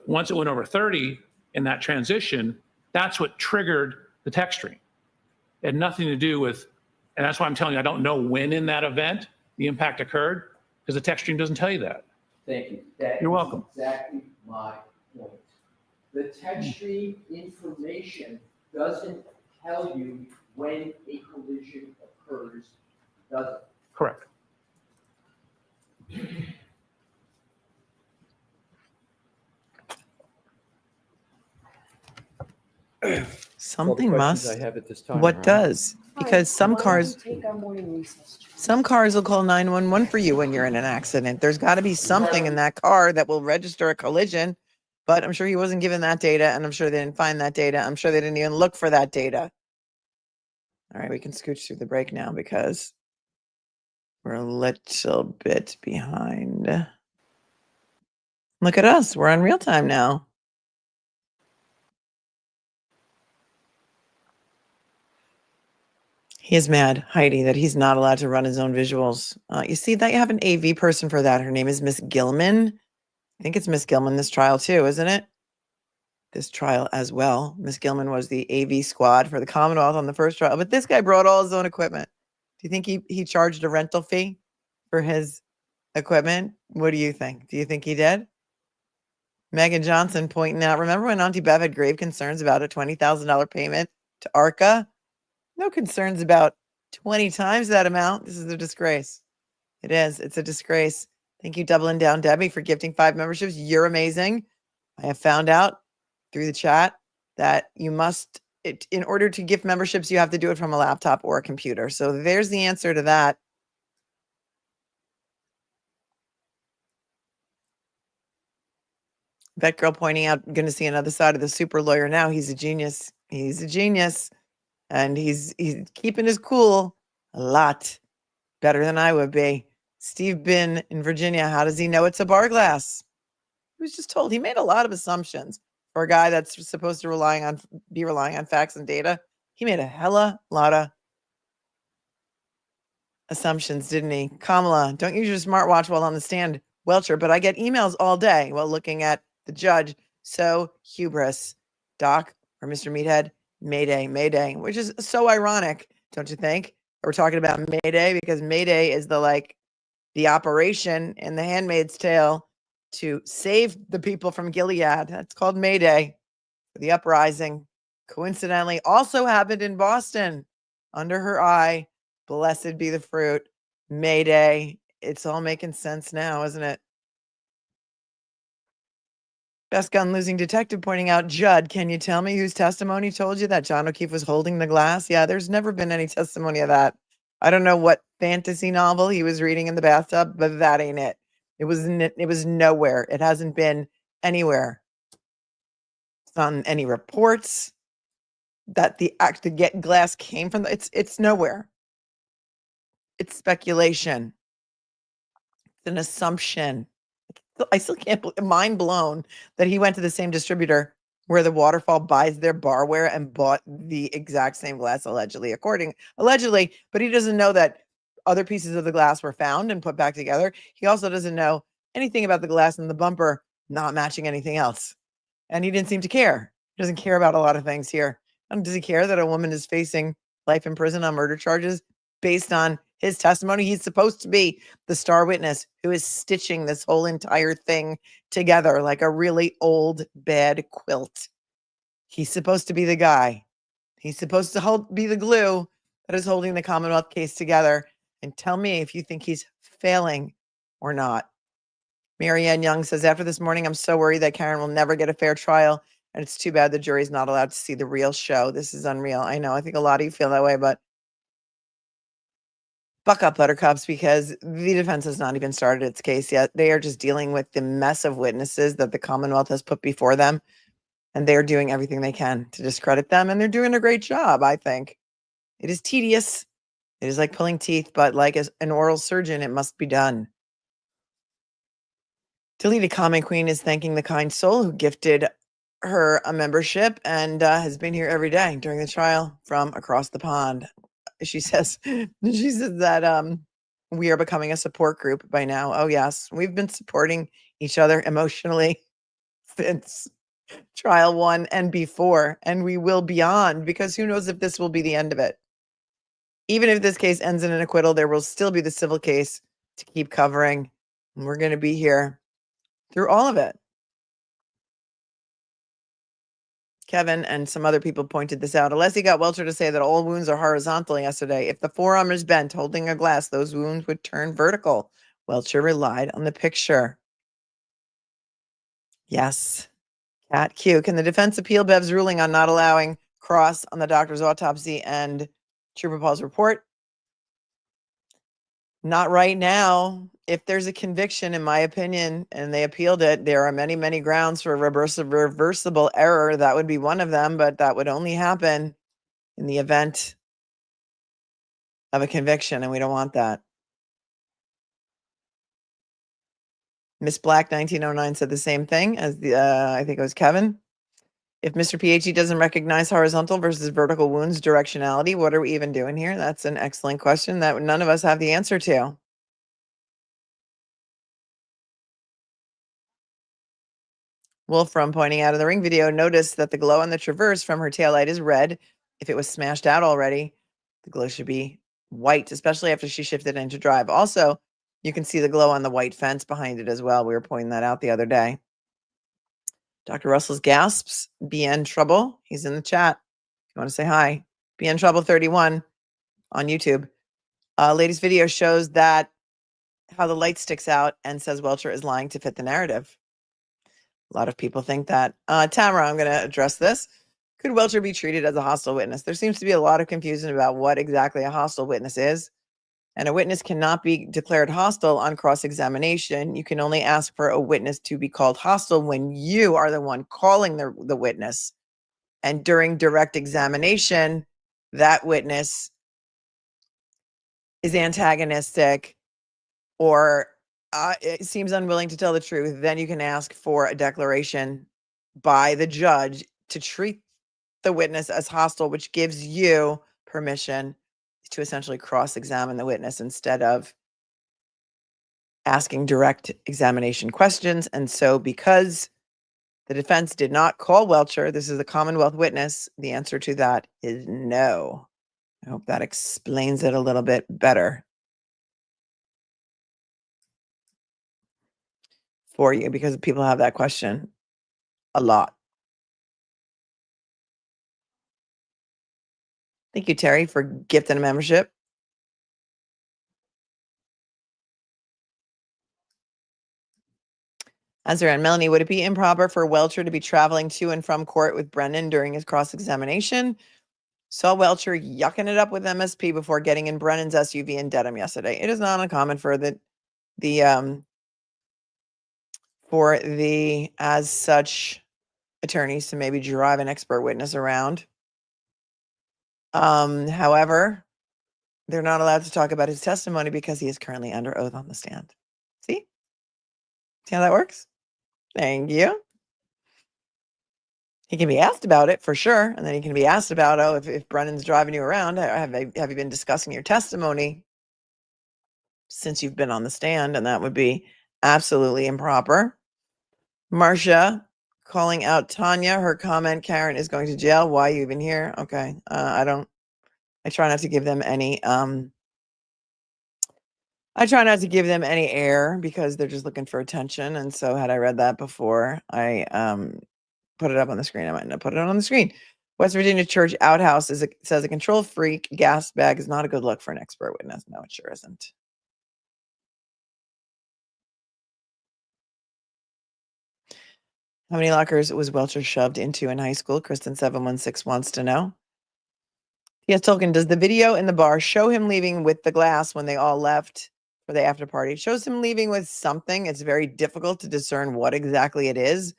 once it went over 30 in that transition, that's what triggered the tech stream. It had nothing to do with, and that's why I'm telling you, I don't know when in that event the impact occurred, because the tech stream doesn't tell you that. Thank you. You're welcome. Exactly my point. The tech stream information doesn't tell you when a collision occurs, does it? Correct. Something questions must. I have at this time, What Your Honor. does? Because some cars Take our morning recess. Some cars will call 911 for you when you're in an accident. There's got to be something in that car that will register a collision, but I'm sure he wasn't given that data, and I'm sure they didn't find that data. I'm sure they didn't even look for that data. All right, we can scooch through the break now because we're a little bit behind. Look at us. We're on real time now. He is mad, Heidi, that he's not allowed to run his own visuals. You see that you have an AV person for that. Her name is Miss Gilman. I think it's Miss Gilman this trial too, isn't it? This trial as well. Miss Gilman was the AV squad for the Commonwealth on the first trial, but this guy brought all his own equipment. Do you think he charged a rental fee for his equipment? What do you think? Do you think he did? Megan Johnson pointing out, remember when Auntie Bev had grave concerns about a $20,000 payment to ARCA? No concerns about 20 times that amount. This is a disgrace. It is. It's a disgrace. Thank you, Doubling Down Debbie, for gifting 5 memberships. You're amazing. I have found out through the chat that you must, in order to gift memberships, you have to do it from a laptop or a computer. So there's the answer to that. Vet Girl pointing out, going to see another side of the super lawyer now. He's a genius. He's a genius. And he's keeping his cool a lot better than I would be. Steve Bin in Virginia, how does he know it's a bar glass? He was just told. He made a lot of assumptions for a guy that's supposed to be relying on facts and data. He made a hella lot of assumptions, didn't he? Kamala, don't use your smartwatch while on the stand, Welcher, but I get emails all day while looking at the judge. So hubris. Doc or Mr. Meathead, Mayday, Mayday, which is so ironic, don't you think? We're talking about Mayday because Mayday is the operation in The Handmaid's Tale to save the people from Gilead. That's called Mayday. The uprising, coincidentally, also happened in Boston under her eye. Blessed be the fruit. Mayday. It's all making sense now, isn't it? Best gun losing detective pointing out, Judd, can you tell me whose testimony told you that John O'Keefe was holding the glass? Yeah, there's never been any testimony of that. I don't know what fantasy novel he was reading in the bathtub, but that ain't it. It was nowhere. It hasn't been anywhere. It's not in any reports that the glass came from. It's nowhere. It's speculation. It's an assumption. I still can't mind blown that he went to the same distributor where the Waterfall buys their barware and bought the exact same glass allegedly, but he doesn't know that other pieces of the glass were found and put back together. He also doesn't know anything about the glass in the bumper not matching anything else. And he didn't seem to care. He doesn't care about a lot of things here. Does he care that a woman is facing life in prison on murder charges based on his testimony? He's supposed to be the star witness who is stitching this whole entire thing together like a really old, bad quilt. He's supposed to be the guy. He's supposed to be the glue that is holding the Commonwealth case together. And tell me if you think he's failing or not. Marianne Young says, after this morning, I'm so worried that Karen will never get a fair trial. And it's too bad the jury's not allowed to see the real show. This is unreal. I know. I think a lot of you feel that way, but buck up, Buttercups, because the defense has not even started its case yet. They are just dealing with the mess of witnesses that the Commonwealth has put before them. And they're doing everything they can to discredit them. And they're doing a great job, I think. It is tedious. It is like pulling teeth, but like an oral surgeon, it must be done. Deleted Comment Queen is thanking the kind soul who gifted her a membership and has been here every day during the trial from across the pond. She says that we are becoming a support group by now. Oh, yes. We've been supporting each other emotionally since trial 1 and before, and we will beyond, because who knows if this will be the end of it. Even if this case ends in an acquittal, there will still be the civil case to keep covering. And we're going to be here through all of it. Kevin and some other people pointed this out. ALESSI got Welcher to say that all wounds are horizontal yesterday. If the forearm is bent holding a glass, those wounds would turn vertical. Welcher relied on the picture. Yes. Cat Q. Can the defense appeal Bev's ruling on not allowing cross on the doctor's autopsy and Trooper Paul's report? Not right now. If there's a conviction, in my opinion, and they appealed it, there are many, many grounds for reversible error. That would be one of them, but that would only happen in the event of a conviction, and we don't want that. Miss Black 1909 said the same thing as I think it was Kevin. If Mr. PhD doesn't recognize horizontal versus vertical wounds directionality, what are we even doing here? That's an excellent question that none of us have the answer to. Wolfram pointing out in the Ring video, notice that the glow on the Traverse from her taillight is red. If it was smashed out already, the glow should be white, especially after she shifted into drive. Also, you can see the glow on the white fence behind it as well. We were pointing that out the other day. Dr. Russell's gasps, BN Trouble. He's in the chat. If you want to say hi. BN Trouble 31 on YouTube. Latest video shows that how the light sticks out and says Welcher is lying to fit the narrative. A lot of people think that. Tamara, I'm going to address this. Could Welcher be treated as a hostile witness? There seems to be a lot of confusion about what exactly a hostile witness is. And a witness cannot be declared hostile on cross-examination. You can only ask for a witness to be called hostile when you are the one calling the witness. And during direct examination, that witness is antagonistic or it seems unwilling to tell the truth. Then you can ask for a declaration by the judge to treat the witness as hostile, which gives you permission to essentially cross-examine the witness instead of asking direct examination questions. And so because the defense did not call Welcher, this is a Commonwealth witness, the answer to that is no. I hope that explains it a little bit better for you, because people have that question a lot. Thank you, Terry, for gifting a membership. Azra and Melanie, would it be improper for Welcher to be traveling to and from court with Brennan during his cross-examination? Saw Welcher yucking it up with MSP before getting in Brennan's SUV in Dedham yesterday. It is not uncommon for the as such attorneys to maybe drive an expert witness around. However, they're not allowed to talk about his testimony because he is currently under oath on the stand. See? See how that works? Thank you. He can be asked about it for sure. And then he can be asked about, oh, if Brennan's driving you around, have you been discussing your testimony since you've been on the stand? And that would be absolutely improper. Marcia calling out Tanya. Her comment, Karen is going to jail. Why are you even here? Okay. I try not to give them any air because they're just looking for attention. And so had I read that before I put it up on the screen, I might not put it on the screen. West Virginia Church Outhouse says a control freak gas bag is not a good look for an expert witness. No, it sure isn't. How many lockers was Welcher shoved into in high school? Kristen 716 wants to know. Yes, Tolkien, does the video in the bar show him leaving with the glass when they all left for the after party? It shows him leaving with something. It's very difficult to discern what exactly it is,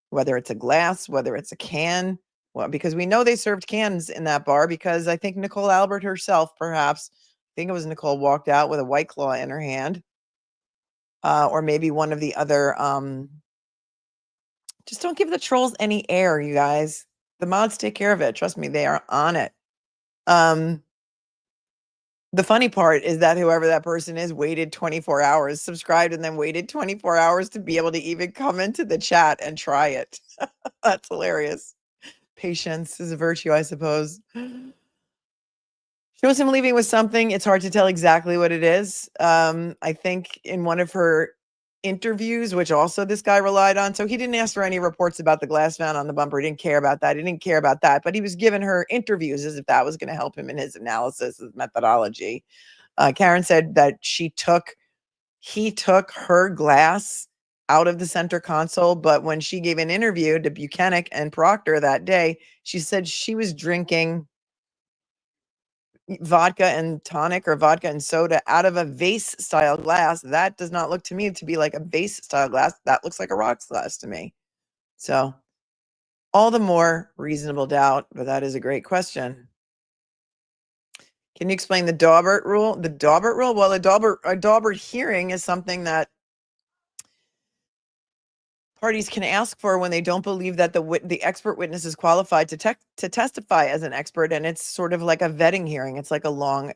whether it's a glass, whether it's a can. Well, because we know they served cans in that bar because I think Nicole Albert herself, perhaps, I think it was Nicole, walked out with a White Claw in her hand. Or maybe one of the other... just don't give the trolls any air, you guys. The mods take care of it. Trust me, they are on it. The funny part is that whoever that person is waited 24 hours, subscribed, and then waited 24 hours to be able to even come into the chat and try it. That's hilarious. Patience is a virtue, I suppose. Shows him leaving with something. It's hard to tell exactly what it is. I think in one of her interviews, which also this guy relied on. So he didn't ask for any reports about the glass found on the bumper. He didn't care about that. He didn't care about that. But he was giving her interviews as if that was going to help him in his analysis, his methodology. Karen said that he took her glass out of the center console. But when she gave an interview to Buchanan and Proctor that day, she said she was drinking vodka and tonic or vodka and soda out of a vase style glass. That does not look to me to be like a vase style glass. That looks like a rocks glass to me. So all the more reasonable doubt, but that is a great question. Can you explain the Daubert rule? The Daubert rule? Well, a Daubert hearing is something that parties can ask for when they don't believe that the expert witness is qualified to testify as an expert, and it's sort of like a vetting hearing. It's like a long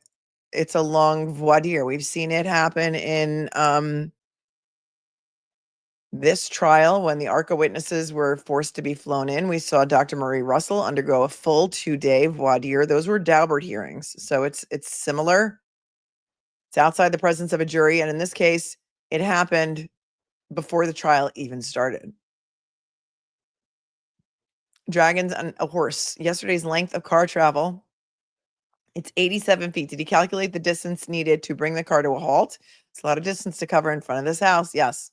voir dire. We've seen it happen in this trial when the ARCA witnesses were forced to be flown in. We saw Dr. Marie Russell undergo a full 2-day voir dire. Those were Daubert hearings, so it's similar. It's outside the presence of a jury, and in this case, it happened before the trial even started. Dragons on a horse. Yesterday's length of car travel. It's 87 feet. Did he calculate the distance needed to bring the car to a halt? It's a lot of distance to cover in front of this house. Yes.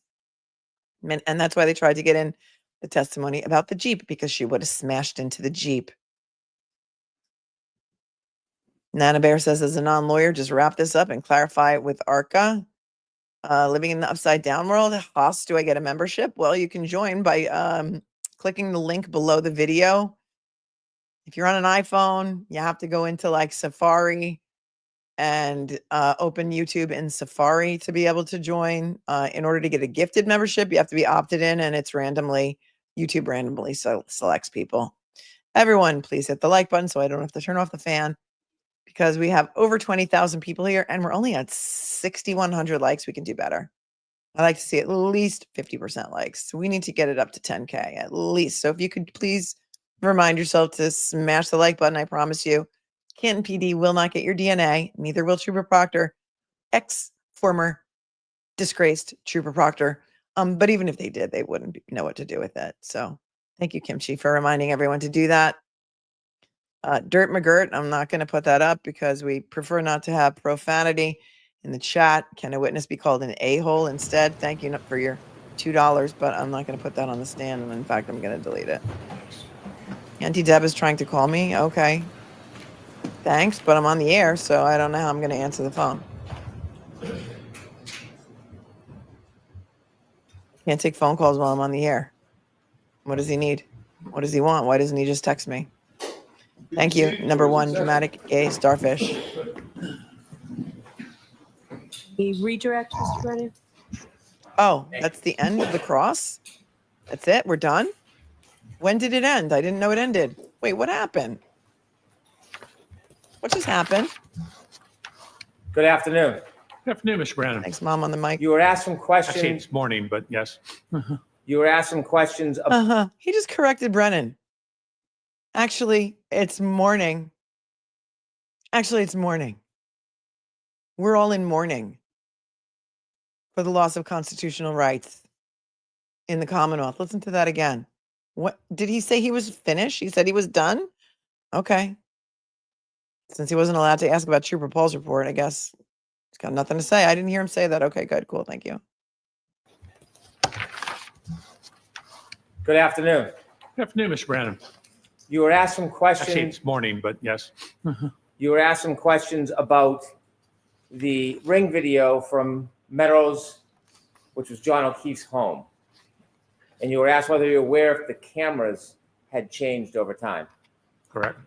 And that's why they tried to get in the testimony about the Jeep, because she would have smashed into the Jeep. Nana Bear says, as a non-lawyer, just wrap this up and clarify it with ARCA. Living in the upside down world. Haas, do I get a membership? Well, you can join by clicking the link below the video. If you're on an iPhone, you have to go into like Safari and open YouTube in Safari to be able to join. In order to get a gifted membership, you have to be opted in, and it's YouTube randomly selects people. Everyone, please hit the like button so I don't have to turn off the fan, because we have over 20,000 people here and we're only at 6,100 likes. We can do better. I like to see at least 50% likes. So we need to get it up to 10K at least. So if you could please remind yourself to smash the like button. I promise you, Canton PD will not get your DNA. Neither will Trooper Proctor, ex-former disgraced Trooper Proctor. But even if they did, they wouldn't know what to do with it. So thank you, Kimchi, for reminding everyone to do that. Dirt McGirt, I'm not going to put that up because we prefer not to have profanity in the chat. Can a witness be called an a-hole instead? Thank you for your $2, but I'm not going to put that on the stand. And in fact, I'm going to delete it. Auntie Deb is trying to call me. Okay. Thanks, but I'm on the air, so I don't know how I'm going to answer the phone. Can't take phone calls while I'm on the air. What does he need? What does he want? Why doesn't he just text me? Thank you. Number one, dramatic gay starfish. The redirect, Mr. Brennan? Oh, that's the end of the cross? That's it? We're done? When did it end? I didn't know it ended. Wait, what happened? What just happened? Good afternoon. Good afternoon, Mr. Brennan. Thanks, Mom, on the mic. You were asked some questions. Actually, it's morning, but yes. You were asked some questions. He just corrected Brennan. Actually, it's morning. Actually, it's morning. We're all in mourning for the loss of constitutional rights in the Commonwealth. Listen to that again. What did he say? He was finished? He said he was done? Okay. Since he wasn't allowed to ask about Trooper Paul's report, I guess he's got nothing to say. I didn't hear him say that. Okay, good, cool, thank you. Good afternoon. Good afternoon, Mr. Brennan. You were asked some questions. Actually, it's morning, but yes. You were asked some questions about the ring video from Meadows, which was John O'Keefe's home. And you were asked whether you're aware if the cameras had changed over time. Correct.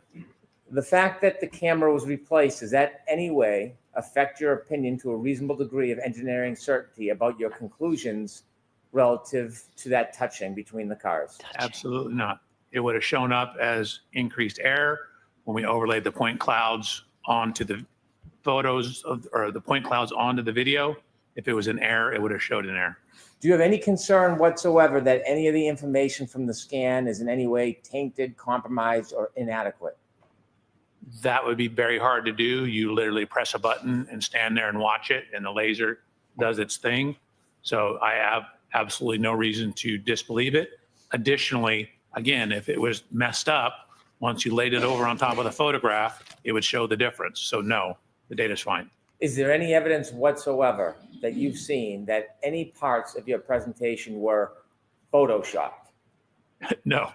The fact that the camera was replaced, does that any way affect your opinion to a reasonable degree of engineering certainty about your conclusions relative to that touching between the cars? Absolutely not. It would have shown up as increased error when we overlaid the point clouds onto the photos or the point clouds onto the video. If it was an error, it would have showed an error. Do you have any concern whatsoever that any of the information from the scan is in any way tainted, compromised, or inadequate? That would be very hard to do. You literally press a button and stand there and watch it, and the laser does its thing. So I have absolutely no reason to disbelieve it. Additionally, again, if it was messed up, once you laid it over on top of the photograph, it would show the difference. So no, the data's fine. Is there any evidence whatsoever that you've seen that any parts of your presentation were photoshopped? No.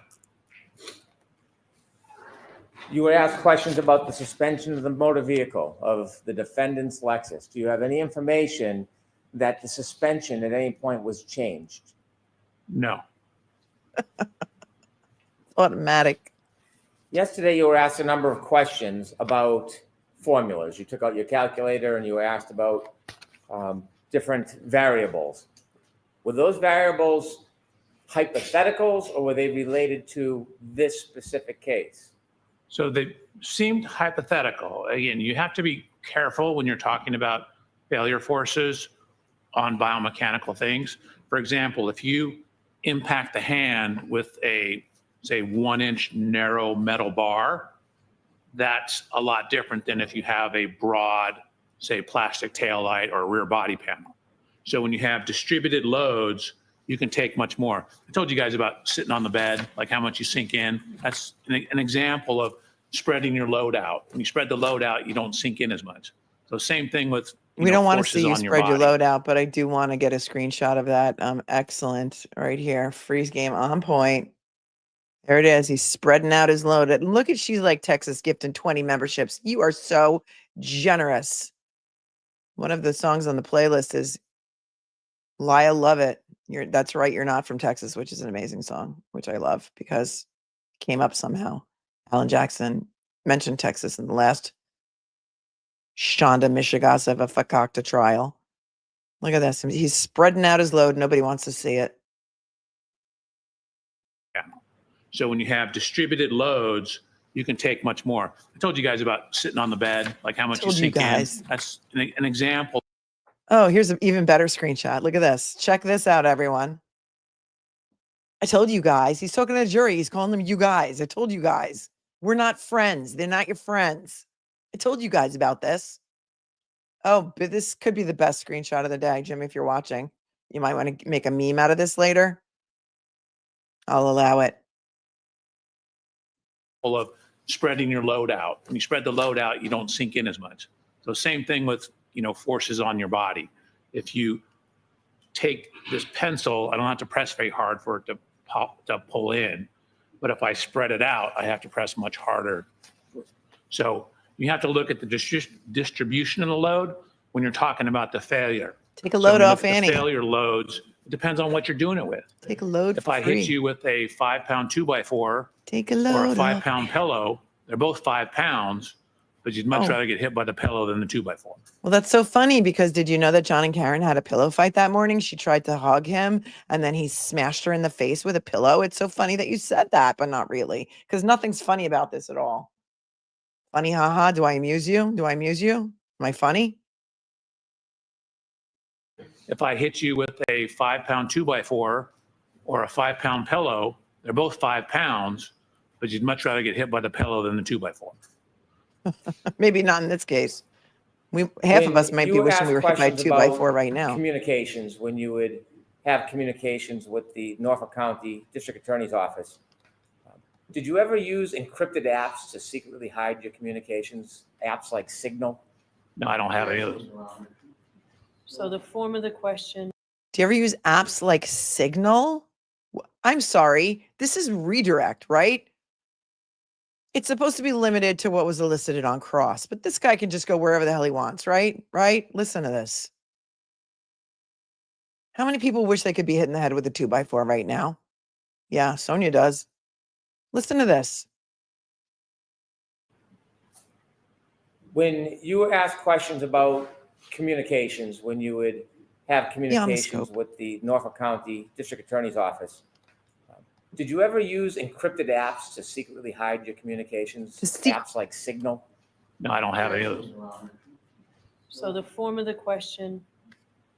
You were asked questions about the suspension of the motor vehicle of the defendant's Lexus. Do you have any information that the suspension at any point was changed? No. Automatic. Yesterday, you were asked a number of questions about formulas. You took out your calculator and you were asked about different variables. Were those variables hypotheticals or were they related to this specific case? So they seemed hypothetical. Again, you have to be careful when you're talking about failure forces on biomechanical things. For example, if you impact the hand with a, say, 1-inch narrow metal bar, that's a lot different than if you have a broad, say, plastic taillight or rear body panel. So when you have distributed loads, you can take much more. I told you guys about sitting on the bed, like how much you sink in. That's an example of spreading your load out. When you spread the load out, you don't sink in as much. So same thing with We don't want to see you on spread your body. load out, but I do want to get a screenshot of that. Excellent. Right here. Freeze game on point. There it is. He's spreading out his load. And look at She's Like Texas gifting 20 memberships. You are so generous. One of the songs on the playlist is Lyle Love It. That's right. You're not from Texas, which is an amazing song, which I love because it came up somehow. Alan Jackson mentioned Texas in the last Shonda Mishigaseva Fakakta trial. Look at this. He's spreading out his load. Nobody wants to see it. Yeah. So when you have distributed loads, you can take much more. I told you guys about sitting on the bed, like how much you sink in. That's an example. Oh, here's an even better screenshot. Look at this. Check this out, everyone. I told you guys. He's talking to the jury. He's calling them you guys. I told you guys. We're not friends. They're not your friends. I told you guys about this. Oh, but this could be the best screenshot of the day, Jim, if you're watching. You might want to make a meme out of this later. I'll allow it. Of spreading your load out. When you spread the load out, you don't sink in as much. So same thing with, forces on your body. If you take this pencil, I don't have to press very hard for it to pull in. But if I spread it out, I have to press much harder. So you have to look at the distribution of the load when you're talking about the failure. Take a load off, Annie. Failure loads, it depends on what you're doing it with. Take a load. If I hit you with a 5-pound 2x4 take a load or a 5-pound pillow, they're both 5 pounds, but you'd much Oh. rather get hit by the pillow than the 2x4. Well, that's so funny because did you know that John and Karen had a pillow fight that morning? She tried to hug him and then he smashed her in the face with a pillow. It's so funny that you said that, but not really, because nothing's funny about this at all. Funny, haha. Do I amuse you? Do I amuse you? Am I funny? If I hit you with a 5-pound 2x4 or a 5-pound pillow, they're both 5 pounds, but you'd much rather get hit by the pillow than the 2x4. Maybe not in this case. Half of us might be you wishing ask we were hit by a questions 2x4 about right now. Communications, when you would have communications with the Norfolk County District Attorney's Office, did you ever use encrypted apps to secretly hide your communications? Apps like Signal? No, I don't have any of those. So the form of the question. Do you ever use apps like Signal? I'm sorry. This is redirect, right? It's supposed to be limited to what was elicited on Cross, but this guy can just go wherever the hell he wants, right? Right? Listen to this. How many people wish they could be hit in the head with a 2x4 right now? Yeah, Sonia does. Listen to this. When you ask questions about communications, when you would have communications with the Norfolk County District Attorney's Office, did you ever use encrypted apps to secretly hide your communications? Apps like Signal? No, I don't have any of those. So the form of the question,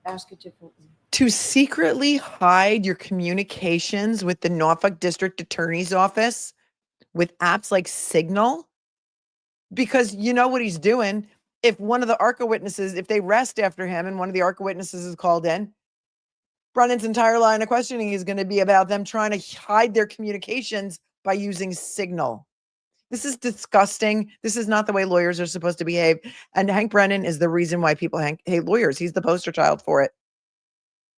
ask it differently. To secretly hide your communications with the Norfolk District Attorney's Office with apps like Signal? Because you know what he's doing. If one of the ARCA witnesses, if they rest after him and one of the ARCA witnesses is called in, Brennan's entire line of questioning is going to be about them trying to hide their communications by using Signal. This is disgusting. This is not the way lawyers are supposed to behave. And Hank Brennan is the reason why people hate lawyers. He's the poster child for it.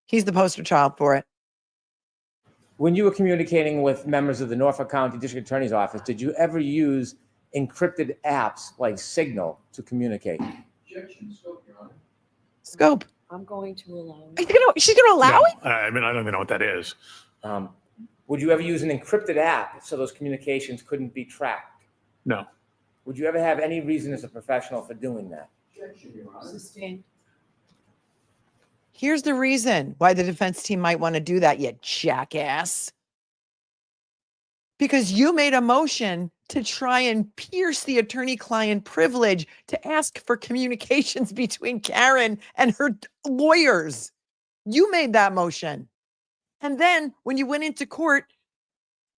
He's the poster child for it. When you were communicating with members of the Norfolk County District Attorney's Office, did you ever use encrypted apps like Signal to communicate? Objection, scope, Your Honor. Scope. I'm going to allow She's going to allow No, it? I mean, I don't even know what that is. Would you ever use an encrypted app so those communications couldn't be tracked? No. Would you ever have any reason as a professional for doing that? Objection, Your Honor. Sustained. Here's the reason why the defense team might want to do that, you jackass. Because you made a motion to try and pierce the attorney-client privilege to ask for communications between Karen and her lawyers. You made that motion. And then when you went into court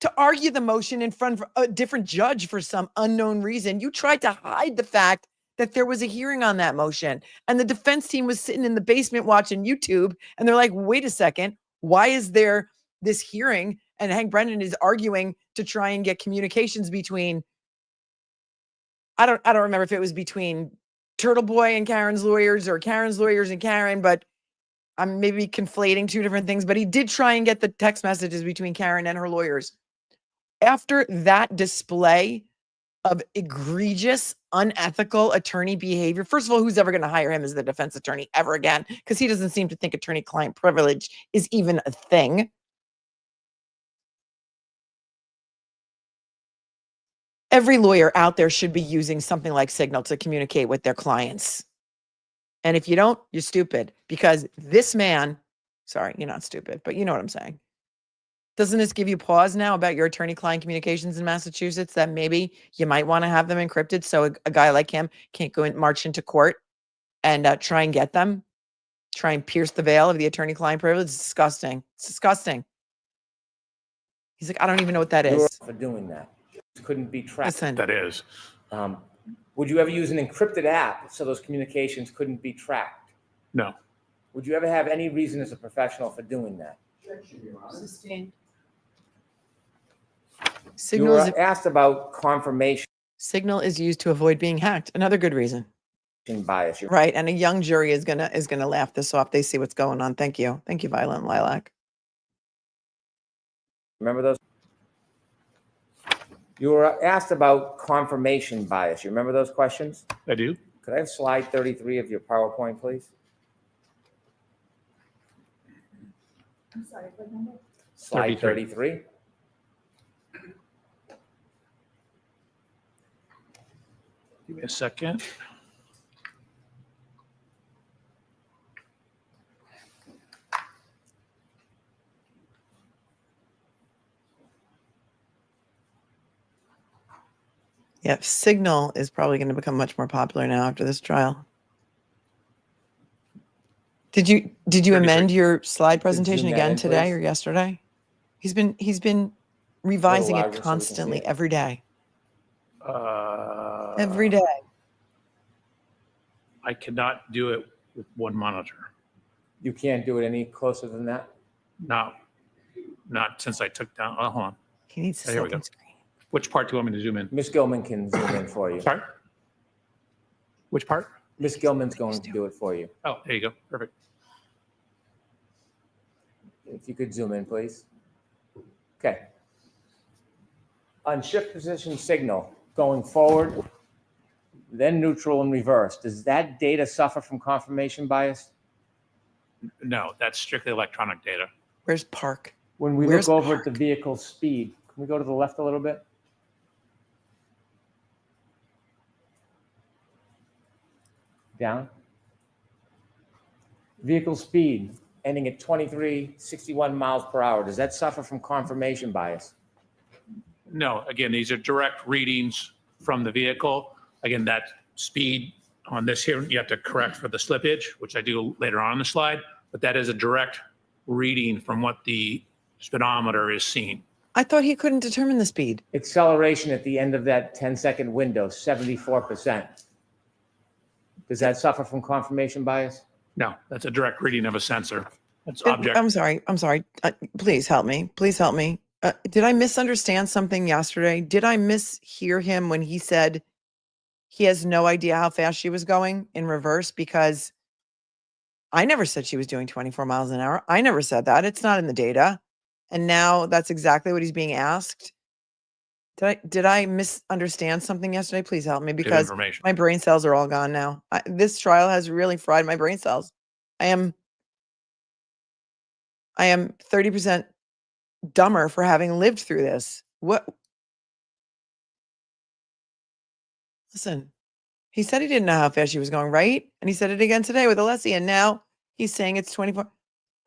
to argue the motion in front of a different judge for some unknown reason, you tried to hide the fact that there was a hearing on that motion. And the defense team was sitting in the basement watching YouTube. And they're like, wait a second, why is there this hearing? And Hank Brennan is arguing to try and get communications between, I don't remember if it was between Turtle Boy and Karen's lawyers or Karen's lawyers and Karen, but I'm maybe conflating two different things, but he did try and get the text messages between Karen and her lawyers. After that display of egregious, unethical attorney behavior, first of all, who's ever going to hire him as the defense attorney ever again? Because he doesn't seem to think attorney-client privilege is even a thing. Every lawyer out there should be using something like Signal to communicate with their clients. And if you don't, you're stupid, because this man, sorry, you're not stupid, but you know what I'm saying. Doesn't this give you pause now about your attorney-client communications in Massachusetts that maybe you might want to have them encrypted so a guy like him can't go and march into court and try and get them, try and pierce the veil of the attorney-client privilege? It's disgusting. It's disgusting. He's like, I don't even know what that is. For doing that. Couldn't be tracked. Listen. That is. Would you ever use an encrypted app so those communications couldn't be tracked? No. Would you ever have any reason as a professional for doing that? Objection, Your Honor. Sustained. You were asked about confirmation Signal is used to avoid being hacked. Another good reason. bias. Right. And a young jury is gonna laugh this off. They see what's going on. Thank you. Thank you, Violent Lilac. Remember those? You were asked about confirmation bias. You remember those questions? I do. Could I have slide 33 of your PowerPoint, please? I'm sorry, what number? Slide 33. Do Give me a second. Yep, Signal is probably going to become much more popular now after this trial. Did you amend your slide presentation zoom that again in, today please. or yesterday? He's been revising it constantly every day. Every day. I cannot do it with one monitor. You can't do it any closer than that? Not since I took down. Oh, hold on. He needs a Here we go. second screen. Which part do you want me to zoom in? Miss Gilman can zoom in for you. Sorry? Which part? Miss Gilman's going to do it for you. Oh, there you go. Perfect. If you could zoom in, please. Okay. On shift position signal, going forward, then neutral and reverse, does that data suffer from confirmation bias? No, that's strictly electronic data. Where's Park? When we Where's look over at the vehicle speed, can we go to the left a little bit? Down. Vehicle speed ending at 2361 miles per hour. Does that suffer from confirmation bias? No, again, these are direct readings from the vehicle. Again, that speed on this here, you have to correct for the slippage, which I do later on in the slide, but that is a direct reading from what the speedometer is seeing. I thought he couldn't determine the speed. Acceleration at the end of that 10-second window, 74%. Does that suffer from confirmation bias? No, that's a direct reading of a sensor. That's object. I'm sorry. Please help me. Please help me. Did I misunderstand something yesterday? Did I mishear him when he said he has no idea how fast she was going in reverse? Because I never said she was doing 24 miles an hour. I never said that. It's not in the data. And now that's exactly what he's being asked. Did I misunderstand something yesterday? Please help me, because my brain cells are all gone now. This trial has really fried my brain cells. I am 30% dumber for having lived through this. What? Listen, he said he didn't know how fast she was going, right? And he said it again today with ALESSI, and now he's saying it's 24.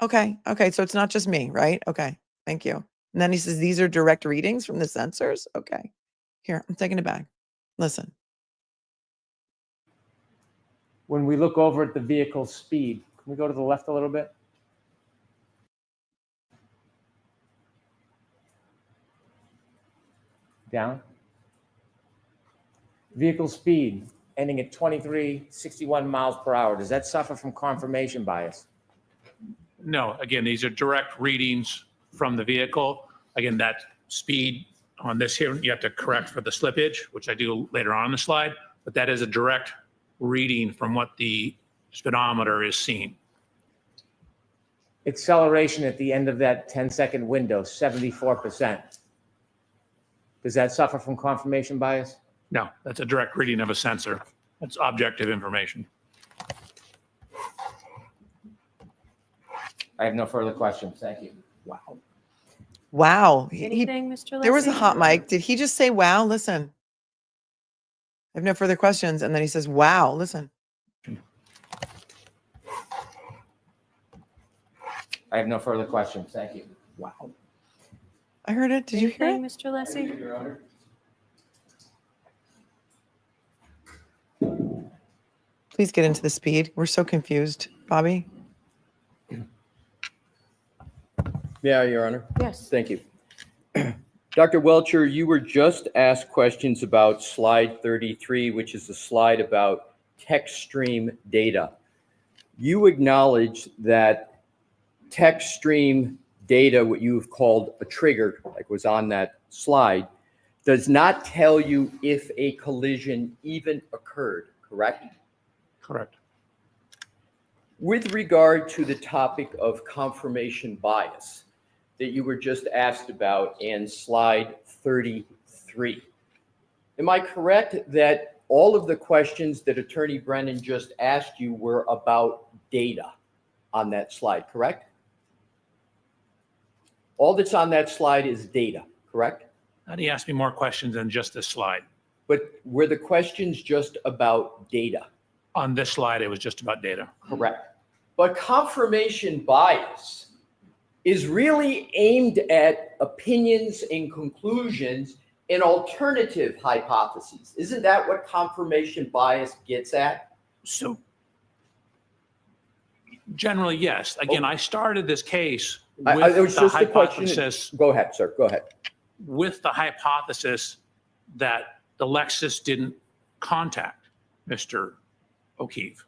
Okay, so it's not just me, right? Okay, thank you. And then he says, these are direct readings from the sensors. Okay, here, I'm taking it back. Listen. When we look over at the vehicle speed, can we go to the left a little bit? Down. Vehicle speed ending at 2361 miles per hour. Does that suffer from confirmation bias? No, again, these are direct readings from the vehicle. Again, that speed on this here, you have to correct for the slippage, which I do later on in the slide, but that is a direct reading from what the speedometer is seeing. Acceleration at the end of that 10-second window, 74%. Does that suffer from confirmation bias? No, that's a direct reading of a sensor. That's objective information. I have no further questions. Thank you. Wow. Wow. Anything, Mr. There was a Leslie? hot mic. Did he just say, wow? Listen. I have no further questions. And then he says, wow, listen. I have no further questions. Thank you. Wow. I heard it. Did you hear it? Anything, Mr. Leslie? Your Honor. Please get into the speed. We're so confused, Bobby. Yeah, Your Honor. Yes. Thank you. Dr. Welcher, you were just asked questions about slide 33, which is a slide about text stream data. You acknowledge that text stream data, what you've called a trigger, like was on that slide, does not tell you if a collision even occurred, correct? Correct. With regard to the topic of confirmation bias that you were just asked about in slide 33, am I correct that all of the questions that Attorney Brennan just asked you were about data on that slide, correct? All that's on that slide is data, correct? He asked me more questions than just this slide. But were the questions just about data? On this slide, it was just about data. Correct. But confirmation bias is really aimed at opinions and conclusions and alternative hypotheses. Isn't that what confirmation bias gets at? So generally, yes. Again, I started this case with it was the just a question. hypothesis. Go ahead, sir. Go ahead. With the hypothesis that the Lexus didn't contact Mr. O'Keefe.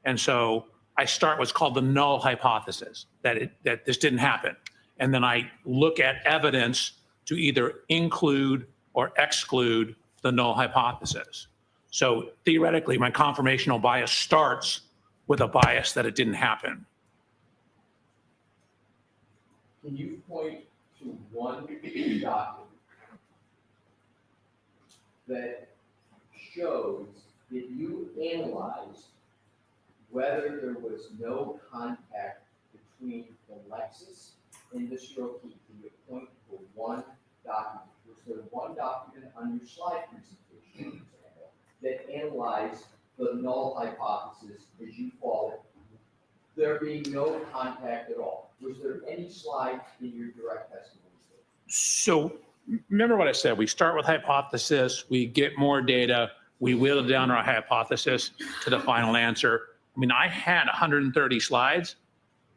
And so I start what's called the null hypothesis, that this didn't happen. And then I look at evidence to either include or exclude the null hypothesis. So theoretically, my confirmational bias starts with a bias that it didn't happen. Can you point to one document that shows that you analyzed whether there was no contact between the Lexus and Mr. O'Keefe? Can you point to one document? Was there one document on your slide presentation, for example, that analyzed the null hypothesis, as you call it, there being no contact at all? Was there any slide in your direct testimony? So remember what I said, we start with hypothesis, we get more data, we whittle down our hypothesis to the final answer. I mean, I had 130 slides.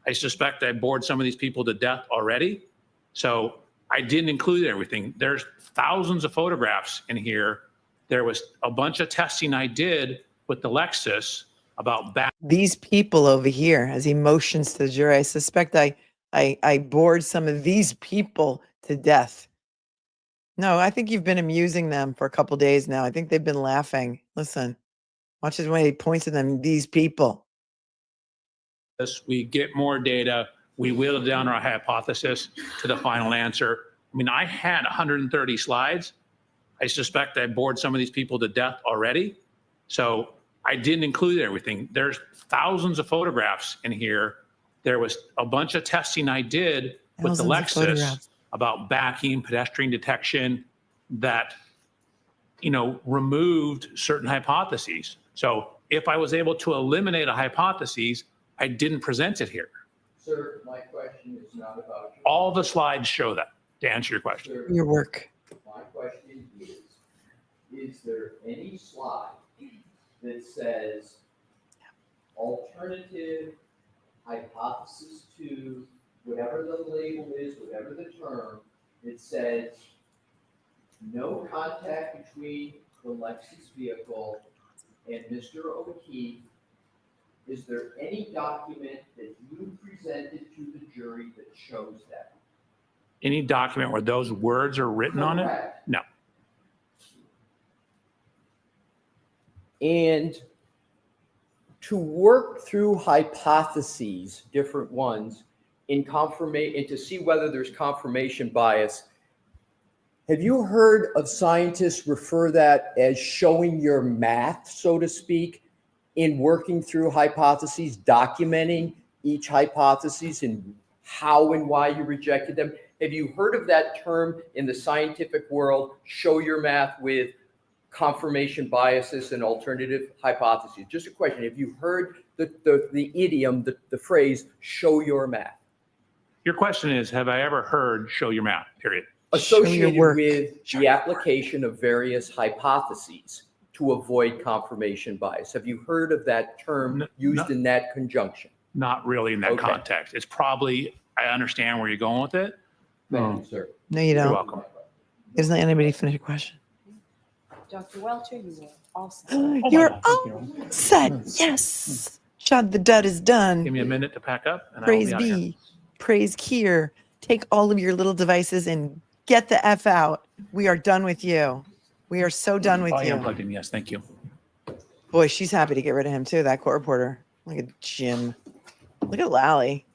I suspect I bored some of these people to death already. So I didn't include everything. There's thousands of photographs in here. There was a bunch of testing I did with the Lexus about back. These people over here, as he motions to the jury, I suspect I bored some of these people to death. No, I think you've been amusing them for a couple days now. I think they've been laughing. Listen, watch his way he points at them, these people. We get more data, we whittle down our hypothesis to the final answer. I mean, I had 130 slides. I suspect I bored some of these people to death already. So I didn't include everything. There's thousands of photographs in here. There was a bunch of testing I did with the Lexus about backing, pedestrian detection that, you know, removed certain hypotheses. So if I was able to eliminate a hypothesis, I didn't present it here. Sir, my question is not about you. All the slides show that, to answer your question. Sir, Your work. my question is there any slide that says alternative hypothesis to whatever the label is, whatever the term, it says no contact between the Lexus vehicle and Mr. O'Keefe? Is there any document that you presented to the jury that shows that? Any document where those words are written on it? Correct. No. And to work through hypotheses, different ones, and to see whether there's confirmation bias, have you heard of scientists refer that as showing your math, so to speak, in working through hypotheses, documenting each hypothesis and how and why you rejected them? Have you heard of that term in the scientific world, show your math with confirmation biases and alternative hypotheses? Just a question. Have you heard the idiom, the phrase, show your math? Your question is, have I ever heard show your math, period? Associated with the application of various hypotheses to avoid confirmation bias. Have you heard of that term used in that conjunction? Not really in that context. It's probably, I understand where you're going with it. Thank you, sir. No, you don't. You're welcome. Doesn't let anybody finish a question. Dr. Welcher, you were all set. You're all set. Yes. Chud the dud is done. Give me a minute to pack up and Praise I'll be out of here. be. Praise Kier. Take all of your little devices and get the F out. We are done with you. We are so done with Oh, you. yeah, I'm plugged in. Yes, thank you. Boy, she's happy to get rid of him too, that court reporter. Look at Jim. Look at Lally.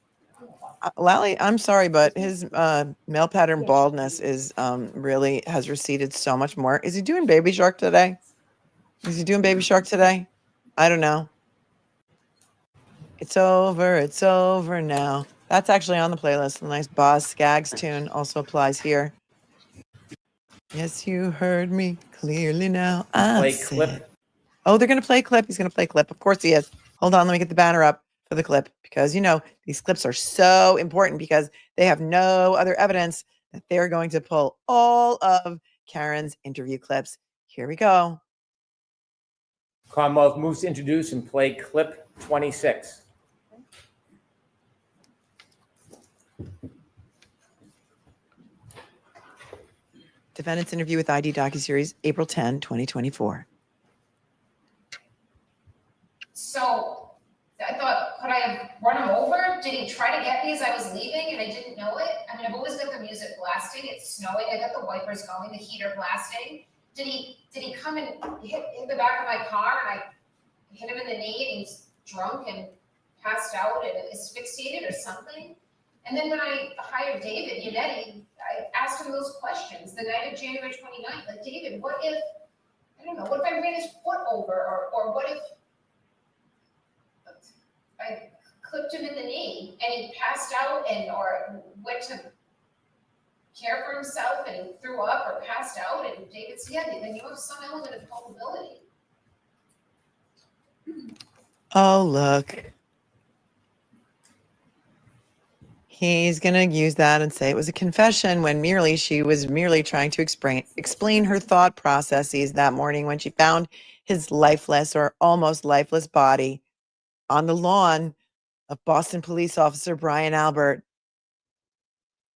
Lally, I'm sorry, but his male pattern baldness is really has receded so much more. Is he doing Baby Shark today? Is he doing Baby Shark today? I don't know. It's over now. That's actually on the playlist. The nice Boz Scaggs tune also applies here. Yes, you heard me clearly now. I Play said. clip. Oh, they're going to play a clip. He's going to play a clip. Of course he is. Hold on. Let me get the banner up for the clip because, you know, these clips are so important because they have no other evidence that they're going to pull all of Karen's interview clips. Here we go. Commonwealth moves to introduce and play clip 26. Defendant's interview with ID docuseries, April 10, 2024. So I thought, could I have run him over? Did he try to get me as I was leaving and I didn't know it? I mean, I've always got the music blasting. It's snowing. I got the wipers going, the heater blasting. Did he come and hit the back of my car and I hit him in the knee and he's drunk and passed out and asphyxiated or something? And then when I hired David Yannetti, I asked him those questions the night of January 29th. Like, David, what if, I don't know, what if I ran his foot over or what if I clipped him in the knee and he passed out or went to care for himself and threw up or passed out? And David said, yeah, then you have some element of culpability. Oh, look. He's going to use that and say it was a confession when she was merely trying to explain her thought processes that morning when she found his lifeless or almost lifeless body on the lawn of Boston police officer Brian Albert.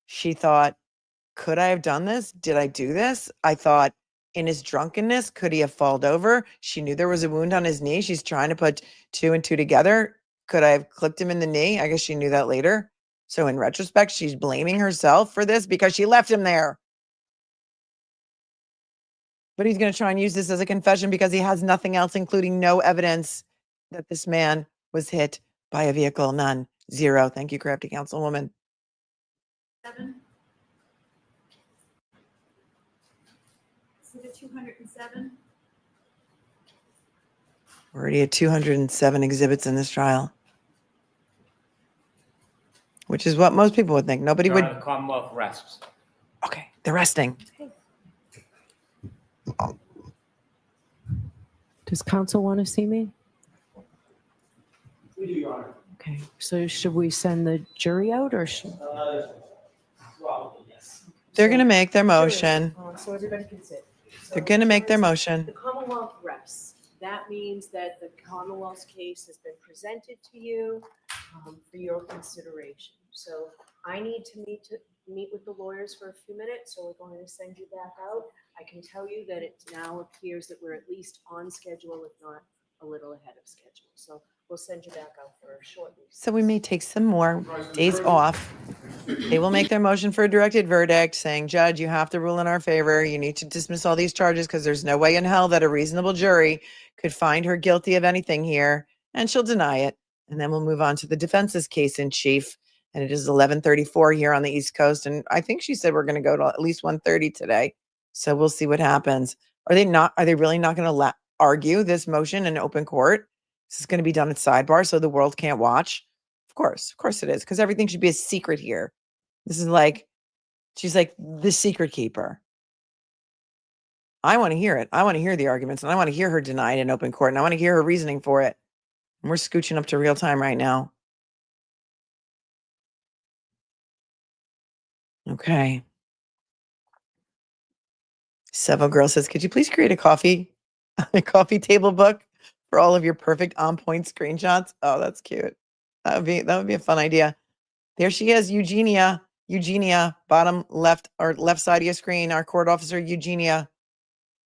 She thought, could I have done this? Did I do this? I thought, in his drunkenness, could he have fallen over? She knew there was a wound on his knee. She's trying to put two and two together. Could I have clipped him in the knee? I guess she knew that later. So in retrospect, she's blaming herself for this because she left him there. But he's going to try and use this as a confession because he has nothing else, including no evidence that this man was hit by a vehicle. None. Zero. Thank you, crafty councilwoman. 7. Is it a 207? We're already at 207 exhibits in this trial, which is what most people would think. Nobody Your would. Honor, the Commonwealth rests. Okay, they're resting. Does counsel want to see me? We do, Your Honor. Okay, so should we send the jury out or should? Probably, yes. They're going to make their motion. So everybody can sit. They're going to make their motion. The Commonwealth rests. That means that the Commonwealth's case has been presented to you for your consideration. So I need to meet with the lawyers for a few minutes, so we're going to send you back out. I can tell you that it now appears that we're at least on schedule, if not a little ahead of schedule. So we'll send you back out for a short recess. So we may take some more days off. They will make their motion for a directed verdict saying, Judge, you have to rule in our favor. You need to dismiss all these charges because there's no way in hell that a reasonable jury could find her guilty of anything here. And she'll deny it. And then we'll move on to the defense's case in chief. And it is 11:34 here on the East Coast. And I think she said we're going to go to at least 1:30 today. So we'll see what happens. Are they really not going to argue this motion in open court? This is going to be done at sidebar so the world can't watch. Of course it is. Because everything should be a secret here. This is like, she's like the secret keeper. I want to hear it. I want to hear the arguments and I want to hear her denied in open court and I want to hear her reasoning for it. And we're scooching up to real time right now. Okay. Several Girl says, could you please create a coffee table book for all of your perfect on point screenshots? Oh, that's cute. That would be a fun idea. There she is, Eugenia, bottom left or left side of your screen, our court officer, Eugenia.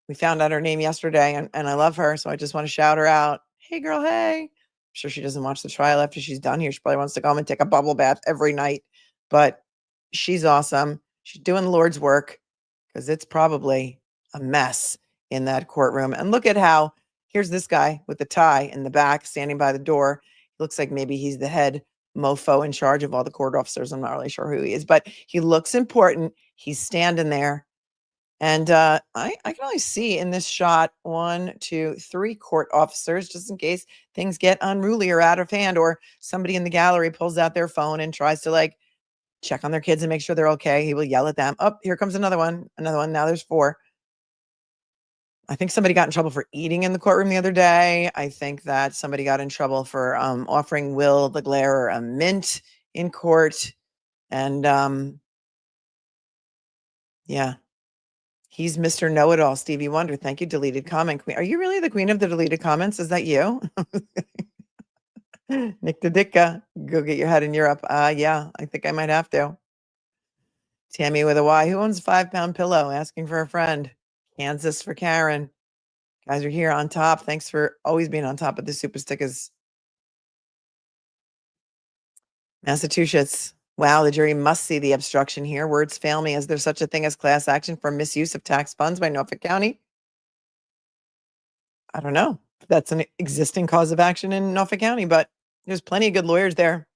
We found out her name yesterday and I love her. So I just want to shout her out. Hey girl, hey. I'm sure she doesn't watch the trial after she's done here. She probably wants to go home and take a bubble bath every night, but she's awesome. She's doing the Lord's work because it's probably a mess in that courtroom. And look at how, here's this guy with the tie in the back standing by the door. Looks like maybe he's the head mofo in charge of all the court officers. I'm not really sure who he is, but he looks important. He's standing there. And I can only see in this shot 1, 2, 3 court officers, just in case things get unruly or out of hand, or somebody in the gallery pulls out their phone and tries to like check on their kids and make sure they're okay. He will yell at them. Oh, here comes another one. Another one. Now there's 4. I think somebody got in trouble for eating in the courtroom the other day. I think that somebody got in trouble for offering Will the Glare a mint in court. And yeah, he's Mr. Know-It-All, Stevie Wonder. Thank you, deleted comment queen. Are you really the queen of the deleted comments? Is that you? Nick the Dicka, go get your head in Europe. Yeah, I think I might have to. Tammy with a Y. Who owns a 5-pound pillow? Asking for a friend. Kansas for Karen. Guys are here on top. Thanks for always being on top of the super stickers. Massachusetts. Wow, the jury must see the obstruction here. Words fail me. Is there such a thing as class action for misuse of tax funds by Norfolk County? I don't know. That's an existing cause of action in Norfolk County, but there's plenty of good lawyers there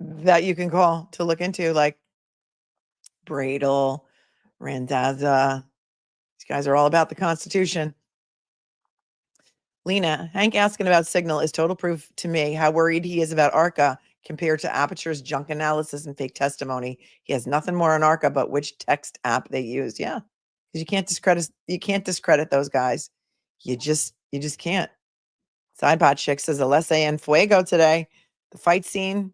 that you can call to look into, like Bradle, Randazza. These guys are all about the Constitution. Lena, Hank asking about Signal is total proof to me how worried he is about ARCA compared to Aperture's junk analysis and fake testimony. He has nothing more on ARCA but which text app they use. Yeah, because you can't discredit those guys. You just can't. Sidebot Chick says ALESSI en fuego today. The fight scene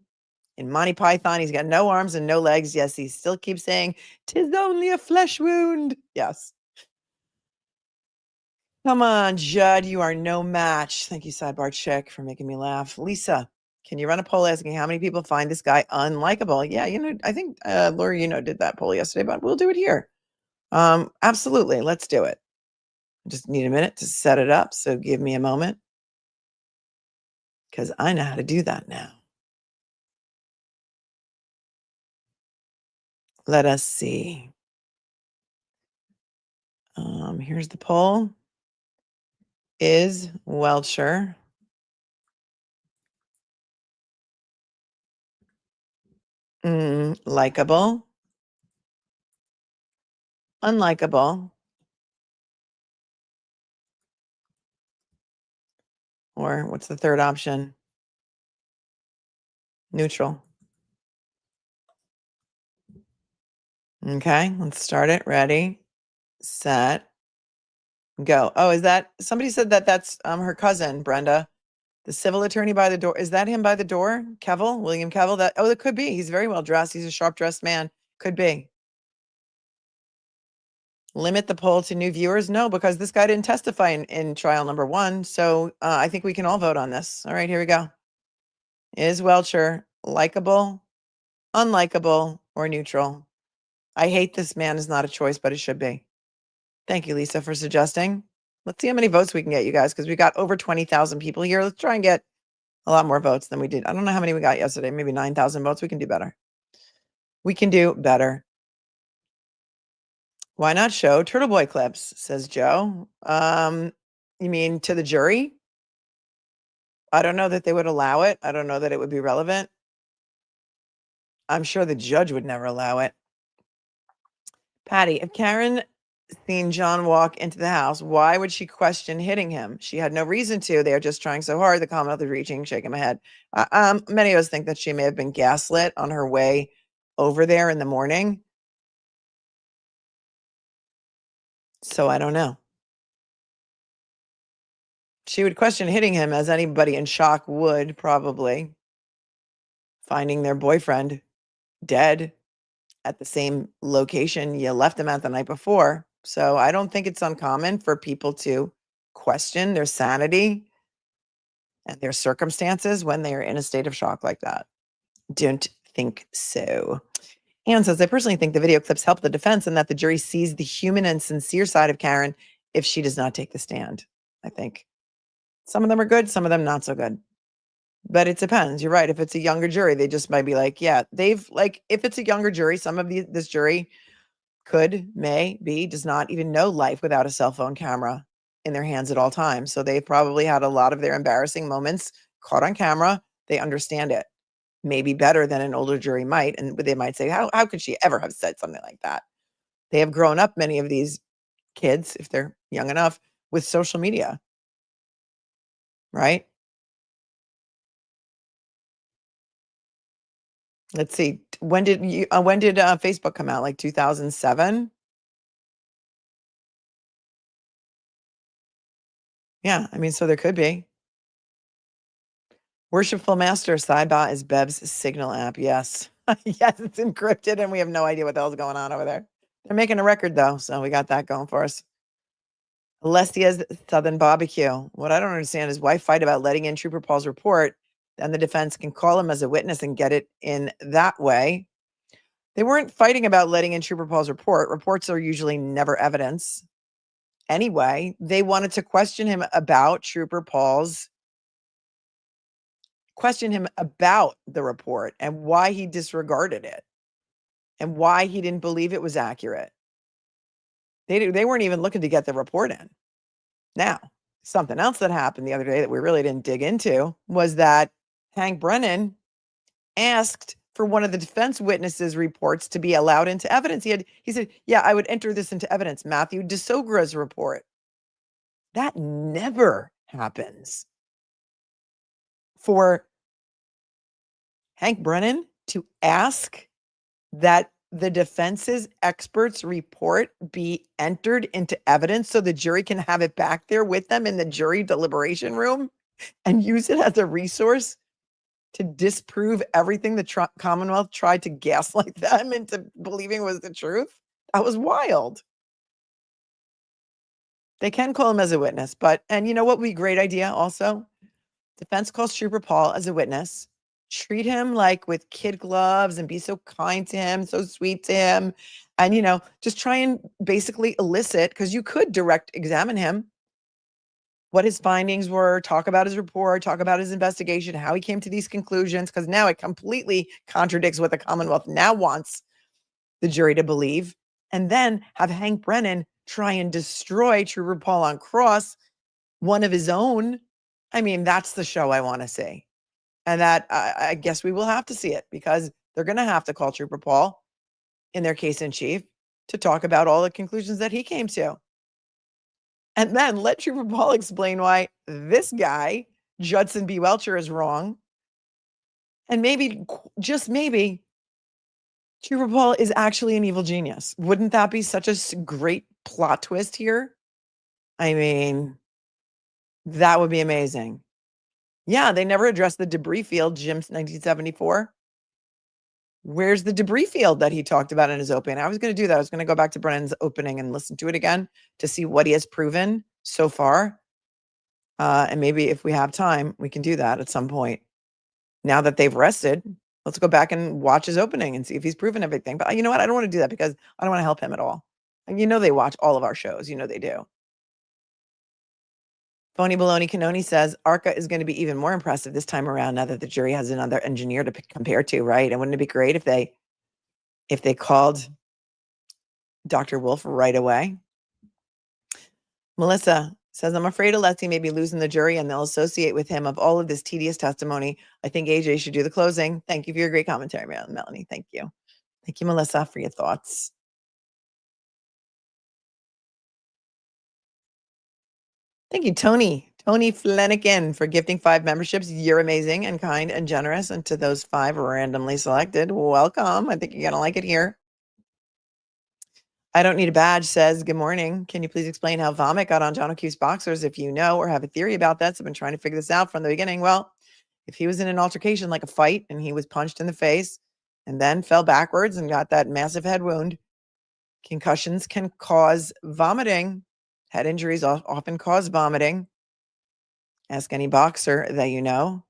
in Monty Python. He's got no arms and no legs. Yes, he still keeps saying, "'Tis only a flesh wound." Yes. Come on, Judd, you are no match. Thank you, Sidebar Chick, for making me laugh. Lisa, can you run a poll asking how many people find this guy unlikable? Yeah, I think Laura, did that poll yesterday, but we'll do it here. Absolutely, let's do it. I just need a minute to set it up, so give me a moment, because I know how to do that now. Let us see. Here's the poll. Is Welcher likable, unlikable, or what's the third option? Neutral. Okay, let's start it. Ready, set, go. Oh, is that somebody said that's her cousin, Brenda, the civil attorney by the door? Is that him by the door? Kevel, William Kevel? That could be. He's very well dressed. He's a sharp dressed man. Could be. Limit the poll to new viewers? No, because this guy didn't testify in trial number 1. So I think we can all vote on this. All right, here we go. Is Welcher likable, unlikable, or neutral? I hate this man is not a choice, but it should be. Thank you, Lisa, for suggesting. Let's see how many votes we can get, you guys, because we got over 20,000 people here. Let's try and get a lot more votes than we did. I don't know how many we got yesterday. Maybe 9,000 votes. We can do better. We can do better. Why not show Turtle Boy clips, says Joe. You mean to the jury? I don't know that they would allow it. I don't know that it would be relevant. I'm sure the judge would never allow it. Patty, if Karen seen John walk into the house, why would she question hitting him? She had no reason to. They are just trying so hard. The comment of reaching, shaking my head. Many of us think that she may have been gaslit on her way over there in the morning. So I don't know. She would question hitting him as anybody in shock would, probably. Finding their boyfriend dead at the same location you left him at the night before. So I don't think it's uncommon for people to question their sanity and their circumstances when they are in a state of shock like that. Don't think so. Anne says, I personally think the video clips help the defense and that the jury sees the human and sincere side of Karen if she does not take the stand. I think some of them are good, some of them not so good. But it depends. You're right. If it's a younger jury, they just might be like, yeah, if it's a younger jury, some of this jury does not even know life without a cell phone camera in their hands at all times. So they've probably had a lot of their embarrassing moments caught on camera. They understand it maybe better than an older jury might. And they might say, how could she ever have said something like that? They have grown up, many of these kids, if they're young enough, with social media, right? Let's see. When did Facebook come out? Like 2007? Yeah, I mean, so there could be. Worshipful Master, Saiba is Bev's signal app. Yes. Yes, it's encrypted and we have no idea what the hell's going on over there. They're making a record though, so we got that going for us. Alessia's Southern Barbecue. What I don't understand is why fight about letting in Trooper Paul's report, and the defense can call him as a witness and get it in that way. They weren't fighting about letting in Trooper Paul's report. Reports are usually never evidence. Anyway, they wanted to question him about the report and why he disregarded it and why he didn't believe it was accurate. They weren't even looking to get the report in. Now, something else that happened the other day that we really didn't dig into was that Hank Brennan asked for one of the defense witnesses' reports to be allowed into evidence. He said, yeah, I would enter this into evidence. Matthew DeSogra's report. That never happens. For Hank Brennan to ask that the defense's expert's report be entered into evidence so the jury can have it back there with them in the jury deliberation room and use it as a resource to disprove everything the Commonwealth tried to gaslight them into believing was the truth. That was wild. They can call him as a witness, and you know what would be a great idea also? Defense calls Trooper Paul as a witness. Treat him like with kid gloves and be so kind to him, so sweet to him. And, just try and basically elicit, because you could direct examine him, what his findings were, talk about his report, talk about his investigation, how he came to these conclusions, because now it completely contradicts what the Commonwealth now wants the jury to believe. And then have Hank Brennan try and destroy Trooper Paul on cross, one of his own. I mean, that's the show I want to see. And that I guess we will have to see it, because they're going to have to call Trooper Paul in their case in chief to talk about all the conclusions that he came to. And then let Trooper Paul explain why this guy, Judson B. Welcher, is wrong. And maybe, just maybe, Trooper Paul is actually an evil genius. Wouldn't that be such a great plot twist here? I mean, that would be amazing. Yeah, they never addressed the debris field, Jim's 1974. Where's the debris field that he talked about in his opening? I was going to do that. I was going to go back to Brennan's opening and listen to it again to see what he has proven so far. And maybe if we have time, we can do that at some point. Now that they've rested, let's go back and watch his opening and see if he's proven everything. But you know what? I don't want to do that because I don't want to help him at all. And they watch all of our shows. They do. Phony Baloney Cannone says ARCA is going to be even more impressive this time around now that the jury has another engineer to compare to, right? And wouldn't it be great if they called Dr. Wolf right away? Melissa says, I'm afraid Alessi may be losing the jury and they'll associate with him of all of this tedious testimony. I think AJ should do the closing. Thank you for your great commentary, Melanie. Thank you. Thank you, Melissa, for your thoughts. Thank you, Tony Flanagan, for gifting 5 memberships. You're amazing and kind and generous. And to those 5 randomly selected, welcome. I think you're going to like it here. I don't need a badge says, good morning. Can you please explain how vomit got on John O'Keefe's boxers if you know or have a theory about that? So I've been trying to figure this out from the beginning. Well, if he was in an altercation like a fight and he was punched in the face and then fell backwards and got that massive head wound, concussions can cause vomiting. Head injuries often cause vomiting. Ask any boxer that you know.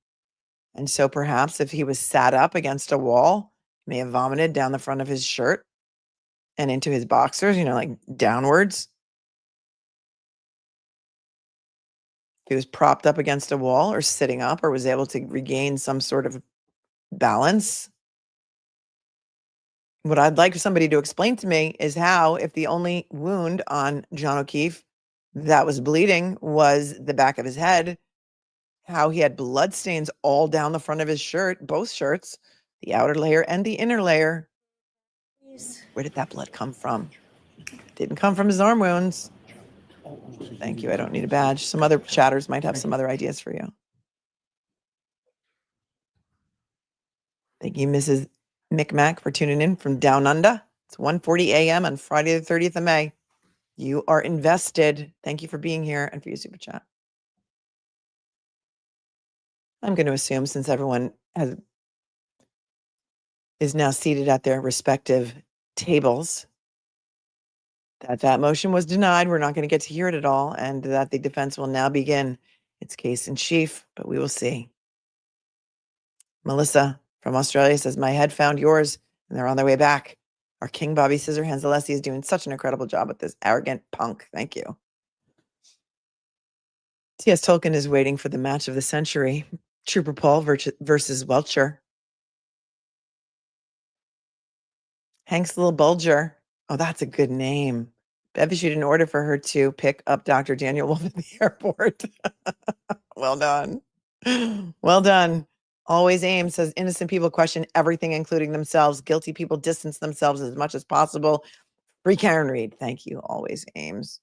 And so perhaps if he was sat up against a wall, he may have vomited down the front of his shirt and into his boxers, like downwards. If he was propped up against a wall or sitting up or was able to regain some sort of balance. What I'd like somebody to explain to me is how, if the only wound on John O'Keefe that was bleeding was the back of his head, how he had blood stains all down the front of his shirt, both shirts, the outer layer and the inner layer. Where did that blood come from? Didn't come from his arm wounds. Thank you. I don't need a badge. Some other chatters might have some other ideas for you. Thank you, Mrs. Micmac for tuning in from down under. It's 1:40 a.m. on Friday the 30th of May. You are invested. Thank you for being here and for your super chat. I'm going to assume since everyone is now seated at their respective tables that motion was denied. We're not going to get to hear it at all, and that the defense will now begin its case in chief, but we will see. Melissa from Australia says, my head found yours, and they're on their way back. Our King Bobby Scissorhands ALESSI is doing such an incredible job with this arrogant punk. Thank you. T.S. Tolkien is waiting for the match of the century. Trooper Paul versus Welcher. Hank's Little Bulger. Oh, that's a good name. Bev issued an order for her to pick up Dr. Daniel Wolf at the airport. Well done. Well done. Always aim says innocent people question everything, including themselves. Guilty people distance themselves as much as possible. Free Karen Reed. Thank you. Always aims.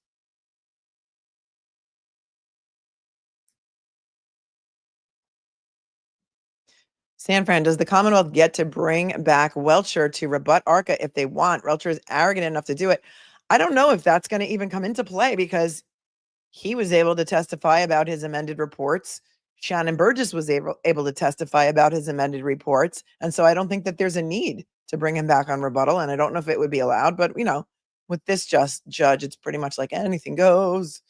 San Fran, does the Commonwealth get to bring back Welcher to rebut ARCA if they want? Welcher is arrogant enough to do it. I don't know if that's going to even come into play because he was able to testify about his amended reports. Shannon Burgess was able to testify about his amended reports. And so I don't think that there's a need to bring him back on rebuttal. And I don't know if it would be allowed, but you know, with this judge, it's pretty much like anything goes.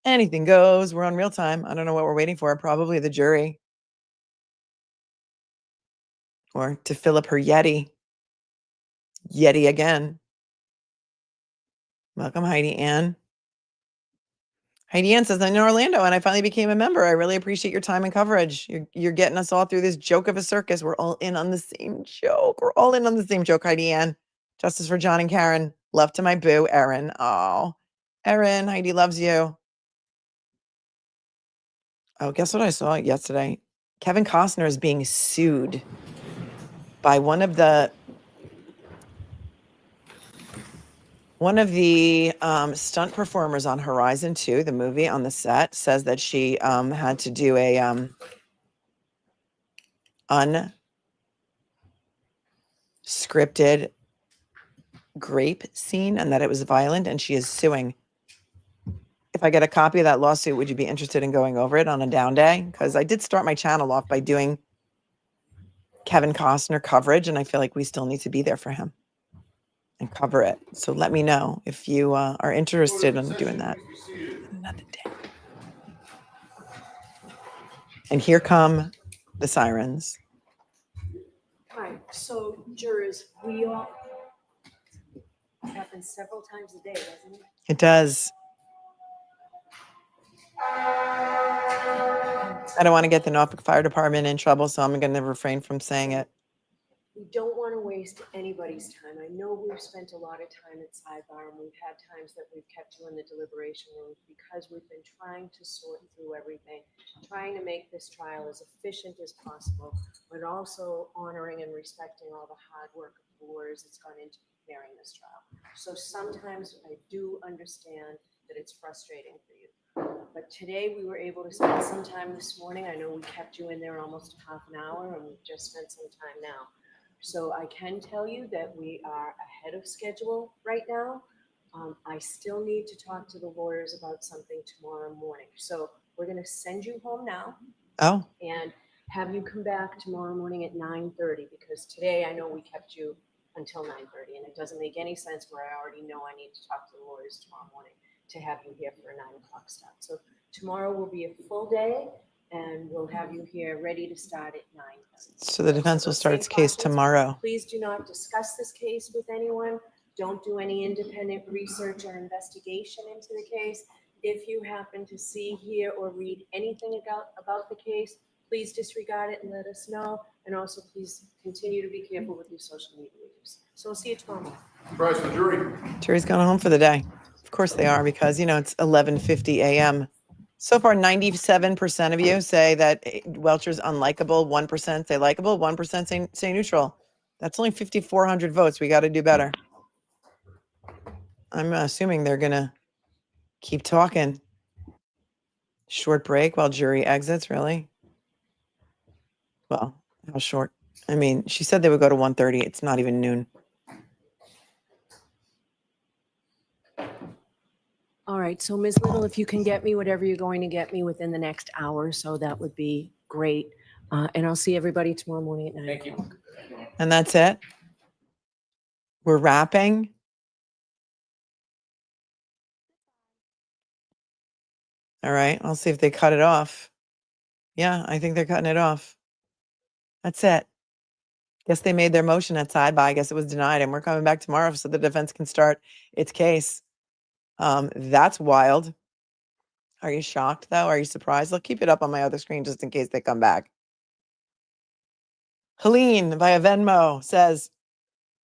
Anything goes. We're on real time. I don't know what we're waiting for. Probably the jury. Or to fill up her Yeti. Yeti again. Welcome, Heidi Ann. Heidi Ann says, I'm in Orlando and I finally became a member. I really appreciate your time and coverage. You're getting us all through this joke of a circus. We're all in on the same joke. We're all in on the same joke, Heidi Ann. Justice for John and Karen. Love to my boo, Erin. Oh, Erin, Heidi loves you. Oh, guess what I saw yesterday? Kevin Costner is being sued by one of the stunt performers on Horizon 2, the movie, on the set, says that she had to do a unscripted grape scene and that it was violent, and she is suing. If I get a copy of that lawsuit, would you be interested in going over it on a down day? Because I did start my channel off by doing Kevin Costner coverage, and I feel like we still need to be there for him and cover it. So let me know if you are interested in doing that. Another day. And here come the sirens. Hi, so jurors, we all, it happens several times a day, doesn't it? It does. I don't want to get the Norfolk Fire Department in trouble, so I'm going to refrain from saying it. We don't want to waste anybody's time. I know we've spent a lot of time at sidebar, and we've had times that we've kept you in the deliberation room because we've been trying to sort through everything, trying to make this trial as efficient as possible, but also honoring and respecting all the hard work of the lawyers that's gone into preparing this trial. So sometimes I do understand that it's frustrating for you. But today we were able to spend some time this morning. I know we kept you in there almost half an hour, and we've just spent some time now. So I can tell you that we are ahead of schedule right now. I still need to talk to the lawyers about something tomorrow morning. So we're going to send you home now. Oh. And have you come back tomorrow morning at 9:30, because today I know we kept you until 9:30, and it doesn't make any sense where I already know I need to talk to the lawyers tomorrow morning to have you here for a 9 o'clock start. So tomorrow will be a full day, and we'll have you here ready to start at 9:30. So the defense will start its case tomorrow. Please do not discuss this case with anyone. Don't do any independent research or investigation into the case. If you happen to see, hear, or read anything about the case, please disregard it and let us know. And also, please continue to be careful with your social media use. So we'll see you tomorrow. Surprise the jury. Jury's gone home for the day. Of course they are, because, you know, it's 11:50 a.m. So far, 97% of you say that Welcher's unlikable. 1% say likable. 1% say neutral. That's only 5,400 votes. We got to do better. I'm assuming they're going to keep talking. Short break while jury exits, really? Well, how short? I mean, she said they would go to 1:30. It's not even noon. All right, so Ms. Little, if you can get me whatever you're going to get me within the next hour, so that would be great. And I'll see everybody tomorrow morning at 9 o'clock. And that's it. We're wrapping. All right, I'll see if they cut it off. Yeah, I think they're cutting it off. That's it. Guess they made their motion at side by. I guess it was denied, and we're coming back tomorrow so the defense can start its case. That's wild. Are you shocked, though? Are you surprised? I'll keep it up on my other screen just in case they come back. Helene via Venmo says,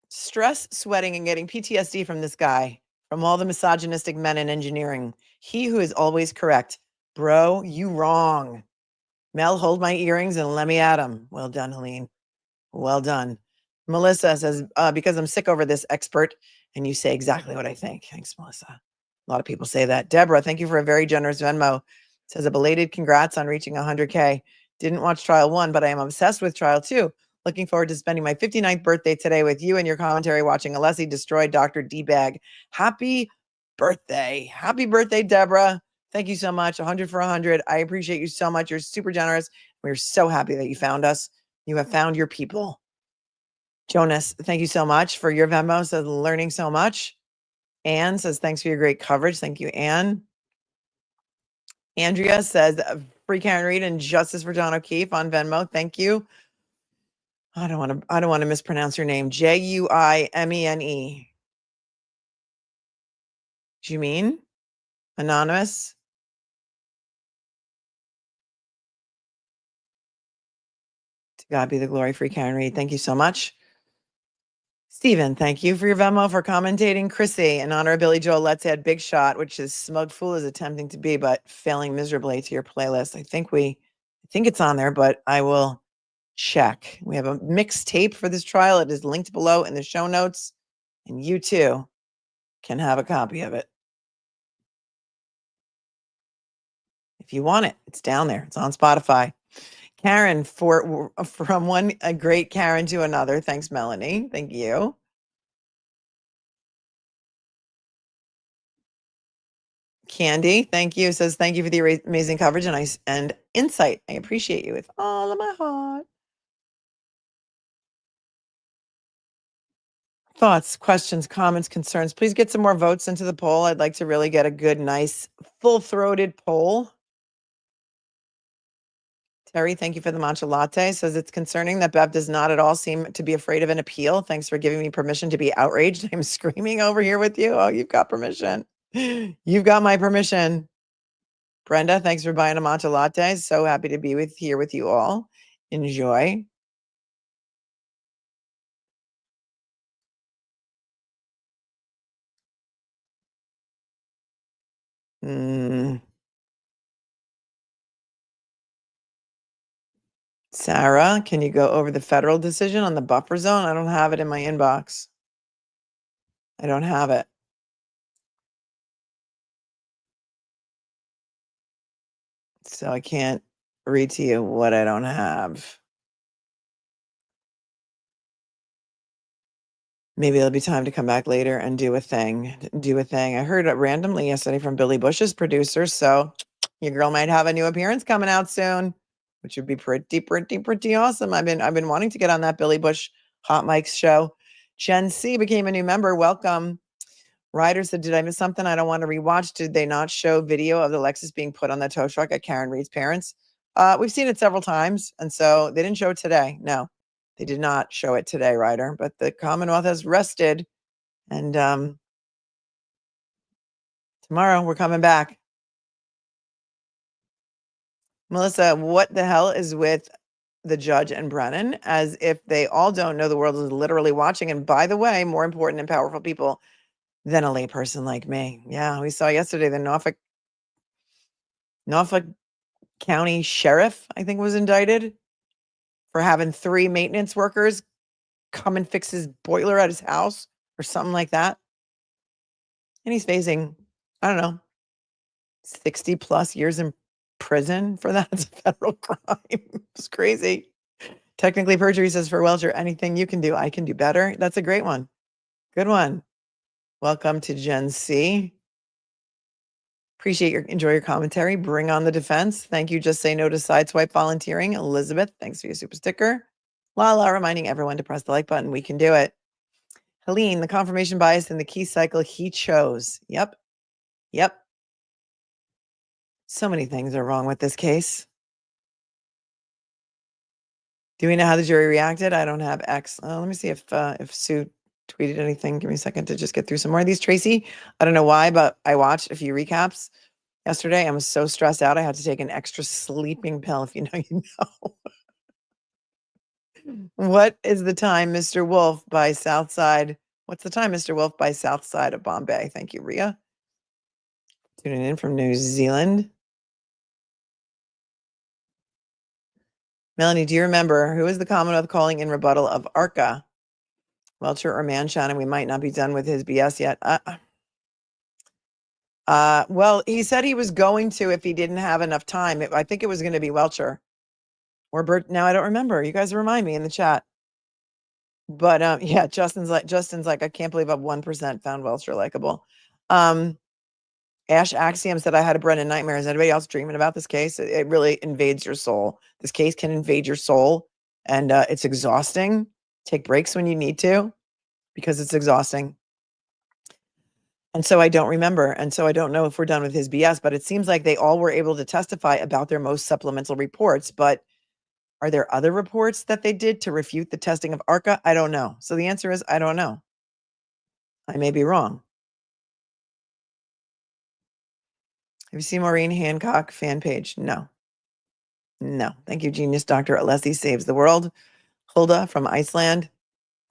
stress, sweating, and getting PTSD from this guy, from all the misogynistic men in engineering. He who is always correct. Bro, you wrong. Mel, hold my earrings and let me at him. Well done, Helene. Well done. Melissa says, because I'm sick over this expert, and you say exactly what I think. Thanks, Melissa. A lot of people say that. Deborah, thank you for a very generous Venmo. Says a belated congrats on reaching 100K. Didn't watch trial 1, but I am obsessed with trial 2. Looking forward to spending my 59th birthday today with you and your commentary watching ALESSI destroy Dr. D-Bag. Happy birthday. Happy birthday, Deborah. Thank you so much. 100 for 100. I appreciate you so much. You're super generous. We're so happy that you found us. You have found your people. Jonas, thank you so much for your Venmo. Says learning so much. Anne says, thanks for your great coverage. Thank you, Anne. Andrea says, free Karen Reed and justice for John O'Keefe on Venmo. Thank you. I don't want to mispronounce your name. Juimene. Jumine? Anonymous? To God be the glory, free Karen Reed. Thank you so much. Stephen, thank you for your Venmo, for commentating. Chrissy, in honor of Billy Joel, let's add Big Shot, which is Smug Fool is attempting to be, but failing miserably, to your playlist. I think it's on there, but I will check. We have a mixtape for this trial. It is linked below in the show notes, and you too can have a copy of it. If you want it, it's down there. It's on Spotify. Karen, from a great Karen to another. Thanks, Melanie. Thank you. Candy, thank you. Says thank you for the amazing coverage and insight. I appreciate you with all of my heart. Thoughts, questions, comments, concerns. Please get some more votes into the poll. I'd like to really get a good, nice, full-throated poll. Terry, thank you for the matcha latte. Says it's concerning that Bev does not at all seem to be afraid of an appeal. Thanks for giving me permission to be outraged. I'm screaming over here with you. Oh, you've got permission. You've got my permission. Brenda, thanks for buying a matcha latte. So happy to be here with you all. Enjoy. Sarah, can you go over the federal decision on the buffer zone? I don't have it in my inbox. I don't have it. So I can't read to you what I don't have. Maybe there'll be time to come back later and do a thing. I heard it randomly yesterday from Billy Bush's producer. So your girl might have a new appearance coming out soon, which would be pretty awesome. I've been wanting to get on that Billy Bush Hot Mics show. Jen C became a new member. Welcome. Ryder said, did I miss something I don't want to rewatch? Did they not show video of the Lexus being put on the tow truck at Karen Reed's parents? We've seen it several times, and so they didn't show it today. No, they did not show it today, Ryder. But the Commonwealth has rested, and tomorrow we're coming back. Melissa, what the hell is with the judge and Brennan? As if they all don't know the world is literally watching. And by the way, more important and powerful people than a layperson like me. Yeah, we saw yesterday the Norfolk County Sheriff, I think, was indicted for having 3 maintenance workers come and fix his boiler at his house or something like that. And he's facing, I don't know, 60 plus years in prison for that. It's a federal crime. It's crazy. Technically perjury says for Welcher, anything you can do, I can do better. That's a great one. Good one. Welcome to Gen C. Enjoy your commentary. Bring on the defense. Thank you. Just say no to sideswipe volunteering. Elizabeth, thanks for your super sticker. Lala, reminding everyone to press the like button. We can do it. Helene, the confirmation bias in the key cycle he chose. Yep. Yep. So many things are wrong with this case. Do we know how the jury reacted? I don't have X. Let me see if Sue tweeted anything. Give me a second to just get through some more of these. Tracy, I don't know why, but I watched a few recaps yesterday. I was so stressed out. I had to take an extra sleeping pill. If you know, you know. What is the time, Mr. Wolf, by Southside? What's the time, Mr. Wolf, by South Side of Bombay? Thank you, Ria. Tuning in from New Zealand. Melanie, do you remember who is the Commonwealth calling in rebuttal of ARCA? Welcher or Manchan, and we might not be done with his BS yet. Well, he said he was going to if he didn't have enough time. I think it was going to be Welcher or Bert. Now I don't remember. You guys remind me in the chat. But yeah, Justin's like, I can't believe I've 1% found Welcher likable. Ash Axiom said I had a Brennan nightmare. Is anybody else dreaming about this case? It really invades your soul. This case can invade your soul, and it's exhausting. Take breaks when you need to, because it's exhausting. And so I don't remember. And so I don't know if we're done with his BS, but it seems like they all were able to testify about their most supplemental reports. But are there other reports that they did to refute the testing of ARCA? I don't know. So the answer is, I don't know. I may be wrong. Have you seen Maureen Hancock fan page? No. No. Thank you, genius Dr. Alessi Saves the World. Hulda from Iceland.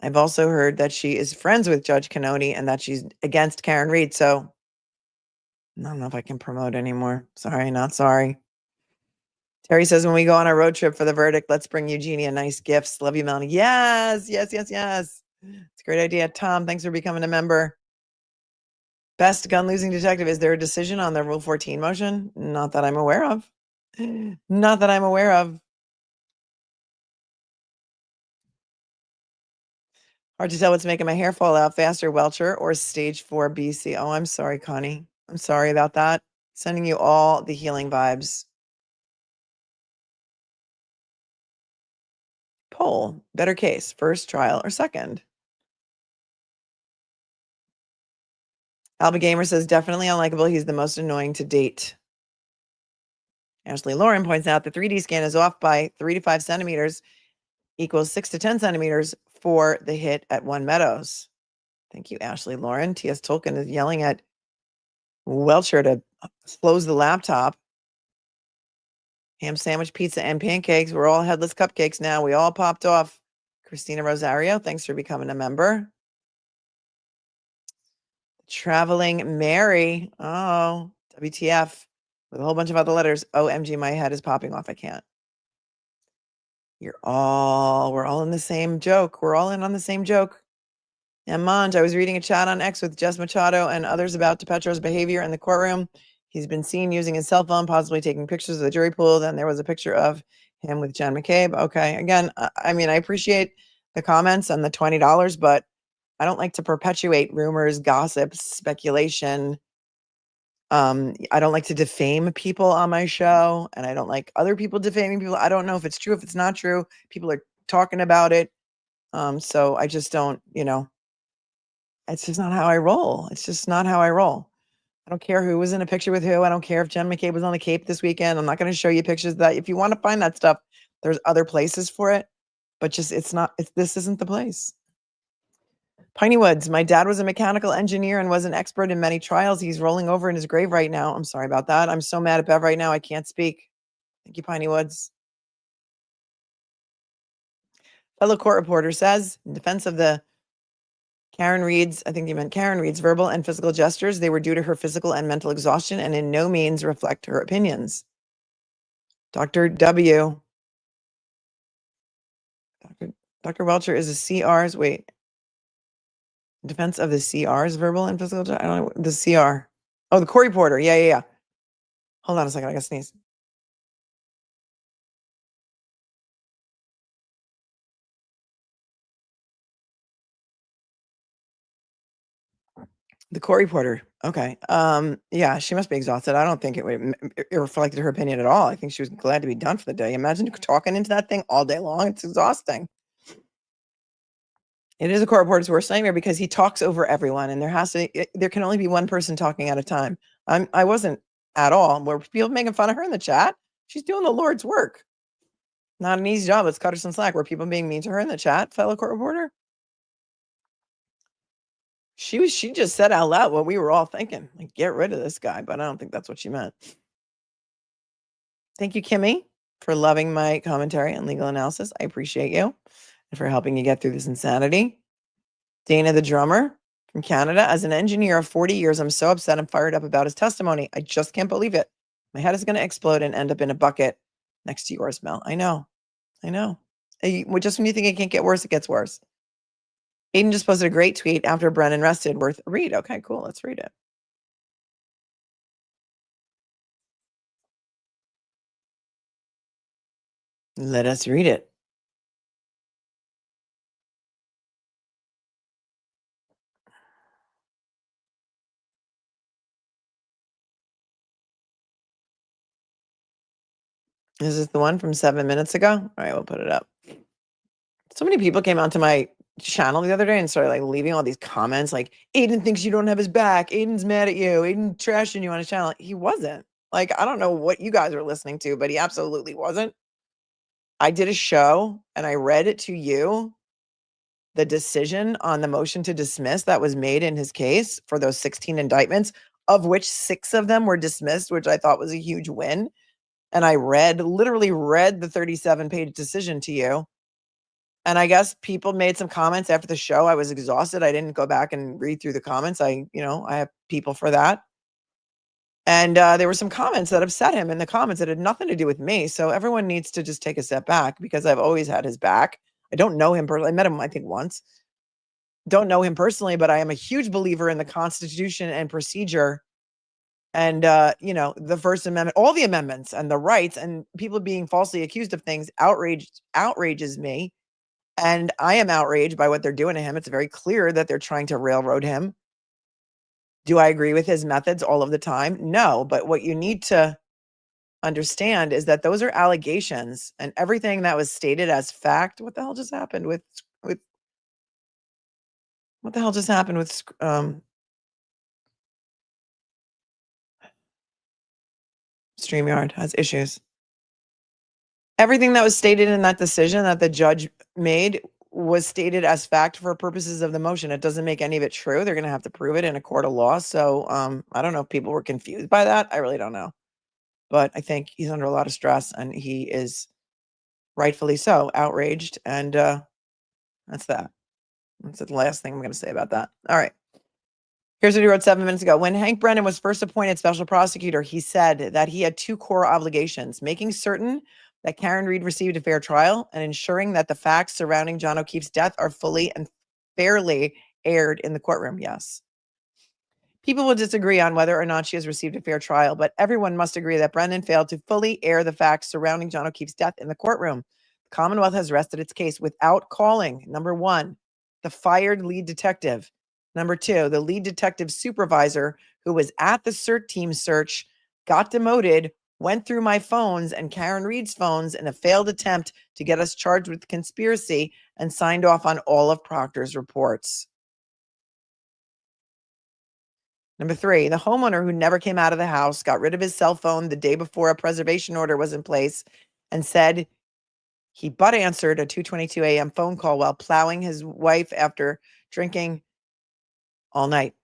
I've also heard that she is friends with Judge Cannone and that she's against Karen Reed. So I don't know if I can promote anymore. Sorry, not sorry. Terry says, when we go on our road trip for the verdict, let's bring Eugenia nice gifts. Love you, Melanie. Yes, yes, yes, yes. It's a great idea. Tom, thanks for becoming a member. Best gun losing detective. Is there a decision on the Rule 14 motion? Not that I'm aware of. Not that I'm aware of. Hard to tell what's making my hair fall out faster, Welcher or stage 4 BC. Oh, I'm sorry, Connie. I'm sorry about that. Sending you all the healing vibes. Poll. Better case, first trial or second? Alba Gamer says, definitely unlikable. He's the most annoying to date. Ashley Lauren points out the 3D scan is off by 3 to 5 centimeters, equals 6 to 10 centimeters for the hit at One Meadows. Thank you, Ashley Lauren. T.S. Tolkien is yelling at Welcher to close the laptop. Ham sandwich, pizza, and pancakes. We're all headless cupcakes now. We all popped off. Christina Rosario, thanks for becoming a member. Traveling Mary. Oh, WTF. With a whole bunch of other letters. OMG, my head is popping off. I can't. We're all in the same joke. We're all in on the same joke. And Monge, I was reading a chat on X with Jess Machado and others about DePetro's behavior in the courtroom. He's been seen using his cell phone, possibly taking pictures of the jury pool. Then there was a picture of him with Jen McCabe. Okay, again, I mean, I appreciate the comments and the $20, but I don't like to perpetuate rumors, gossip, speculation. I don't like to defame people on my show, and I don't like other people defaming people. I don't know if it's true, if it's not true. People are talking about it. So I just don't, it's just not how I roll. It's just not how I roll. I don't care who was in a picture with who. I don't care if Jen McCabe was on the Cape this weekend. I'm not going to show you pictures of that. If you want to find that stuff, there's other places for it, but just, this isn't the place. Piney Woods, my dad was a mechanical engineer and was an expert in many trials. He's rolling over in his grave right now. I'm sorry about that. I'm so mad at Bev right now. I can't speak. Thank you, Piney Woods. Fellow court reporter says, in defense of the Karen Reed's, I think you meant Karen Reed's verbal and physical gestures, they were due to her physical and mental exhaustion and in no means reflect her opinions. Dr. W. Dr. Welcher is a CR's, wait. Defense of the CR's verbal and physical, I don't know, the CR. Oh, the court reporter. Yeah. Hold on a second, I gotta sneeze. The court reporter. Okay. Yeah, she must be exhausted. I don't think it reflected her opinion at all. I think she was glad to be done for the day. Imagine talking into that thing all day long. It's exhausting. It is a court reporter's worst nightmare because he talks over everyone, and there can only be one person talking at a time. I wasn't at all. Were people making fun of her in the chat? She's doing the Lord's work. Not an easy job. Let's cut her some slack. Were people being mean to her in the chat, fellow court reporter? She just said out loud what we were all thinking. Like, get rid of this guy, but I don't think that's what she meant. Thank you, Kimmy, for loving my commentary and legal analysis. I appreciate you and for helping you get through this insanity. Dana, the drummer from Canada. As an engineer of 40 years, I'm so upset and fired up about his testimony. I just can't believe it. My head is going to explode and end up in a bucket next to yours, Mel. I know. Just when you think it can't get worse, it gets worse. Aiden just posted a great tweet after Brennan rested. Worth a read. Okay, cool. Let's read it. Let us read it. Is this the one from 7 minutes ago? All right, we'll put it up. So many people came onto my channel the other day and started like leaving all these comments like, Aiden thinks you don't have his back. Aiden's mad at you. Aiden trashing you on his channel. He wasn't. Like, I don't know what you guys are listening to, but he absolutely wasn't. I did a show and I read it to you, the decision on the motion to dismiss that was made in his case for those 16 indictments, of which 6 of them were dismissed, which I thought was a huge win. And I literally read the 37-page decision to you. And I guess people made some comments after the show. I was exhausted. I didn't go back and read through the comments. I have people for that. And there were some comments that upset him in the comments that had nothing to do with me. So everyone needs to just take a step back because I've always had his back. I don't know him personally. I met him, I think, once. Don't know him personally, but I am a huge believer in the Constitution and procedure. And, the First Amendment, all the amendments and the rights, and people being falsely accused of things outrages me. And I am outraged by what they're doing to him. It's very clear that they're trying to railroad him. Do I agree with his methods all of the time? No. But what you need to understand is that those are allegations, and everything that was stated as fact. What the hell just happened with StreamYard has issues. Everything that was stated in that decision that the judge made was stated as fact for purposes of the motion. It doesn't make any of it true. They're going to have to prove it in a court of law. So I don't know if people were confused by that. I really don't know. But I think he's under a lot of stress, and he is rightfully so outraged. And that's that. That's the last thing I'm going to say about that. All right. Here's what he wrote 7 minutes ago. When Hank Brennan was first appointed special prosecutor, he said that he had 2 core obligations: making certain that Karen Reed received a fair trial and ensuring that the facts surrounding John O'Keefe's death are fully and fairly aired in the courtroom. Yes. People will disagree on whether or not she has received a fair trial, but everyone must agree that Brennan failed to fully air the facts surrounding John O'Keefe's death in the courtroom. The Commonwealth has rested its case without calling, number 1, the fired lead detective; number 2, the lead detective supervisor who was at the CERT team search, got demoted, went through my phones and Karen Reed's phones in a failed attempt to get us charged with conspiracy, and signed off on all of Proctor's reports. Number 3, the homeowner who never came out of the house, got rid of his cell phone the day before a preservation order was in place, and said he butt answered a 2:22 a.m. phone call while plowing his wife after drinking all night.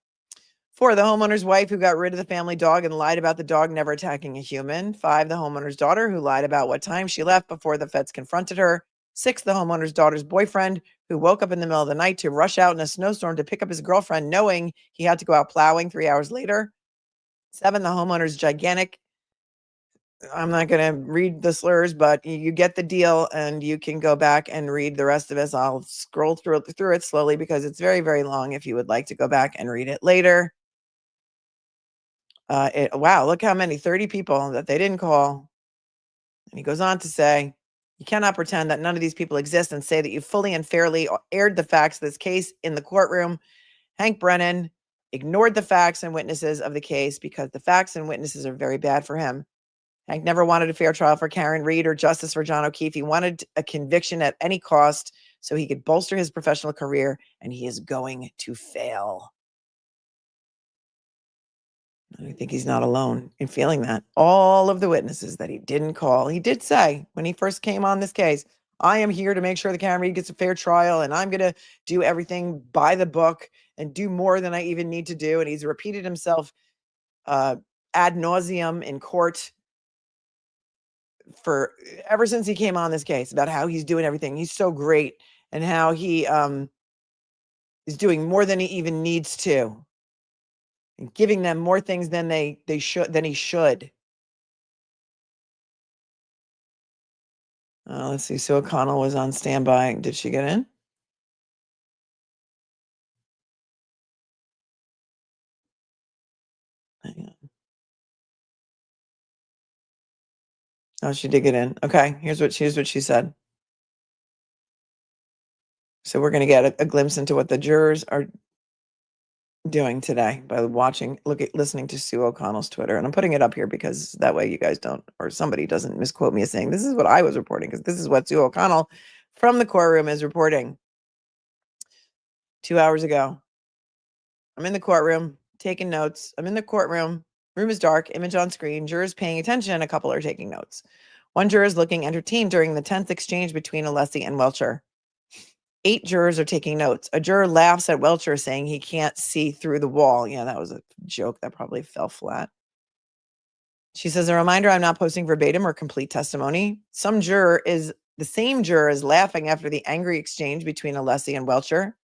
4, the homeowner's wife who got rid of the family dog and lied about the dog never attacking a human. 5, the homeowner's daughter who lied about what time she left before the feds confronted her. 6, the homeowner's daughter's boyfriend who woke up in the middle of the night to rush out in a snowstorm to pick up his girlfriend, knowing he had to go out plowing 3 hours later. 7, the homeowner's gigantic, I'm not going to read the slurs, but you get the deal, and you can go back and read the rest of this. I'll scroll through it slowly because it's very, very long if you would like to go back and read it later. Wow, look how many, 30 people that they didn't call. And he goes on to say, you cannot pretend that none of these people exist and say that you fully and fairly aired the facts of this case in the courtroom. Hank Brennan ignored the facts and witnesses of the case because the facts and witnesses are very bad for him. Hank never wanted a fair trial for Karen Reed or justice for John O'Keefe. He wanted a conviction at any cost so he could bolster his professional career, and he is going to fail. I think he's not alone in feeling that. All of the witnesses that he didn't call, he did say when he first came on this case, I am here to make sure that Karen Reed gets a fair trial, and I'm going to do everything by the book and do more than I even need to do. And he's repeated himself ad nauseum in court for ever since he came on this case about how he's doing everything. He's so great and how he is doing more than he even needs to and giving them more things than he should. Let's see. Sue O'Connell was on standby. Did she get in? Hang on. Oh, she did get in. Okay, here's what she said. So we're going to get a glimpse into what the jurors are doing today by listening to Sue O'Connell's Twitter. And I'm putting it up here because that way you guys don't, or somebody doesn't misquote me as saying, this is what I was reporting, because this is what Sue O'Connell from the courtroom is reporting 2 hours ago. I'm in the courtroom taking notes. I'm in the courtroom. Room is dark, image on screen, jurors paying attention. A couple are taking notes. One juror is looking entertained during the tense exchange between ALESSI and Welcher. 8 jurors are taking notes. A juror laughs at Welcher, saying he can't see through the wall. Yeah, that was a joke that probably fell flat. She says, a reminder, I'm not posting verbatim or complete testimony. The same juror is laughing after the angry exchange between ALESSI and Welcher.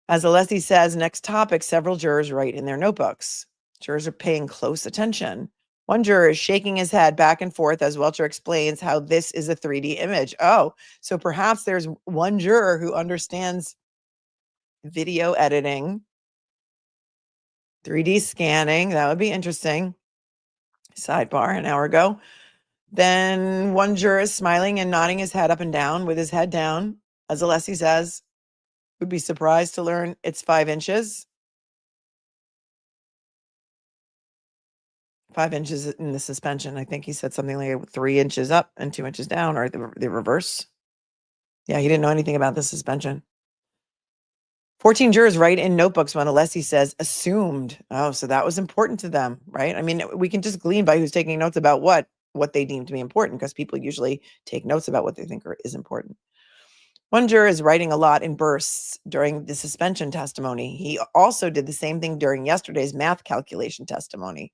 As ALESSI says, next topic, several jurors write in their notebooks. Jurors are paying close attention. One juror is shaking his head back and forth as Welcher explains how this is a 3D image. Oh, so perhaps there's one juror who understands video editing, 3D scanning. That would be interesting. Sidebar, an hour ago. Then one juror is smiling and nodding his head up and down with his head down. As ALESSI says, would be surprised to learn it's 5 inches. 5 inches in the suspension. I think he said something like 3 inches up and 2 inches down, or the reverse. Yeah, he didn't know anything about the suspension. 14 jurors write in notebooks when ALESSI says assumed. Oh, so that was important to them, right? I mean, we can just glean by who's taking notes about what they deem to be important, because people usually take notes about what they think is important. One juror is writing a lot in bursts during the suspension testimony. He also did the same thing during yesterday's math calculation testimony.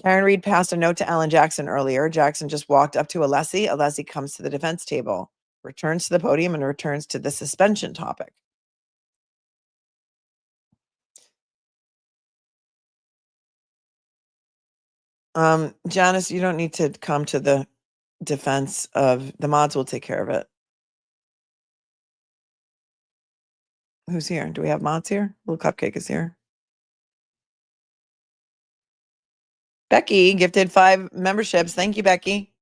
Karen Reed passed a note to Alan Jackson earlier. Jackson just walked up to ALESSI. ALESSI comes to the defense table, returns to the podium, and returns to the suspension topic. Janice, you don't need to come to the defense of the mods. Will take care of it. Who's here? Do we have mods here? Little Cupcake is here. Becky gifted 5 memberships. Thank you, Becky.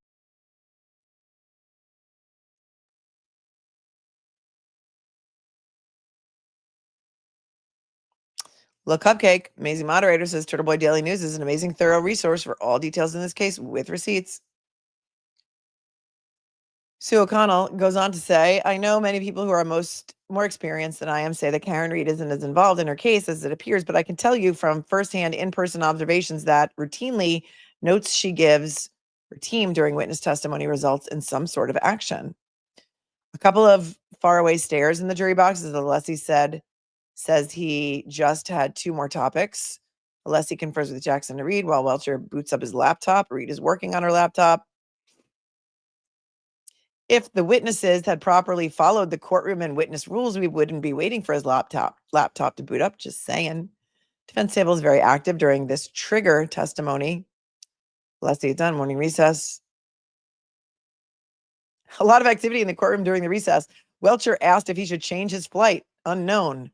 Little Cupcake, amazing moderator, says Turtle Boy Daily News is an amazing, thorough resource for all details in this case with receipts. Sue O'Connell goes on to say, I know many people who are more experienced than I am say that Karen Reed isn't as involved in her case as it appears, but I can tell you from firsthand in-person observations that routinely notes she gives her team during witness testimony results in some sort of action. A couple of faraway stares in the jury box, as ALESSI says he just had 2 more topics. ALESSI confers with Jackson to Reed while Welcher boots up his laptop. Reed is working on her laptop. If the witnesses had properly followed the courtroom and witness rules, we wouldn't be waiting for his laptop to boot up. Just saying. Defense table is very active during this trigger testimony. ALESSI done, morning recess. A lot of activity in the courtroom during the recess. Welcher asked if he should change his flight. Unknown.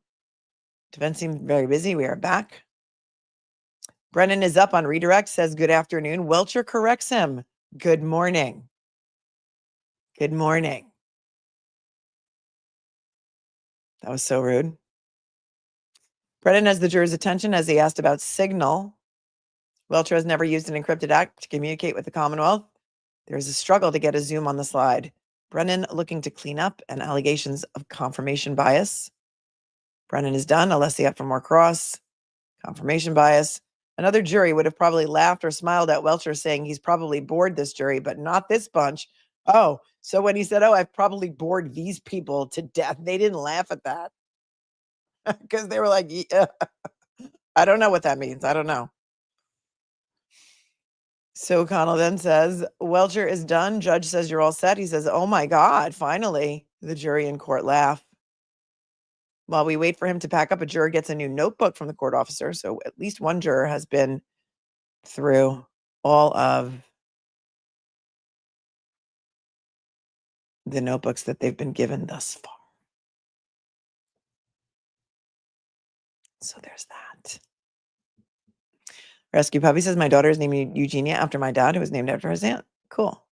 Defense seemed very busy. We are back. Brennan is up on redirect, says good afternoon. Welcher corrects him. Good morning. Good morning. That was so rude. Brennan has the juror's attention as he asked about signal. Welcher has never used an encrypted act to communicate with the Commonwealth. There is a struggle to get a zoom on the slide. Brennan looking to clean up and allegations of confirmation bias. Brennan is done. ALESSI up for more cross. Confirmation bias. Another jury would have probably laughed or smiled at Welcher saying he's probably bored this jury, but not this bunch. Oh, so when he said, oh, I've probably bored these people to death, they didn't laugh at that. Because they were like, yeah. I don't know what that means. I don't know. So O'Connell then says, Welcher is done. Judge says you're all set. He says, oh my God, finally. The jury in court laugh. While we wait for him to pack up, a juror gets a new notebook from the court officer. So at least one juror has been through all of the notebooks that they've been given thus far. So there's that. Rescue Puppy says, my daughter is named Eugenia after my dad, who was named after his aunt. Cool.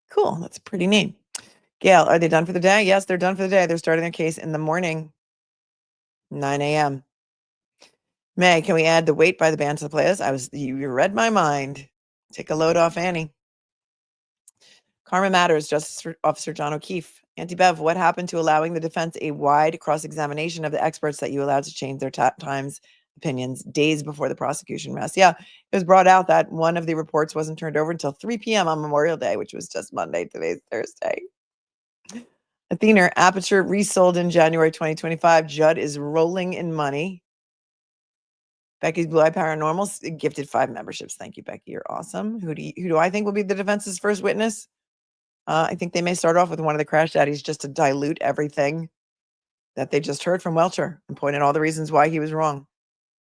Cool. That's a pretty name. Gail, are they done for the day? Yes, they're done for the day. They're starting their case in the morning, 9 a.m. May, can we add the wait by the band to the playlist? You read my mind. Take a load off Annie. Karma Matters, Justice Officer John O'Keefe. Auntie Bev, what happened to allowing the defense a wide cross-examination of the experts that you allowed to change their times, opinions, days before the prosecution rests? Yeah, it was brought out that one of the reports wasn't turned over until 3 p.m. on Memorial Day, which was just Monday. Today's Thursday. Athena, Aperture resold in January 2025. Judd is rolling in money. Becky's Blue Eye Paranormal gifted 5 memberships. Thank you, Becky. You're awesome. Who do I think will be the defense's first witness? I think they may start off with one of the crash daddies just to dilute everything that they just heard from Welcher and point out all the reasons why he was wrong.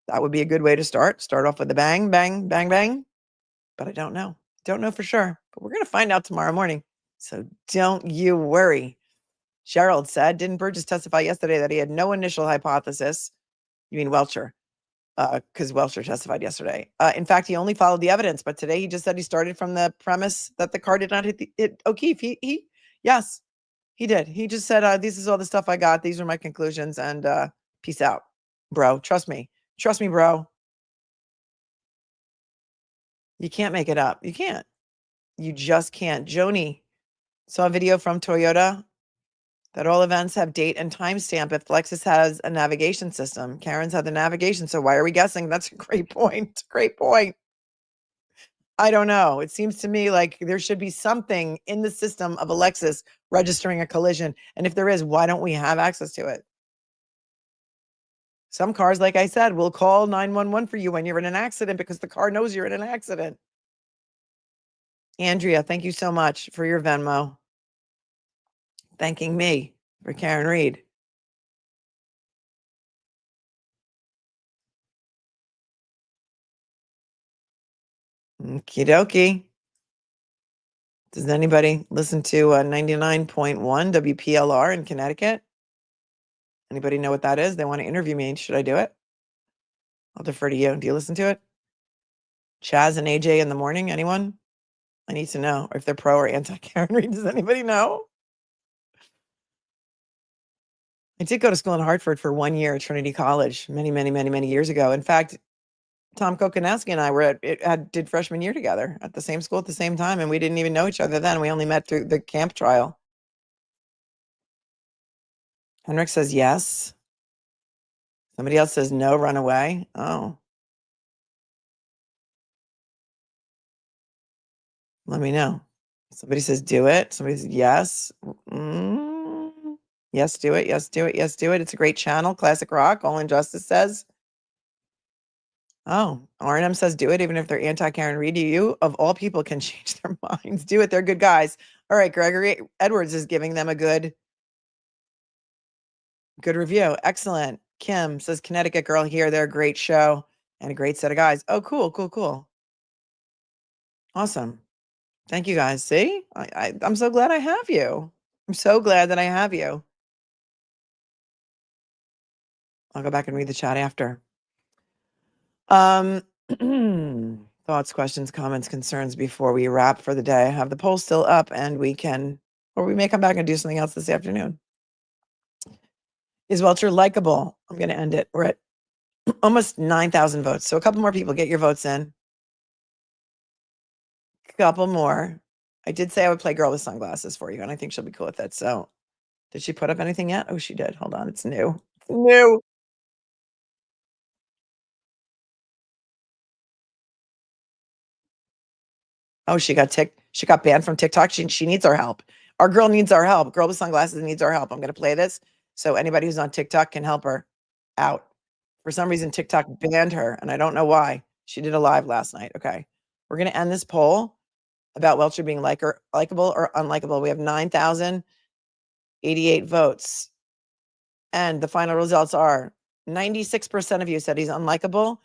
That would be a good way to start. Start off with a bang, bang, bang, bang. But I don't know. Don't know for sure. But we're going to find out tomorrow morning. So don't you worry. Gerald said, didn't Burgess testify yesterday that he had no initial hypothesis? You mean Welcher? Because Welcher testified yesterday. In fact, he only followed the evidence, but today he just said he started from the premise that the car did not hit O'Keefe. Yes, he did. He just said, this is all the stuff I got. These are my conclusions, and peace out, bro. Trust me. Trust me, bro. You can't make it up. You can't. You just can't. Joni saw a video from Toyota that all events have date and timestamp if Lexus has a navigation system. Karen's had the navigation, so why are we guessing? That's a great point. Great point. I don't know. It seems to me like there should be something in the system of a Lexus registering a collision. And if there is, why don't we have access to it? Some cars, like I said, will call 911 for you when you're in an accident because the car knows you're in an accident. Andrea, thank you so much for your Venmo. Thanking me for Karen Reed. Okie dokie. Does anybody listen to 99.1 WPLR in Connecticut? Anybody know what that is? They want to interview me. Should I do it? I'll defer to you. Do you listen to it? Chaz and AJ in the morning? Anyone? I need to know if they're pro or anti Karen Reed. Does anybody know? I did go to school in Hartford for 1 year at Trinity College many years ago. In fact, Tom Kokonowski and I were did freshman year together at the same school at the same time, and we didn't even know each other then. We only met through the camp trial. Henrik says yes. Somebody else says no, run away. Oh. Let me know. Somebody says do it. Somebody says yes. Yes, do it. Yes, do it. Yes, do it. It's a great channel. Classic rock. All Injustice says. Oh, R&M says do it even if they're anti-Karen Reed. You, of all people, can change their minds. Do it. They're good guys. All right, Gregory Edwards is giving them a good review. Excellent. Kim says Connecticut girl here. They're a great show and a great set of guys. Oh, cool. Awesome. Thank you guys. See, I'm so glad I have you. I'm so glad that I have you. I'll go back and read the chat after. Thoughts, questions, comments, concerns before we wrap for the day. I have the poll still up and we may come back and do something else this afternoon. Is Welcher likable? I'm going to end it. We're at almost 9,000 votes. So a couple more people, get your votes in. A couple more. I did say I would play Girl with Sunglasses for you, and I think she'll be cool with it. So did she put up anything yet? Oh, she did. Hold on. It's new. It's new. Oh, she got banned from TikTok. She needs our help. Our girl needs our help. Girl with Sunglasses needs our help. I'm going to play this so anybody who's on TikTok can help her out. For some reason, TikTok banned her, and I don't know why. She did a live last night. Okay. We're going to end this poll about Welcher being likable or unlikable. We have 9,088 votes. And the final results are 96% of you said he's unlikable,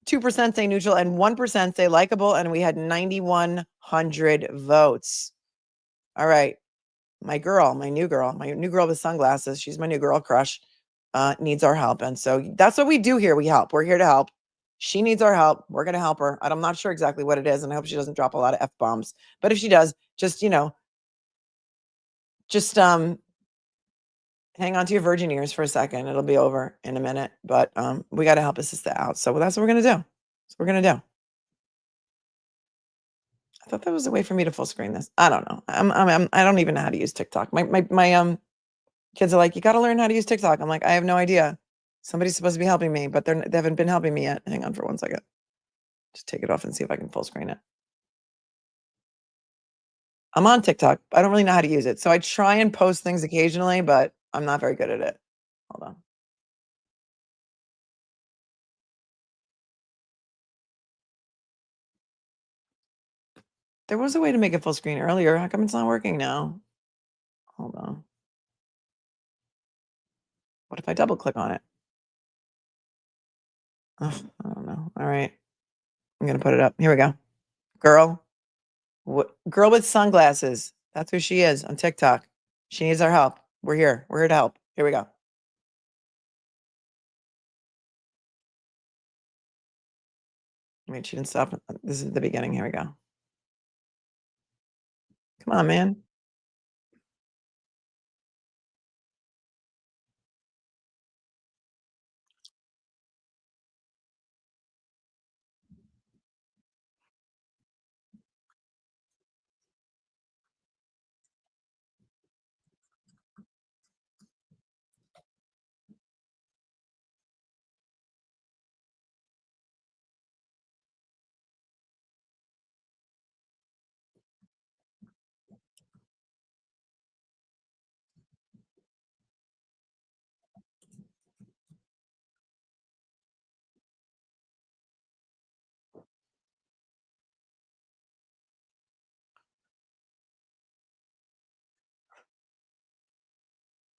2% say neutral, and 1% say likable. And we had 9,100 votes. All right. My new girl with sunglasses, she's my new girl crush, needs our help. And so that's what we do here. We help. We're here to help. She needs our help. We're going to help her. And I'm not sure exactly what it is. And I hope she doesn't drop a lot of F-bombs. But if she does, just hang on to your virgin ears for a second. It'll be over in a minute. But we got to help assist that out. So that's what we're going to do. That's what we're going to do. I thought that was a way for me to full screen this. I don't know. I don't even know how to use TikTok. My kids are like, you got to learn how to use TikTok. I'm like, I have no idea. Somebody's supposed to be helping me, but they haven't been helping me yet. Hang on for 1 second. Just take it off and see if I can full screen it. I'm on TikTok. I don't really know how to use it. So I try and post things occasionally, but I'm not very good at it. Hold on. There was a way to make it full screen earlier. How come it's not working now? Hold on. What if I double click on it? Oh, I don't know. All right. I'm going to put it up. Here we go. Girl with sunglasses. That's who she is on TikTok. She needs our help. We're here. We're here to help. Here we go. Wait, she didn't stop. This is the beginning. Here we go. Come on, man.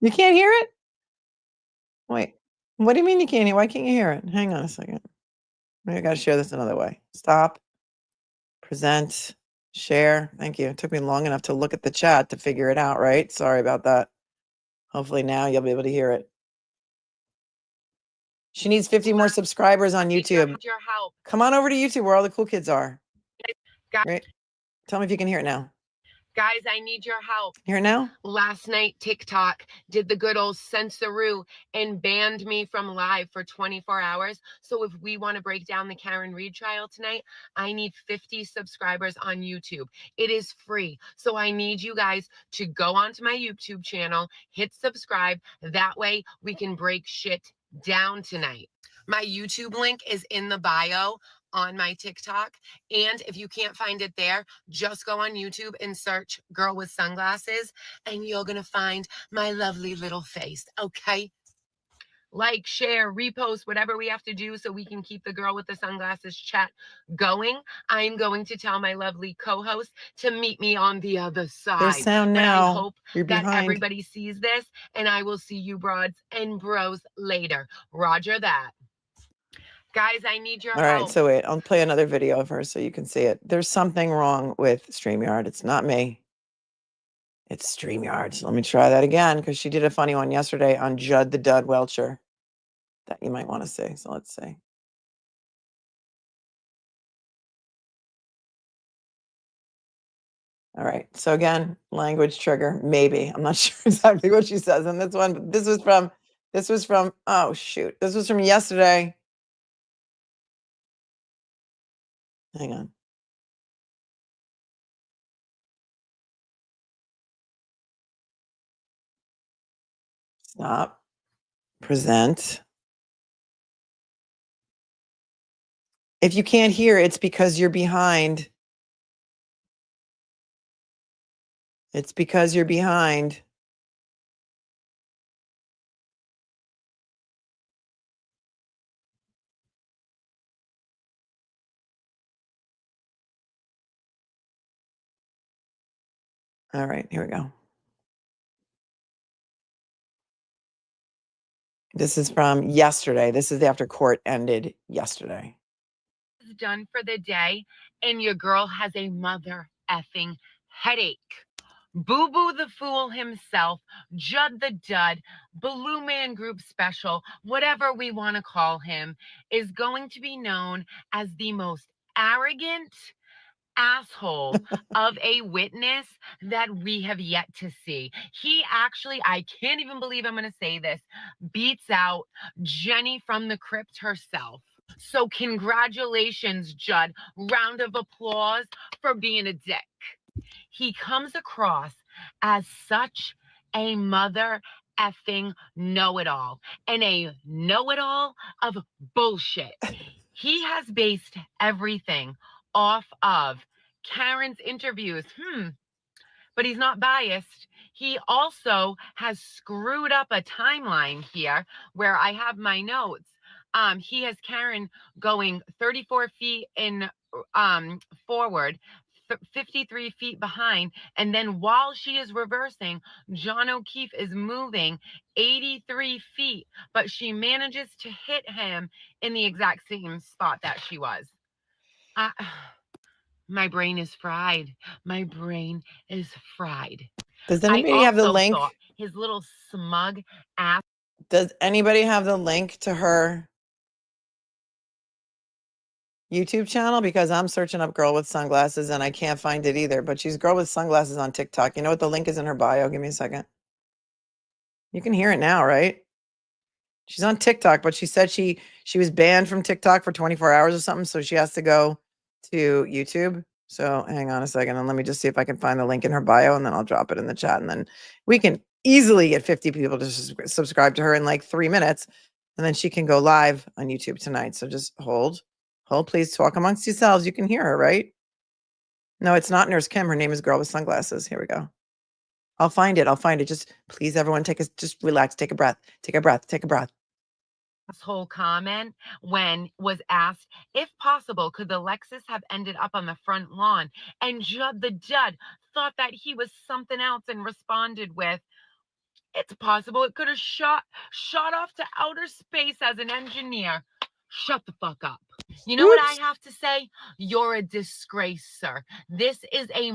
You can't hear it? Wait, what do you mean you can't hear? Why can't you hear it? Hang on a second. Maybe I got to share this another way. Stop, present, share. Thank you. It took me long enough to look at the chat to figure it out, right? Sorry about that. Hopefully now you'll be able to hear it. She needs 50 more subscribers on YouTube. Your help. Come on over to YouTube where all the cool kids are. Guys, Right? Tell me if you can hear it now. guys, I need your help. Hear it now? Last night, TikTok did the good old censoroo and banned me from live for 24 hours. So if we want to break down the Karen Reed trial tonight, I need 50 subscribers on YouTube. It is free. So I need you guys to go onto my YouTube channel, hit subscribe. That way we can break shit down tonight. My YouTube link is in the bio on my TikTok. And if you can't find it there, just go on YouTube and search Girl with Sunglasses and you're going to find my lovely little face. Okay. Like, share, repost, whatever we have to do so we can keep the Girl with the Sunglasses chat going. I'm going to tell my lovely co-host to meet me on the other side. There's sound But now. I hope You're that behind. everybody sees this, and I will see you broads and bros later. Roger that. Guys, I need your All help. right, so wait, I'll play another video of her so you can see it. There's something wrong with StreamYard. It's not me. It's StreamYard. So let me try that again because she did a funny one yesterday on Judd the Dud Welcher that you might want to see. So let's see. All right. So again, language trigger, maybe. I'm not sure exactly what she says in this one, but this was from, oh shoot. This was from yesterday. Hang on. Stop. Present. If you can't hear, it's because you're behind. It's because you're behind. All right, here we go. This is from yesterday. This is after court ended yesterday. Done for the day, and your girl has a mother effing headache. Boo Boo the Fool himself, Judd the Dud, Blue Man Group Special, whatever we want to call him, is going to be known as the most arrogant asshole of a witness that we have yet to see. He actually, I can't even believe I'm going to say this, beats out Jenny from the crypt herself. So congratulations, Judd. Round of applause for being a dick. He comes across as such a mother effing know-it-all and a know-it-all of bullshit. He has based everything off of Karen's interviews. But he's not biased. He also has screwed up a timeline here where I have my notes. He has Karen going 34 feet in forward, 53 feet behind, and then while she is reversing, John O'Keefe is moving 83 feet, but she manages to hit him in the exact same spot that she was. My brain is fried. My brain is fried. Does anybody have the link? His little smug ass. Does anybody have the link to her YouTube channel? Because I'm searching up girl with sunglasses and I can't find it either, but she's girl with sunglasses on TikTok. You know what the link is in her bio? Give me a second. You can hear it now, right? She's on TikTok, but she said she was banned from TikTok for 24 hours or something. So she has to go to YouTube. So hang on a second and let me just see if I can find the link in her bio and then I'll drop it in the chat. And then we can easily get 50 people to subscribe to her in like 3 minutes. And then she can go live on YouTube tonight. So just hold, please talk amongst yourselves. You can hear her, right? No, it's not Nurse Kim. Her name is Girl with Sunglasses. Here we go. I'll find it. Just please, everyone, just relax. Take a breath. Take a breath. Take a breath. Whole comment when was asked if possible could the Lexus have ended up on the front lawn, and Judd the Dud thought that he was something else and responded with, it's possible it could have shot off to outer space as an engineer. Shut the fuck up. You know what I have to say? You're a disgrace, sir. This is a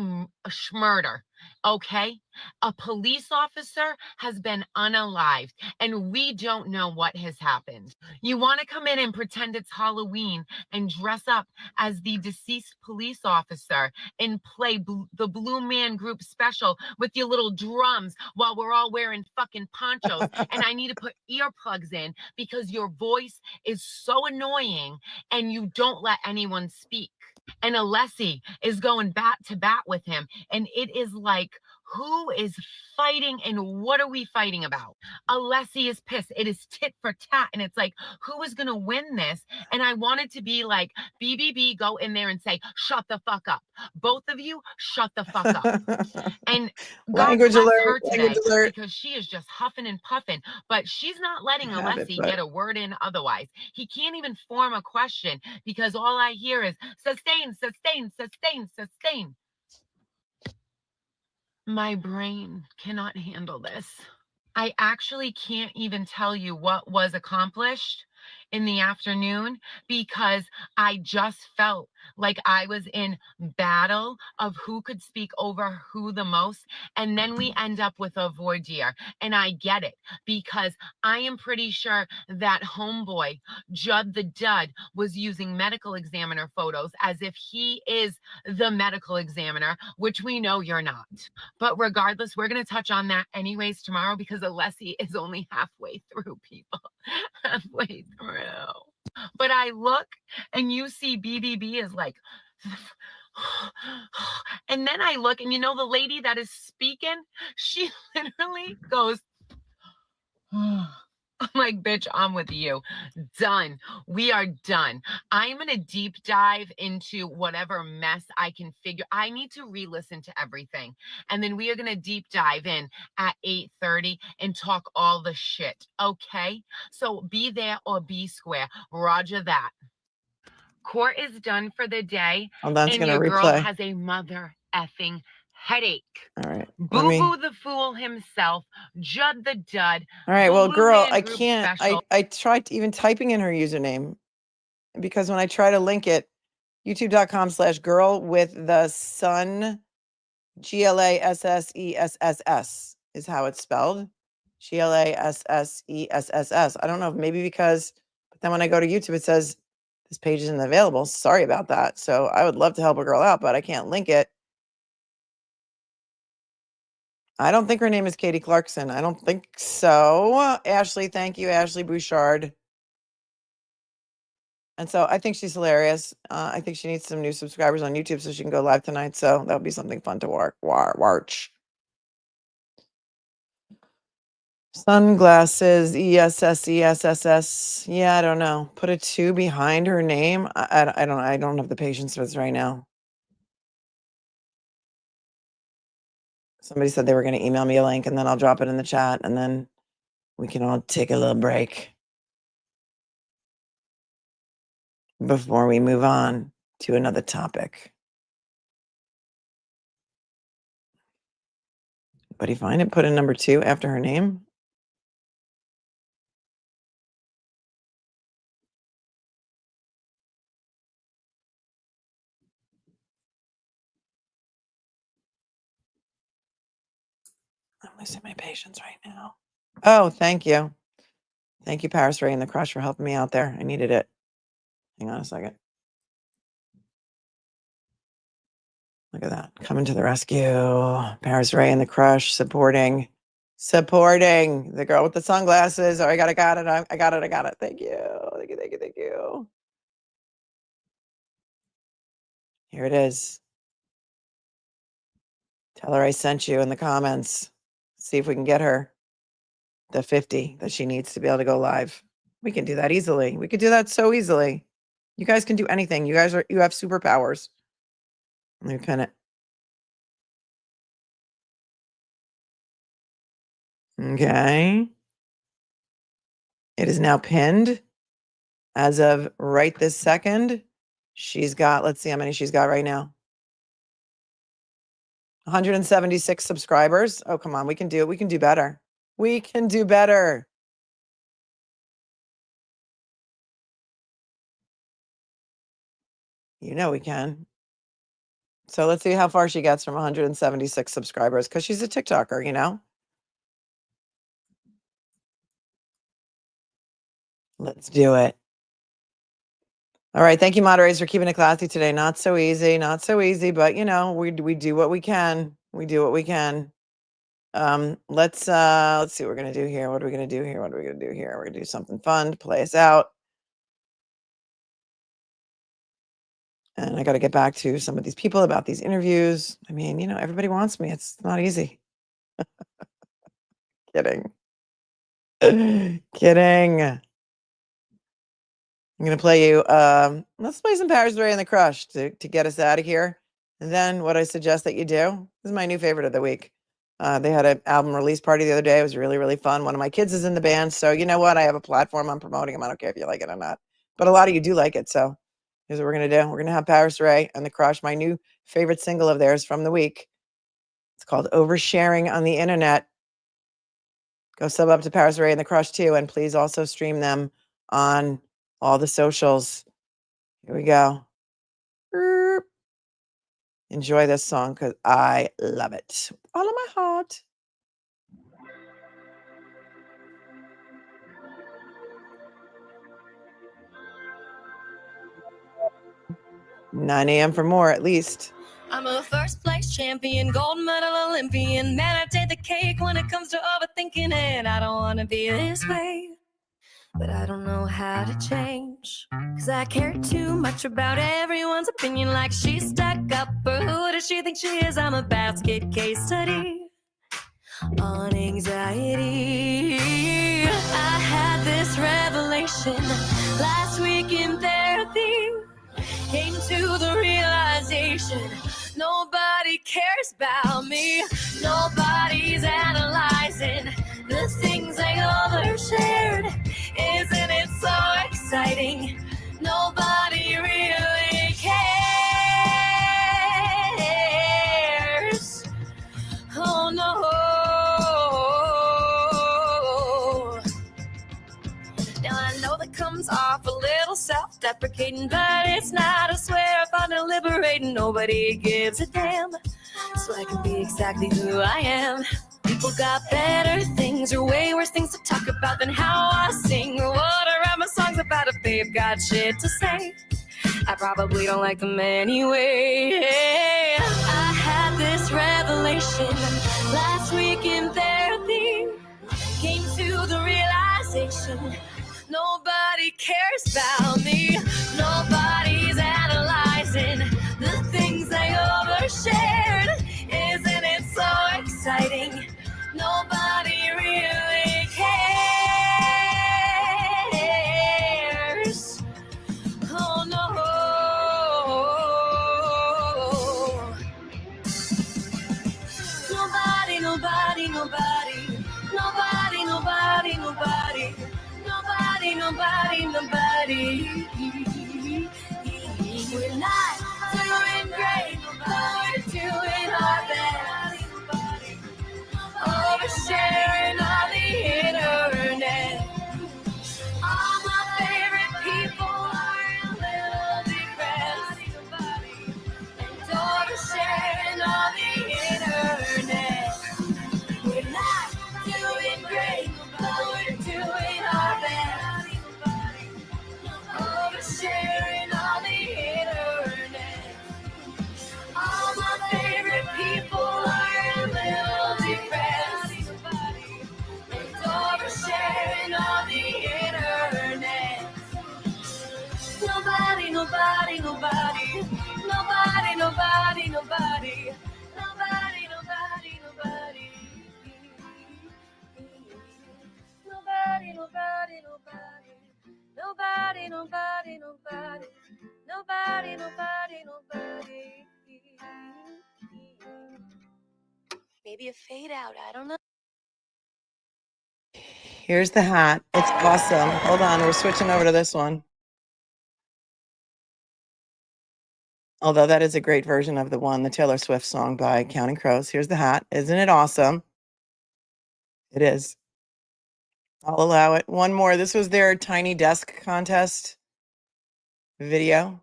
murder, okay? A police officer has been unalived, and we don't know what has happened. You want to come in and pretend it's Halloween and dress up as the deceased police officer and play the Blue Man Group Special with your little drums while we're all wearing fucking ponchos, and I need to put earplugs in because your voice is so annoying and you don't let anyone speak. And ALESSI is going bat to bat with him. And it is like, who is fighting and what are we fighting about? ALESSI is pissed. It is tit for tat. And it's like, who is going to win this? And I wanted to be like, BBB, go in there and say, shut the fuck up. Both of you, shut the fuck up. And Language alert, language alert. Because she is just huffing and puffing. But she's not letting ALESSI get a word in otherwise. He can't even form a question because all I hear is sustain, sustain, sustain, sustain. My brain cannot handle this. I actually can't even tell you what was accomplished in the afternoon because I just felt like I was in battle of who could speak over who the most. And then we end up with a voir dire. And I get it because I am pretty sure that homeboy, Judd the Dud, was using medical examiner photos as if he is the medical examiner, which we know you're not. But regardless, we're going to touch on that anyways tomorrow because ALESSI is only halfway through, people. Halfway through. But I look and you see BBB is like And then I look, and you know, the lady that is speaking, she literally goes, I'm like, bitch, I'm with you. Done. We are done. I'm going to deep dive into whatever mess I can figure. I need to re-listen to everything. And then we are going to deep dive in at 8:30 and talk all the shit. Okay? So be there or be square. Roger that. Court is done for the day. Hold on, it's and gonna your girl replay. has a mother effing headache. All right. Boo-Boo the fool himself, Judd the dud. All right, well, Blue girl, Man I Group can't. special. I tried even typing in her username because when I try to link it, youtube.com/girl with the sun, GLASSESSS is how it's spelled. GLASSESSS. I don't know, maybe because, but then when I go to YouTube, it says this page isn't available. Sorry about that. So I would love to help a girl out, but I can't link it. I don't think her name is Katie Clarkson. I don't think so. Ashley, thank you, Ashley Bouchard. And so I think she's hilarious. I think she needs some new subscribers on YouTube so she can go live tonight. So that would be something fun to watch. Sunglasses, ESSESSS. Yeah, I don't know. Put a 2 behind her name. I don't have the patience for this right now. Somebody said they were going to email me a link and then I'll drop it in the chat and then we can all take a little break before we move on to another topic. But do you find it? Put in number 2 after her name. I'm losing my patience right now. Oh, thank you. Thank you, Paris Ray and the Crush, for helping me out there. I needed it. Hang on a second. Look at that. Coming to the rescue. Paris Ray and the Crush supporting the girl with the sunglasses. Oh, I got it. I got it. Thank you. Thank you. Here it is. Tell her I sent you in the comments. See if we can get her the 50 that she needs to be able to go live. We can do that easily. We could do that so easily. You guys can do anything. You have superpowers. Let me pin it. Okay. It is now pinned as of right this second. She's got, let's see how many she's got right now. 176 subscribers. Oh, come on. We can do it. We can do better. We can do better. You know we can. So let's see how far she gets from 176 subscribers because she's a TikToker, you know? Let's do it. All right. Thank you, moderators, for keeping it classy today. Not so easy, but you know, we do what we can. We do what we can. Let's see what we're gonna do here. What are we gonna do here? We're gonna do something fun to play us out. And I got to get back to some of these people about these interviews. I mean, you know, everybody wants me. It's not easy. Kidding. Kidding. I'm going to play you. Let's play some Paris Ray and the Crush to get us out of here. And then what I suggest that you do, this is my new favorite of the week. They had an album release party the other day. It was really, really fun. One of my kids is in the band. So you know what? I have a platform. I'm promoting them. I don't care if you like it or not. But a lot of you do like it. So here's what we're going to do. We're going to have Paris Ray and the Crush, my new favorite single of theirs from the week. It's called Oversharing on the Internet. Go sub up to Paris Ray and the Crush too. And please also stream them on all the socials. Here we go. Enjoy this song because I love it. With all of my heart. $9 a.m. for more, at least. I'm a first place champion, gold medal Olympian. Man, I take the cake when it comes to overthinking it. I don't want to be this way, but I don't know how to change. change. Cause I care too much about everyone's opinion, like she's stuck up, or who does she think she is? I'm a basket case study on anxiety. I had this revelation last week in therapy. Came to the realization nobody cares about me. Nobody's analyzing the things I overshared. Isn't it so exciting? Nobody really cares. Oh no. Now I know that comes off a little self-deprecating, but it's not. I swear I found it liberating. Nobody gives a damn, so I can be exactly who I am. People got better things or way worse things to talk about than how I sing or what I write my songs about. If they've got shit to say, I probably don't like them anyway. I had this revelation last week in therapy. Came to the realization nobody cares about me. Nobody's analyzing the things I overshared. Isn't it so exciting? Nobody really cares. Oh no. Nobody, nobody, nobody. Nobody, nobody, nobody. Nobody, nobody, nobody. We're not doing great, but we're doing our best. Oversharing on the internet. All my favorite people are a little depressed. And oversharing on the internet. We're not doing great, but we're doing our best. Oversharing on the internet. All my favorite people are a little depressed. And oversharing on the internet. Nobody, nobody, nobody. Nobody, nobody, nobody. Nobody, nobody, nobody. Nobody, nobody, nobody. Nobody, nobody, nobody. Nobody, nobody, nobody. Maybe a fade out, I don't know. Here's the hat. It's awesome. Hold on, we're switching over to this one. Although that is a great version of the Taylor Swift song by Counting Crows. Here's the hat. Isn't it awesome? It is. I'll allow it. One more. This was their tiny desk contest video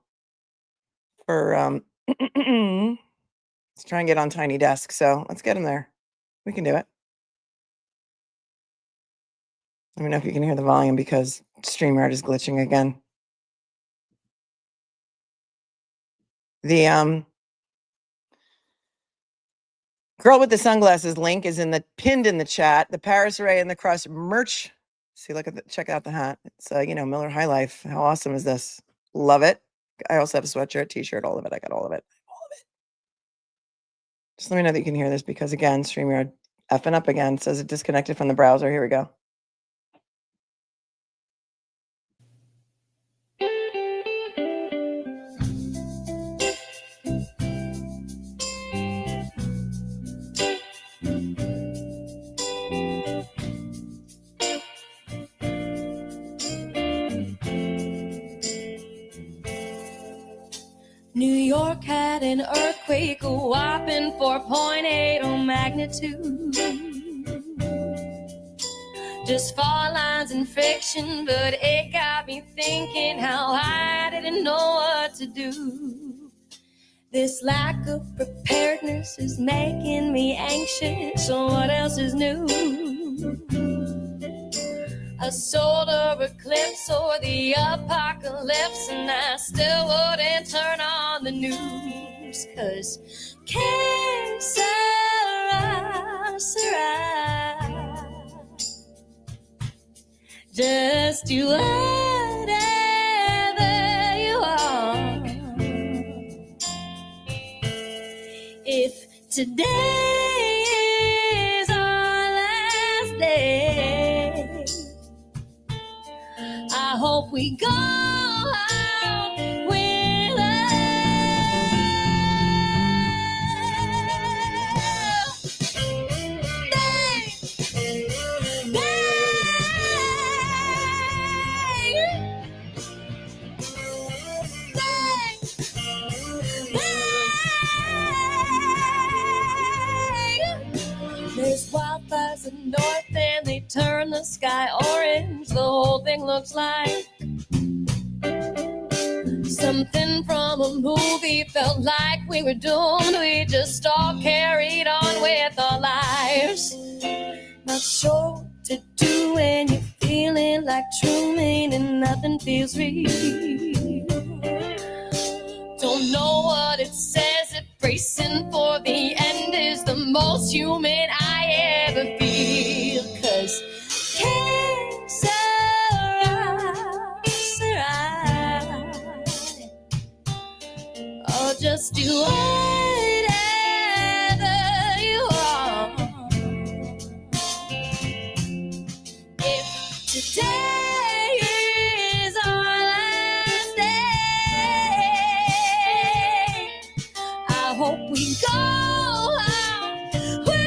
for let's try and get on tiny desk. So let's get them there. We can do it. Let me know if you can hear the volume because StreamYard is glitching again. The girl with the sunglasses link is pinned in the chat. The Paris Ray and the Cross merch. See, check out the hat. It's Miller High Life. How awesome is this? Love it. I also have a sweatshirt, t-shirt, all of it. I got all of it. All of it. Just let me know that you can hear this because again, StreamYard effing up again. It says it disconnected from the browser. Here we go. New York had an earthquake, a whopping 4.8 on magnitude. Just fault lines and friction, but it got me thinking how I didn't know what to do. This lack of preparedness is making me anxious, so what else is new? A solar eclipse or the apocalypse, and I still wouldn't turn on the news, 'cause que sera, sera. Just do whatever today is our last day, I hope we go out with love. There's wildfires in the north and they turn the sky orange. The whole thing looks like something from a movie. Felt like we were doomed. We just all carried on with our lives. Not sure what to do when you're feeling like Truman and nothing feels real. Don't know what it says, if bracing for the end is the most human I ever feel. 'Cause I'll just do whatever you want. If today is our last day, I hope we go out with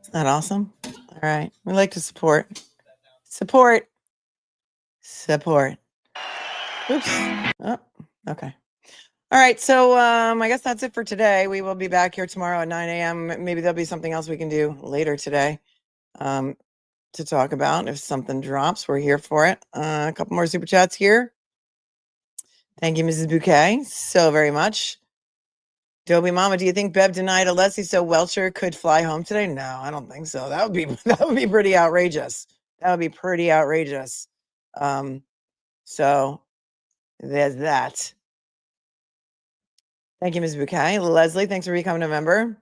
Isn't that awesome? All right. We like to support. Support. Support. Oops. Oh, okay. All right. So I guess that's it for today. We will be back here tomorrow at 9 a.m. Maybe there'll be something else we can do later today to talk about. If something drops, we're here for it. A couple more super chats here. Thank you, Mrs. Bouquet, so very much. Dobie Mama, do you think Bev denied ALESSI so Welcher could fly home today? No, I don't think so. That would be pretty outrageous. That would be pretty outrageous. So there's that. Thank you, Ms. Bouquet. Leslie, thanks for becoming a member.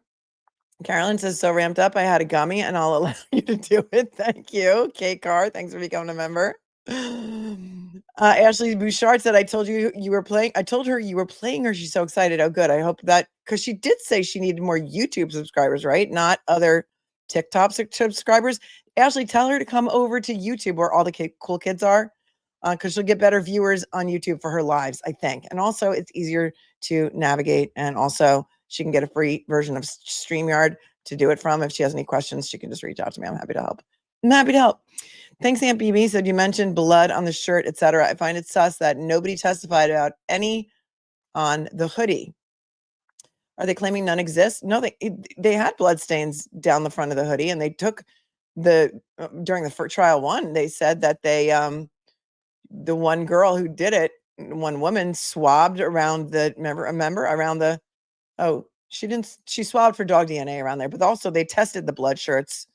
Carolyn says, so ramped up, I had a gummy and I'll allow you to do it. Thank you. Kate Carr, thanks for becoming a member. Ashley Bouchard said, I told her you were playing her. She's so excited. Oh, good. I hope that, because she did say she needed more YouTube subscribers, right? Not other TikTok subscribers. Ashley, tell her to come over to YouTube where all the cool kids are, because she'll get better viewers on YouTube for her lives, I think. And also it's easier to navigate. And also she can get a free version of StreamYard to do it from. If she has any questions, she can just reach out to me. I'm happy to help. I'm happy to help. Thanks, Aunt BB. Said you mentioned blood on the shirt, etc. I find it sus that nobody testified about any on the hoodie. Are they claiming none exist? No, they had blood stains down the front of the hoodie, and they took during the trial one. They said that they the one girl who did it, one woman swabbed around the she swabbed for dog DNA around there, but also they tested the blood shirts.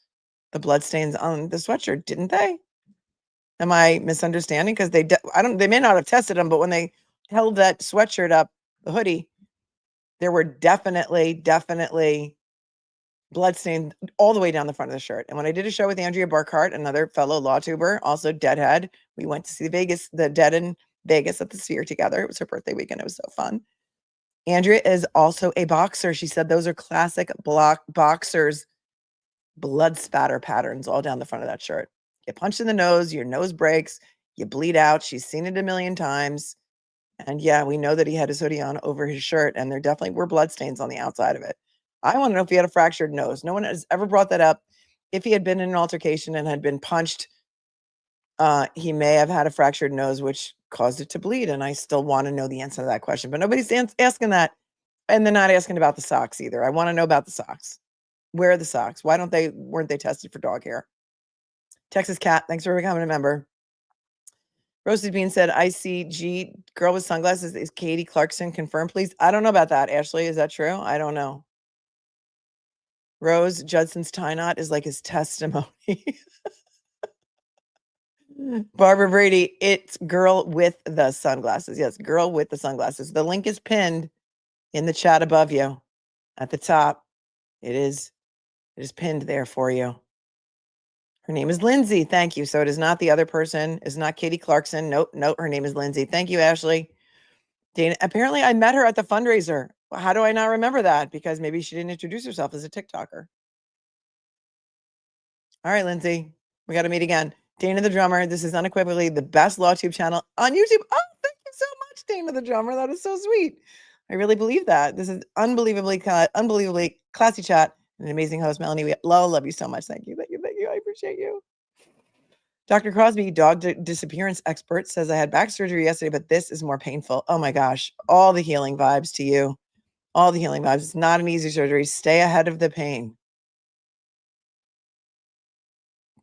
The blood stains on the sweatshirt, didn't they? Am I misunderstanding? Because they may not have tested them, but when they held that sweatshirt up, the hoodie, there were definitely blood stains all the way down the front of the shirt. And when I did a show with Andrea Burkhart, another fellow law tuber, also Deadhead, we went to see the Dead in Vegas at the Sphere together. It was her birthday weekend. It was so fun. Andrea is also a boxer. She said those are classic boxers. Blood spatter patterns all down the front of that shirt. Get punched in the nose, your nose breaks, you bleed out. She's seen it a million times. And yeah, we know that he had his hoodie on over his shirt, and there definitely were bloodstains on the outside of it. I want to know if he had a fractured nose. No one has ever brought that up. If he had been in an altercation and had been punched, he may have had a fractured nose, which caused it to bleed. And I still want to know the answer to that question. But nobody's asking that. And they're not asking about the socks either. I want to know about the socks. Where are the socks? Why weren't they tested for dog hair? Texas Cat, thanks for becoming a member. Roasted Bean said, ICG girl with sunglasses is Katie Clarkson. Confirm, please. I don't know about that, Ashley. Is that true? I don't know. Rose, Judson's tie knot is like his testimony. Barbara Brady, it's girl with the sunglasses. Yes, girl with the sunglasses. The link is pinned in the chat above you at the top. It is pinned there for you. Her name is Lindsay. Thank you. So it is not the other person. It's not Katie Clarkson. Nope. Her name is Lindsay. Thank you, Ashley. Dana, apparently I met her at the fundraiser. How do I not remember that? Because maybe she didn't introduce herself as a TikToker. All right, Lindsay, we got to meet again. Dana the Drummer. This is unequivocally the best LawTube channel on YouTube. Oh, thank you so much, Dana the Drummer. That is so sweet. I really believe that. This is unbelievably classy chat. An amazing host, Melanie. We love you so much. Thank you. I appreciate you. Dr. Crosby, dog disappearance expert, says I had back surgery yesterday, but this is more painful. Oh my gosh. All the healing vibes to you. All the healing vibes. It's not an easy surgery. Stay ahead of the pain.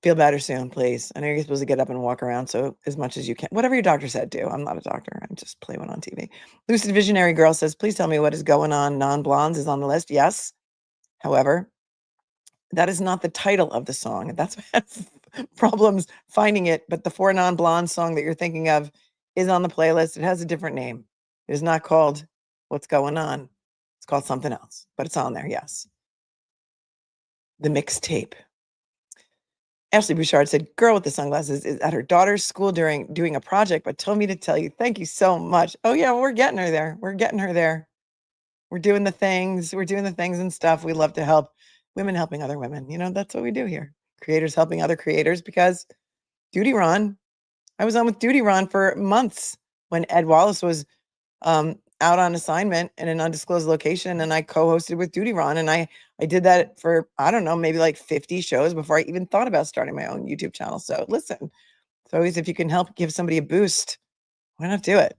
Feel better soon, please. I know you're supposed to get up and walk around, so as much as you can. Whatever your doctor said, do. I'm not a doctor. I just play one on TV. Lucid Visionary Girl says, please tell me what is going on. Non-blondes is on the list. Yes. However, that is not the title of the song. That's why I have problems finding it. But the 4 Non-Blondes song that you're thinking of is on the playlist. It has a different name. It is not called What's Going On. It's called something else, but it's on there. Yes. The mixtape. Ashley Bouchard said, girl with the sunglasses is at her daughter's school doing a project, but told me to tell you, thank you so much. Oh yeah, we're getting her there. We're getting her there. We're doing the things. We're doing the things and stuff. We love to help women helping other women. You know, that's what we do here. Creators helping other creators, because Duty Ron, I was on with Duty Ron for months when Ed Wallace was out on assignment in an undisclosed location, and I co-hosted with Duty Ron, and I did that for, I don't know, maybe like 50 shows before I even thought about starting my own YouTube channel. So listen, so always, if you can help give somebody a boost, why not do it?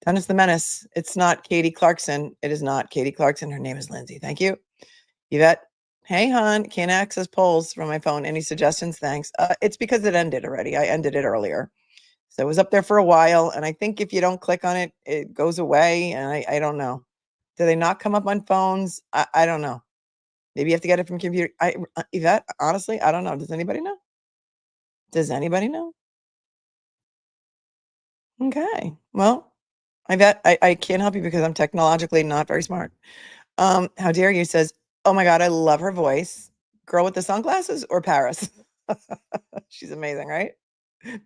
Dennis the Menace, it's not Katie Clarkson. It is not Katie Clarkson. Her name is Lindsay. Thank you. Yvette, hey, hon, can't access polls from my phone. Any suggestions? Thanks. It's because it ended already. I ended it earlier. So it was up there for a while. And I think if you don't click on it, it goes away. And I don't know. Do they not come up on phones? I don't know. Maybe you have to get it from computer. Yvette, honestly, I don't know. Does anybody know? Does anybody know? Okay. Well, Yvette, I can't help you because I'm technologically not very smart. How dare you says, oh my God, I love her voice. Girl with the sunglasses or Paris? She's amazing, right?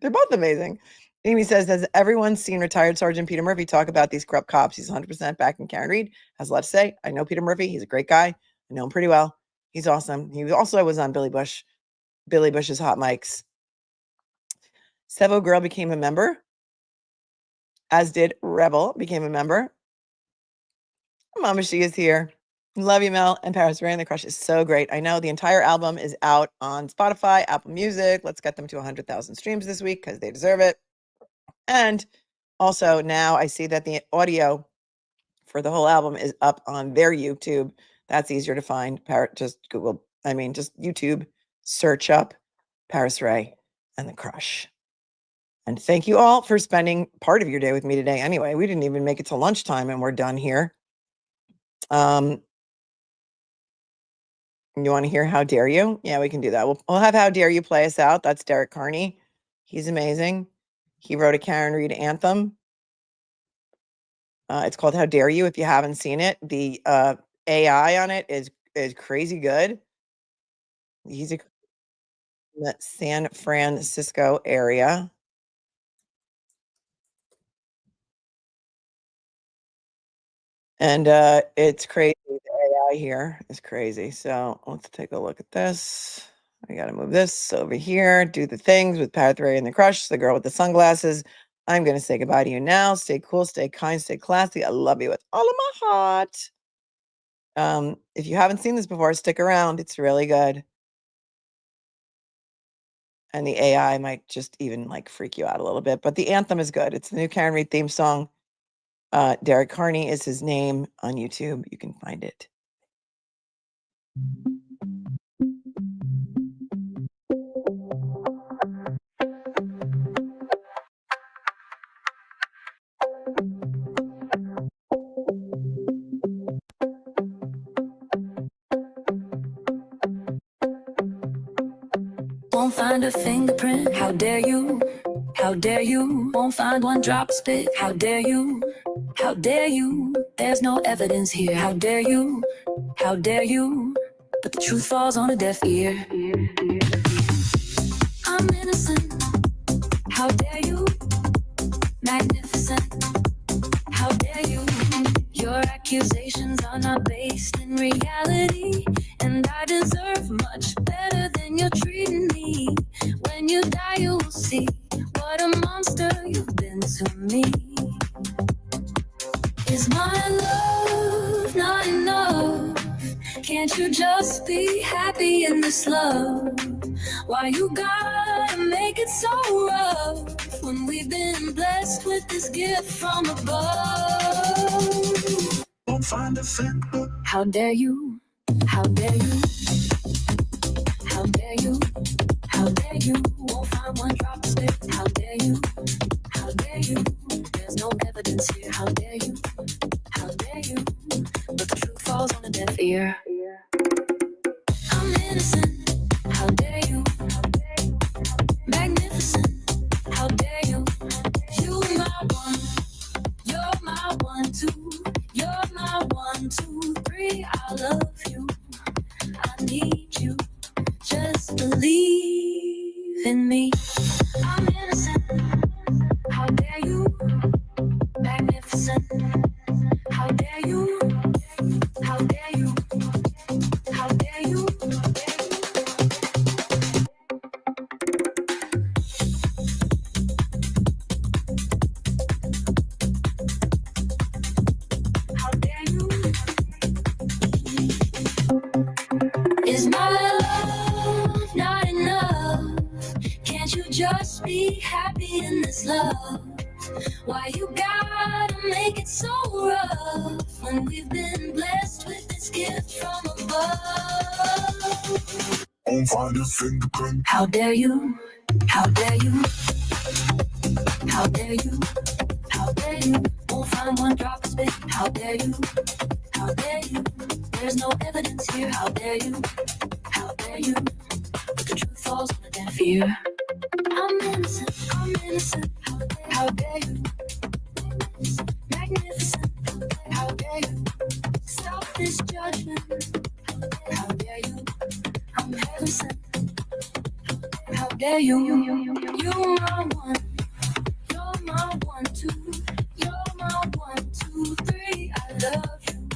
They're both amazing. Amy says, has everyone seen retired Sergeant Peter Murphy talk about these corrupt cops? He's 100% back in Karen Reed. Has a lot to say. I know Peter Murphy. He's a great guy. I know him pretty well. He's awesome. He also was on Billy Bush's Hot Mics. Sevo Girl became a member, as did Rebel became a member. Mama, she is here. Love you, Mel. And Paris Ray and the Crush is so great. I know the entire album is out on Spotify, Apple Music. Let's get them to 100,000 streams this week because they deserve it. And also now I see that the audio for the whole album is up on their YouTube. That's easier to find. Just YouTube, search up Paris Ray and the Crush. And thank you all for spending part of your day with me today. Anyway, we didn't even make it to lunchtime and we're done here. You want to hear How Dare You? Yeah, we can do that. We'll have How Dare You play us out. That's Derek Carney. He's amazing. He wrote a Karen Reed anthem. It's called How Dare You if you haven't seen it. The AI on it is crazy good. He's in the San Francisco area. And it's crazy. The AI here is crazy. So let's take a look at this. I got to move this over here, do the things with Paris Ray and the Crush, the girl with the sunglasses. I'm going to say goodbye to you now. Stay cool, stay kind, stay classy. I love you with all of my heart. If you haven't seen this before, stick around. It's really good. And the AI might just even like freak you out a little bit, but the anthem is good. It's the new Karen Reed theme song. Derek Carney is his name on YouTube. You can find it. Won't find a fingerprint, how dare you? How dare you? Won't find one drop of spit, how dare you? How dare you? There's no evidence here, how dare you? How dare you? But the truth falls on a deaf ear. I'm innocent, how dare you? Magnificent, how dare you? Your accusations are not based in reality, and I deserve much better than you're treating me. When you die, you will see what a monster you've been to me. Is my love not enough? Can't you just be happy in this love? Why you gotta make it so rough when we've been blessed with this gift from above? Won't find a finger. How dare you? How dare you? How dare you? How dare you? Won't find one drop of spit. How dare you? How dare you? There's no evidence here. How dare you? How dare you? But the truth falls on a deaf ear. I'm innocent. How dare you? Magnificent. How dare you? You my one. You're my 1, 2. You're my 1, 2, 3. I love you. I need you. Just believe in me. I'm innocent. How dare you? Magnificent. How dare you? How dare you? How dare you? How dare you? Is my love not enough? Can't you just be happy in this love? Why you gotta make it so rough when we've been blessed with this gift from above? Won't find a fingerprint. How dare you? How dare you? How dare you? How dare you? Won't find one drop of spit. How dare you? How dare you? There's no evidence here. How dare you? How dare you? But the truth falls on a deaf ear. I'm innocent. I'm innocent. How dare you? Magnificent. How dare you? Stop this judgment. How dare you? I'm heaven sent. How dare you? You're my 1. You're my 1, 2. You're my 1, 2, 3. I love you.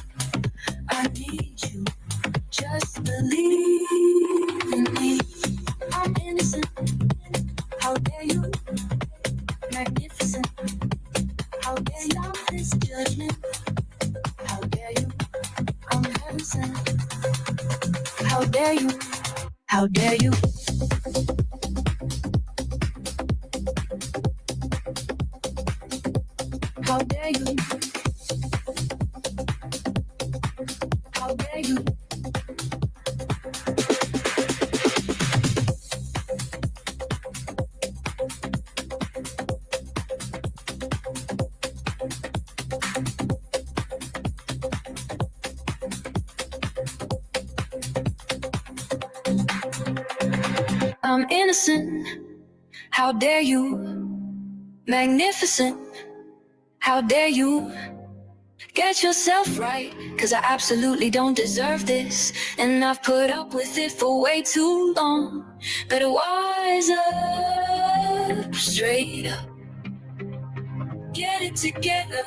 I need you. Just believe in me. I'm innocent. How dare you? Magnificent. How dare you? Stop this judgment. How dare you? I'm heaven sent. How dare you? How dare you? How dare you? How dare you? I'm innocent. How dare you? Magnificent. How dare you? Get yourself right, 'cause I absolutely don't deserve this. And I've put up with it for way too long. Better wise up, straight up. Get it together,